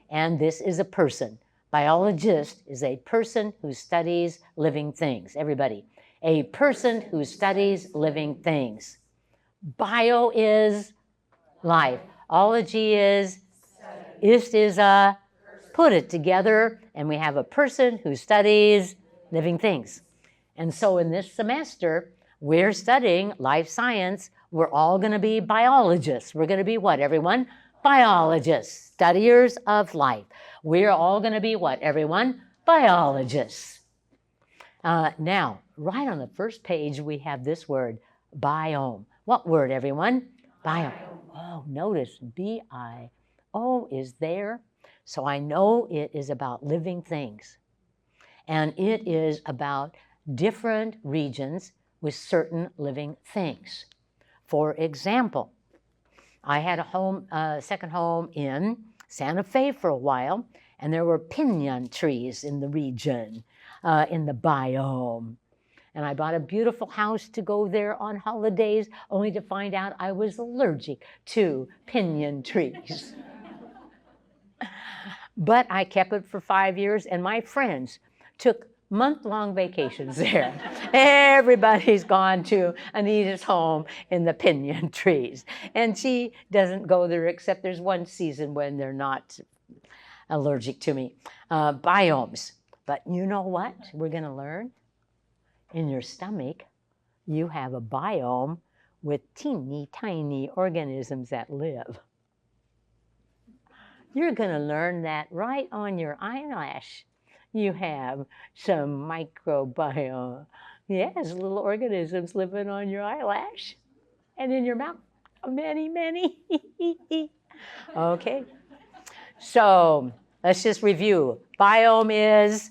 and this is a person. Biologist is a person who studies living things. Everybody, a person who studies living things. Bio is life. Ology is, ist is a, put it together, and we have a person who studies living things. And so in this semester, We're studying life science. We're all going to be biologists. We're going to be what, everyone? Biologists, studiers of life. We're all going to be what, everyone? Biologists. Now, right on the first page, we have this word, biome. What word, everyone? Biome. Oh, notice B-I-O is there. So I know it is about living things. And it is about different regions with certain living things. For example, I had a second home in Santa Fe for a while, and there were pinon trees in the region, in the biome. And I bought a beautiful house to go there on holidays, only to find out I was allergic to pinon trees. But I kept it for 5 years, and my friends took month-long vacations there. Everybody's gone to Anita's home in the pinon trees. And she doesn't go there except there's one season when they're not allergic to me. Biomes. But you know what we're going to learn? In your stomach, you have a biome with teeny tiny organisms that live. You're going to learn that right on your eyelash. You have some microbiome. Yes, little organisms living on your eyelash and in your mouth. Many, many. Okay. So let's just review. Biome is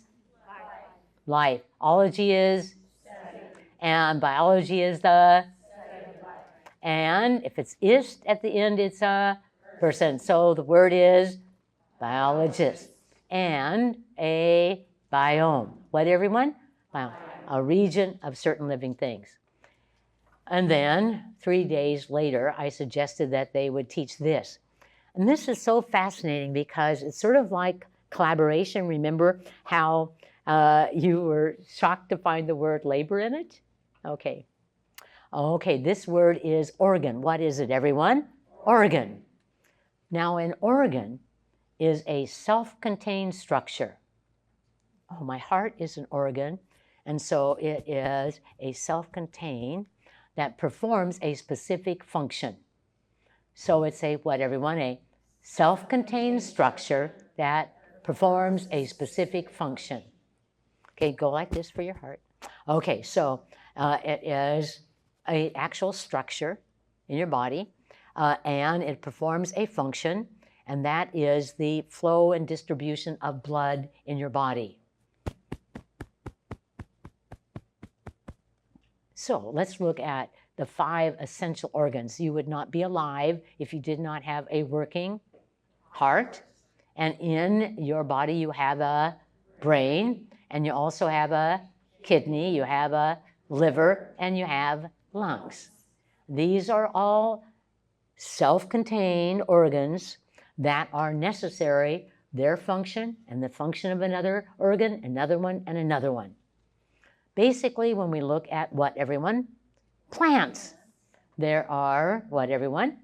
life. Ology is study. And biology is the study of life. And if it's ist at the end, it's a person. So the word is biologist. And a biome. What, everyone? Biome. A region of certain living things. And then 3 days later, I suggested that they would teach this. And this is so fascinating because it's sort of like collaboration. Remember how you were shocked to find the word labor in it? Okay. Okay, this word is organ. What is it, everyone? Organ. Now, an organ is a self-contained structure. Oh, my heart is an organ, and so it is a self-contained that performs a specific function. So it's a, what, everyone? A self-contained structure that performs a specific function. Okay, go like this for your heart. Okay, so it is an actual structure in your body, and it performs a function, and that is the flow and distribution of blood in your body. So let's look at the 5 essential organs. You would not be alive if you did not have a working heart. And in your body, you have a brain, and you also have a kidney, you have a liver, and you have lungs. These are all self-contained organs that are necessary, their function and the function of another organ, another one, and another one. Basically, when we look at what, everyone? Plants. There are, what, everyone?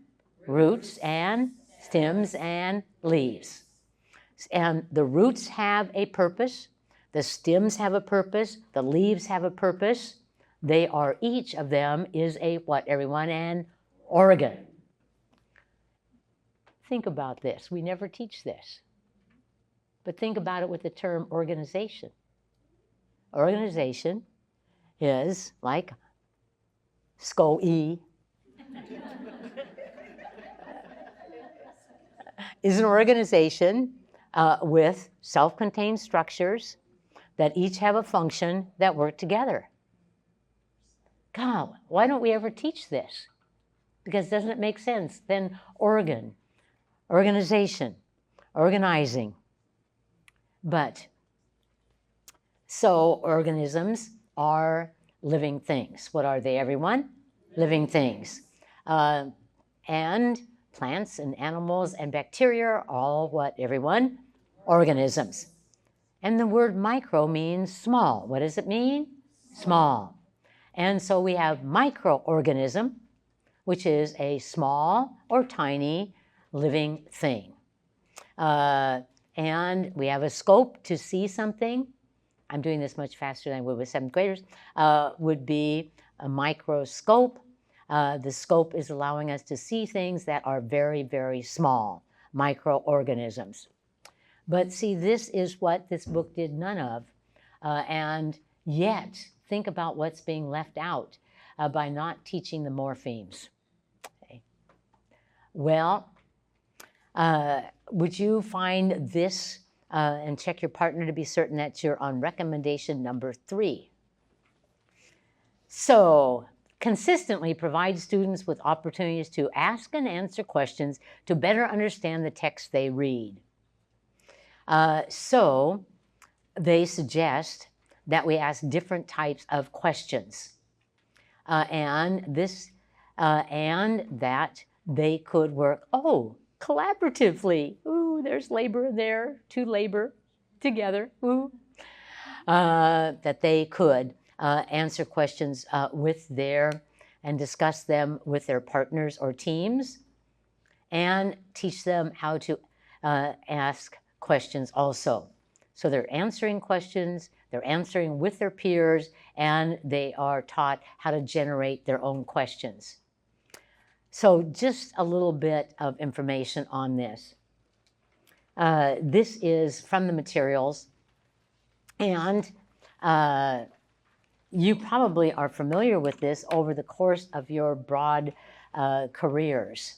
Roots and stems and leaves. And the roots have a purpose. The stems have a purpose. The leaves have a purpose. They are, each of them is a, what, everyone? An organ. Think about this. We never teach this. But think about it with the term organization. Organization is like SCO-E is an organization with self-contained structures that each have a function that work together. God, why don't we ever teach this? Because doesn't it make sense? Then organ, organization, organizing. But so organisms are living things. What are they, everyone? Living things. And plants and animals and bacteria are all what, everyone? Organisms. And the word micro means small. What does it mean? Small. And so we have microorganism, which is a small or tiny living thing. And we have a scope to see something. I'm doing this much faster than I would with 7th graders, would be a microscope. The scope is allowing us to see things that are very, very small, microorganisms. But see, this is what this book did none of. And yet, think about what's being left out by not teaching the morphemes. Okay. Well, would you find this, and check your partner to be certain that you're on recommendation number 3. So, consistently provide students with opportunities to ask and answer questions to better understand the text they read. So, they suggest that we ask different types of questions, and that they could work, collaboratively. Ooh, there's labor there, to labor together. Ooh. That they could answer questions and discuss them with their partners or teams, and teach them how to ask questions also. So they're answering questions, they're answering with their peers, and they are taught how to generate their own questions. So just a little bit of information on this. This is from the materials, and you probably are familiar with this over the course of your broad careers,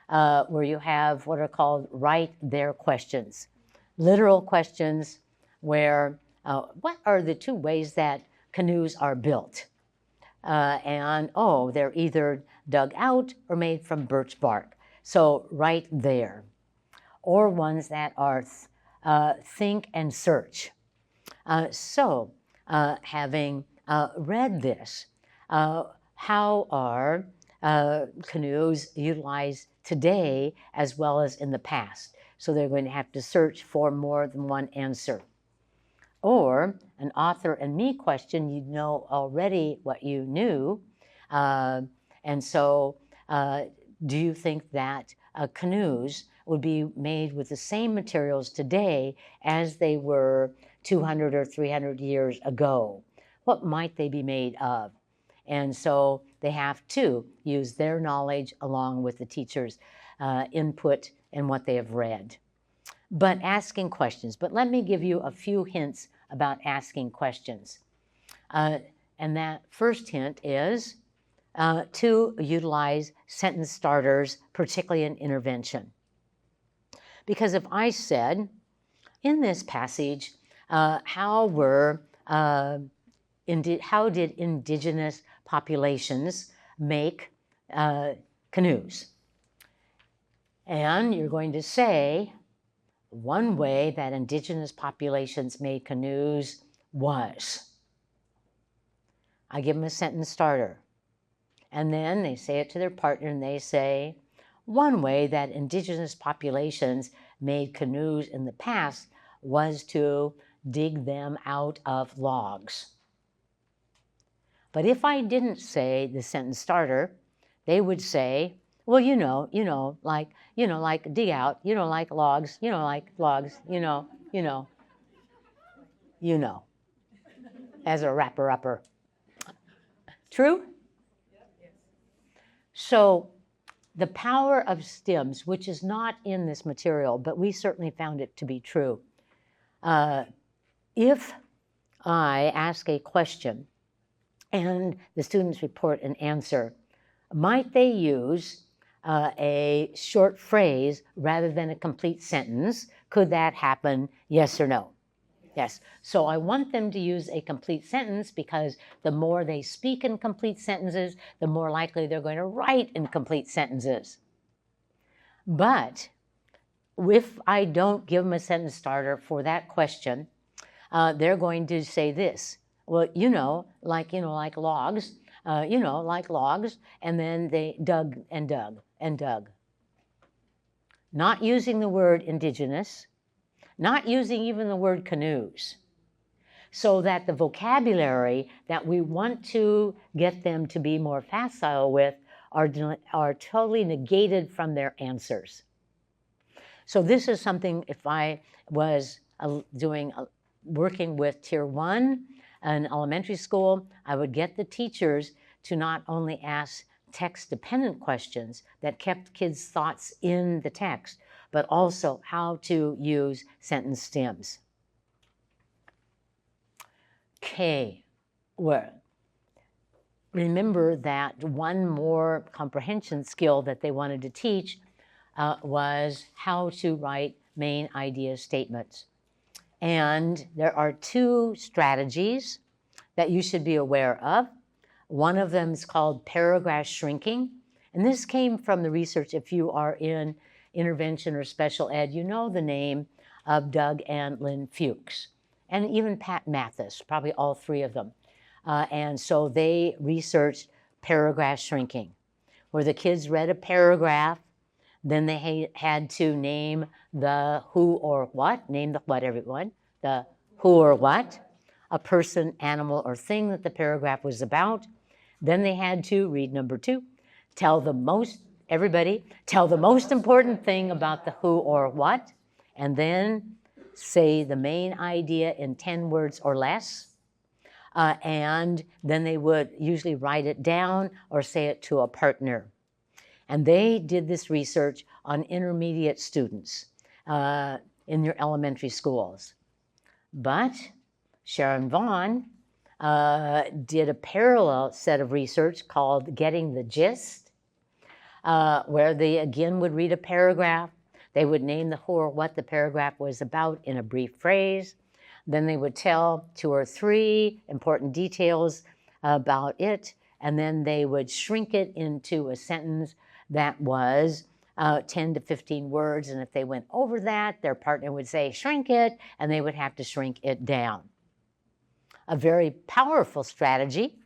where you have what are called write their questions. Literal questions where, what are the 2 ways that canoes are built? They're either dug out or made from birch bark. So right there. Or ones that are think and search. Having read this, how are canoes utilized today as well as in the past? So they're going to have to search for more than one answer. Or an author and me question, you know already what you knew. Do you think that canoes would be made with the same materials today as they were 200 or 300 years ago? What might they be made of? And so they have to use their knowledge along with the teacher's input and what they have read. But asking questions. But let me give you a few hints about asking questions. And that first hint is to utilize sentence starters, particularly in intervention. Because if I said, in this passage, how did indigenous populations make canoes? And you're going to say, one way that indigenous populations made canoes was. I give them a sentence starter. And then they say it to their partner and they say, one way that indigenous populations made canoes in the past was to dig them out of logs. But if I didn't say the sentence starter, they would say, well, like dig out, like logs, as a wrapper-upper. True? So the power of stems, which is not in this material, but we certainly found it to be true. If I ask a question and the students report an answer, might they use a short phrase rather than a complete sentence? Could that happen? Yes or no? Yes. So I want them to use a complete sentence because the more they speak in complete sentences, the more likely they're going to write in complete sentences. But if I don't give them a sentence starter for that question, they're going to say this. Well, like logs, like logs, and then they dug and dug and dug. Not using the word indigenous, not using even the word canoes, so that the vocabulary that we want to get them to be more facile with are totally negated from their answers. So this is something, if I was working with Tier 1 in elementary school, I would get the teachers to not only ask text-dependent questions that kept kids' thoughts in the text, but also how to use sentence stems. Okay, well, remember that one more comprehension skill that they wanted to teach was how to write main idea statements. And there are two strategies that you should be aware of. One of them is called paragraph shrinking. And this came from the research. If you are in intervention or special ed, you know the name of Doug and Lynn Fuchs, and even Pat Mathis, probably all three of them. And so they researched paragraph shrinking, where the kids read a paragraph, then they had to name the who or what. Name the what, everyone. The who or what, a person, animal, or thing that the paragraph was about. Then they had to, read number 2, tell the most important thing about the who or what, and then say the main idea in 10 words or less. And then they would usually write it down or say it to a partner. And they did this research on intermediate students in your elementary schools. But Sharon Vaughn did a parallel set of research called Getting the Gist, where they again would read a paragraph. They would name the who or what the paragraph was about in a brief phrase. Then they would tell 2 or 3 important details about it, and then they would shrink it into a sentence that was 10 to 15 words, and if they went over that, their partner would say, shrink it, and they would have to shrink it down. A very powerful strategy.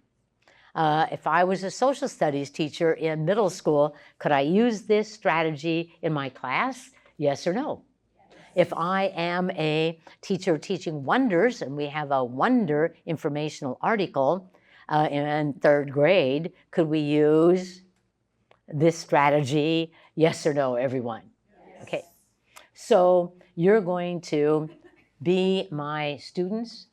If I was a social studies teacher in middle school, could I use this strategy in my class? Yes or no? If I am a teacher teaching wonders, and we have a wonder informational article in 3rd grade, could we use this strategy? Yes or no, everyone? Yes. Okay. So you're going to be my students.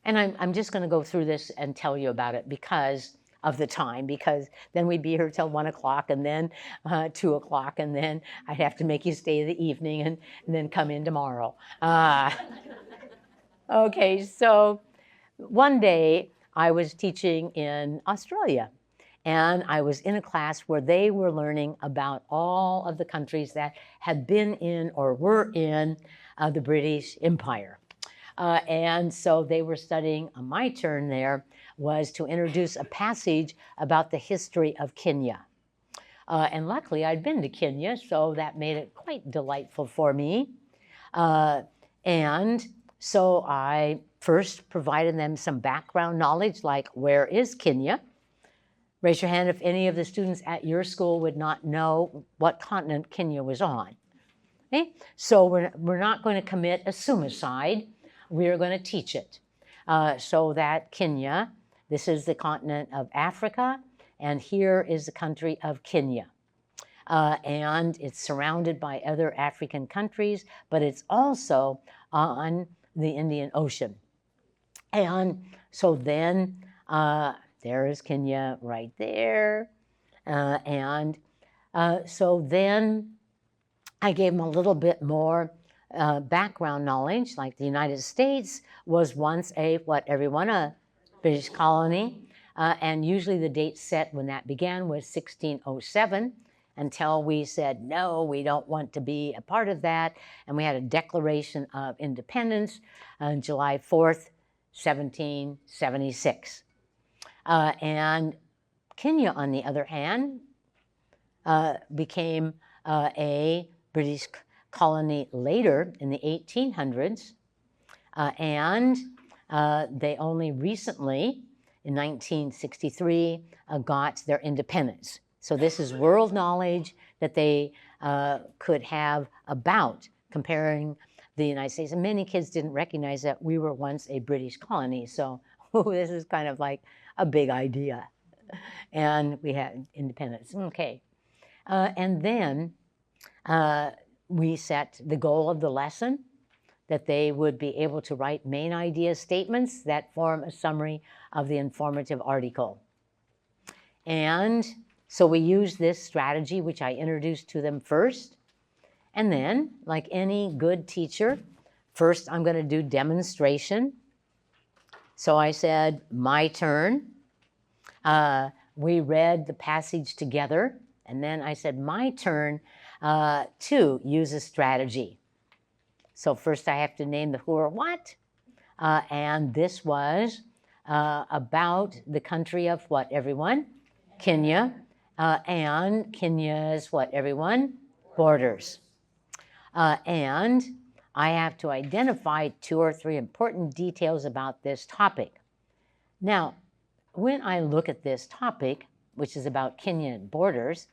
And I'm just going to go through this and tell you about it because of the time, because then we'd be here till 1 o'clock and then 2 o'clock, and then I'd have to make you stay the evening and then come in tomorrow. Okay, so one day I was teaching in Australia, and I was in a class where they were learning about all of the countries that had been in or were in the British Empire. And so they were studying, my turn there was to introduce a passage about the history of Kenya. And luckily I'd been to Kenya, so that made it quite delightful for me. And so I first provided them some background knowledge, like where is Kenya? Raise your hand if any of the students at your school would not know what continent Kenya was on. Okay? So we're not going to commit a suicide. We're going to teach it. So that Kenya, this is the continent of Africa, and here is the country of Kenya. And it's surrounded by other African countries, but it's also on the Indian Ocean. And so then there is Kenya right there. So then I gave them a little bit more background knowledge, like the United States was once a British colony, and usually the date set when that began was 1607, until we said, no, we don't want to be a part of that, and we had a Declaration of Independence on July 4th, 1776. And Kenya, on the other hand, became a British colony later in the 1800s, and they only recently, in 1963, got their independence. So this is world knowledge that they could have about comparing the United States. And many kids didn't recognize that we were once a British colony, so this is kind of like a big idea. And we had independence. Okay. And then we set the goal of the lesson that they would be able to write main idea statements that form a summary of the informative article. And so we use this strategy, which I introduced to them first. And then, like any good teacher, first I'm going to do demonstration. So I said, my turn. We read the passage together. And then I said, my turn to use a strategy. So first I have to name the who or what. And this was about the country of what, everyone? Kenya. And Kenya's what, everyone? Borders. And I have to identify 2 or 3 important details about this topic. Now, when I look at this topic, which is about Kenyan borders,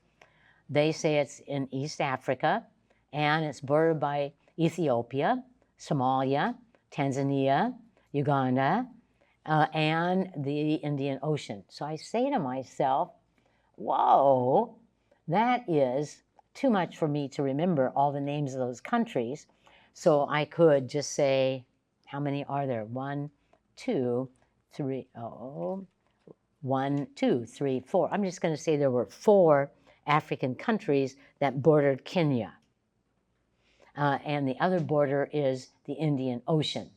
they say it's in East Africa, and it's bordered by Ethiopia, Somalia, Tanzania, Uganda, and the Indian Ocean. So I say to myself, whoa, that is too much for me to remember all the names of those countries. So I could just say, how many are there? 1, 2, 3, 1, 2, 3, 4. I'm just going to say there were 4 African countries that bordered Kenya. And the other border is the Indian Ocean.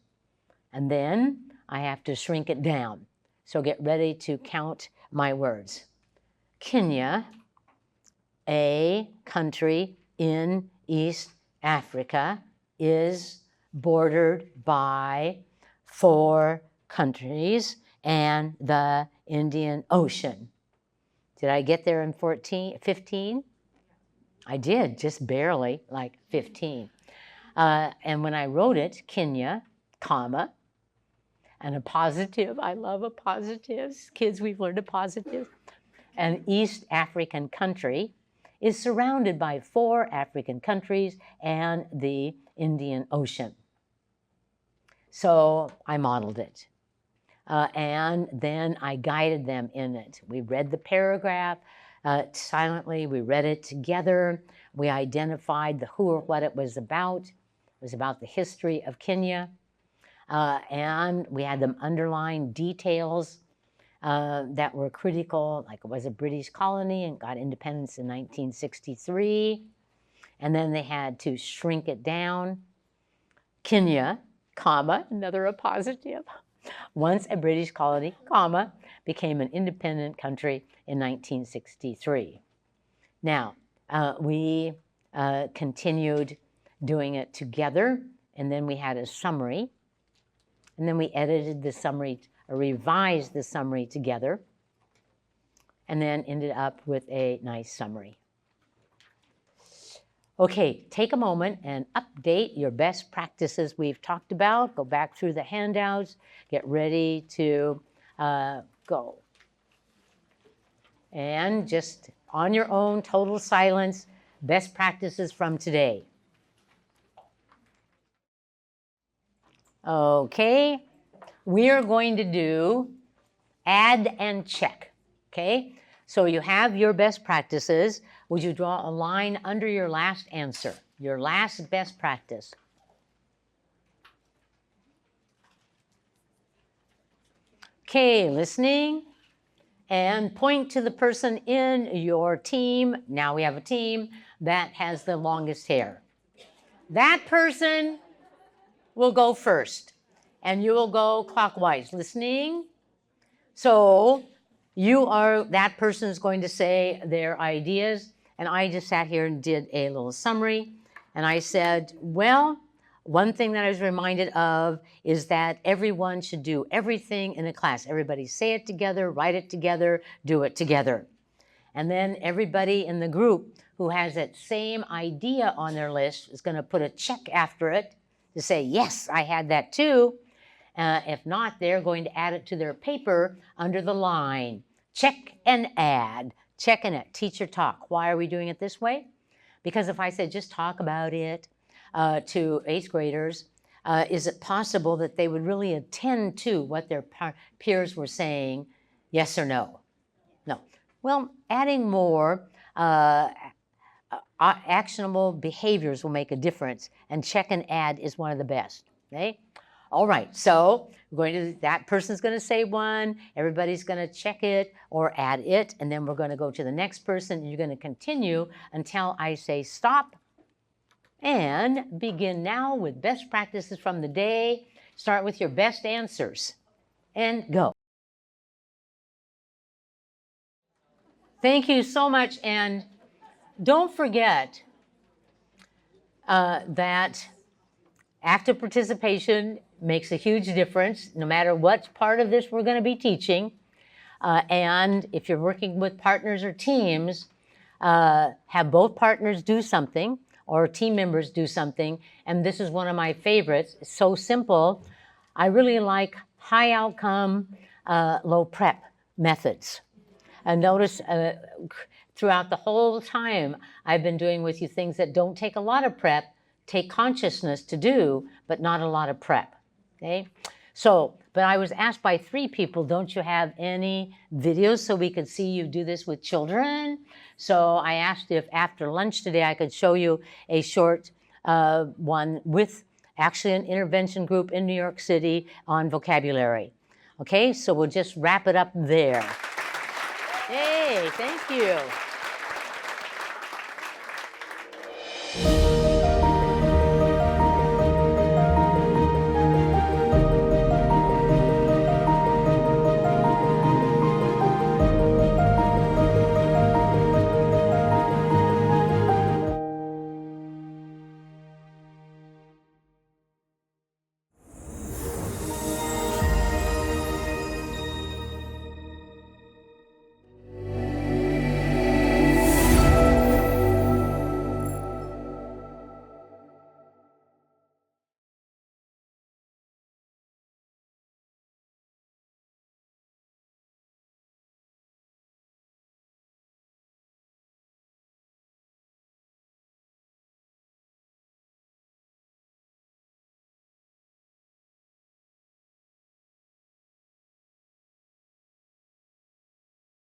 And then I have to shrink it down. So get ready to count my words. Kenya, a country in East Africa, is bordered by 4 countries and the Indian Ocean. Did I get there in 15? I did, just barely, like 15. And when I wrote it, Kenya, comma, and a positive, I love appositives. Kids, we've learned appositives. An East African country is surrounded by 4 African countries and the Indian Ocean. So I modeled it. And then I guided them in it. We read the paragraph silently. We read it together. We identified the who or what it was about. It was about the history of Kenya. And we had them underline details that were critical, like it was a British colony and got independence in 1963. And then they had to shrink it down. Kenya, comma, another appositive, once a British colony, comma, became an independent country in 1963. Now, we continued doing it together, and then we had a summary, and then we edited the summary, or revised the summary together, and then ended up with a nice summary. Okay, take a moment and update your best practices we've talked about. Go back through the handouts. Get ready to go. And just on your own, total silence, best practices from today. Okay, we are going to do add and check, okay? So you have your best practices. Would you draw a line under your last answer, your last best practice? Okay, listening, and point to the person in your team. Now we have a team that has the longest hair. That person will go first, and you will go clockwise. Listening. So that person is going to say their ideas, and I just sat here and did a little summary, and I said, well, one thing that I was reminded of is that everyone should do everything in a class. Everybody say it together, write it together, do it together. And then everybody in the group who has that same idea on their list is going to put a check after it to say, yes, I had that too. If not, they're going to add it to their paper under the line. Check and add. Check and add. Teacher talk. Why are we doing it this way? Because if I said just talk about it to 8th graders, is it possible that they would really attend to what their peers were saying, yes or no? No. Well, adding more actionable behaviors will make a difference, and check and add is one of the best. Okay? All right, so that person's going to say one, everybody's going to check it or add it, and then we're going to go to the next person, and you're going to continue until I say stop. And begin now with best practices from the day. Start with your best answers. And go. Thank you so much, and don't forget that active participation makes a huge difference no matter what part of this we're going to be teaching. And if you're working with partners or teams, have both partners do something or team members do something. And this is one of my favorites. It's so simple. I really like high outcome, low prep methods. And notice throughout the whole time I've been doing with you things that don't take a lot of prep, take consciousness to do, but not a lot of prep, okay? So, but I was asked by 3 people, don't you have any videos so we could see you do this with children? So I asked if after lunch today I could show you a short one with actually an intervention group in New York City on vocabulary. Okay, so we'll just wrap it up there. Hey, thank you.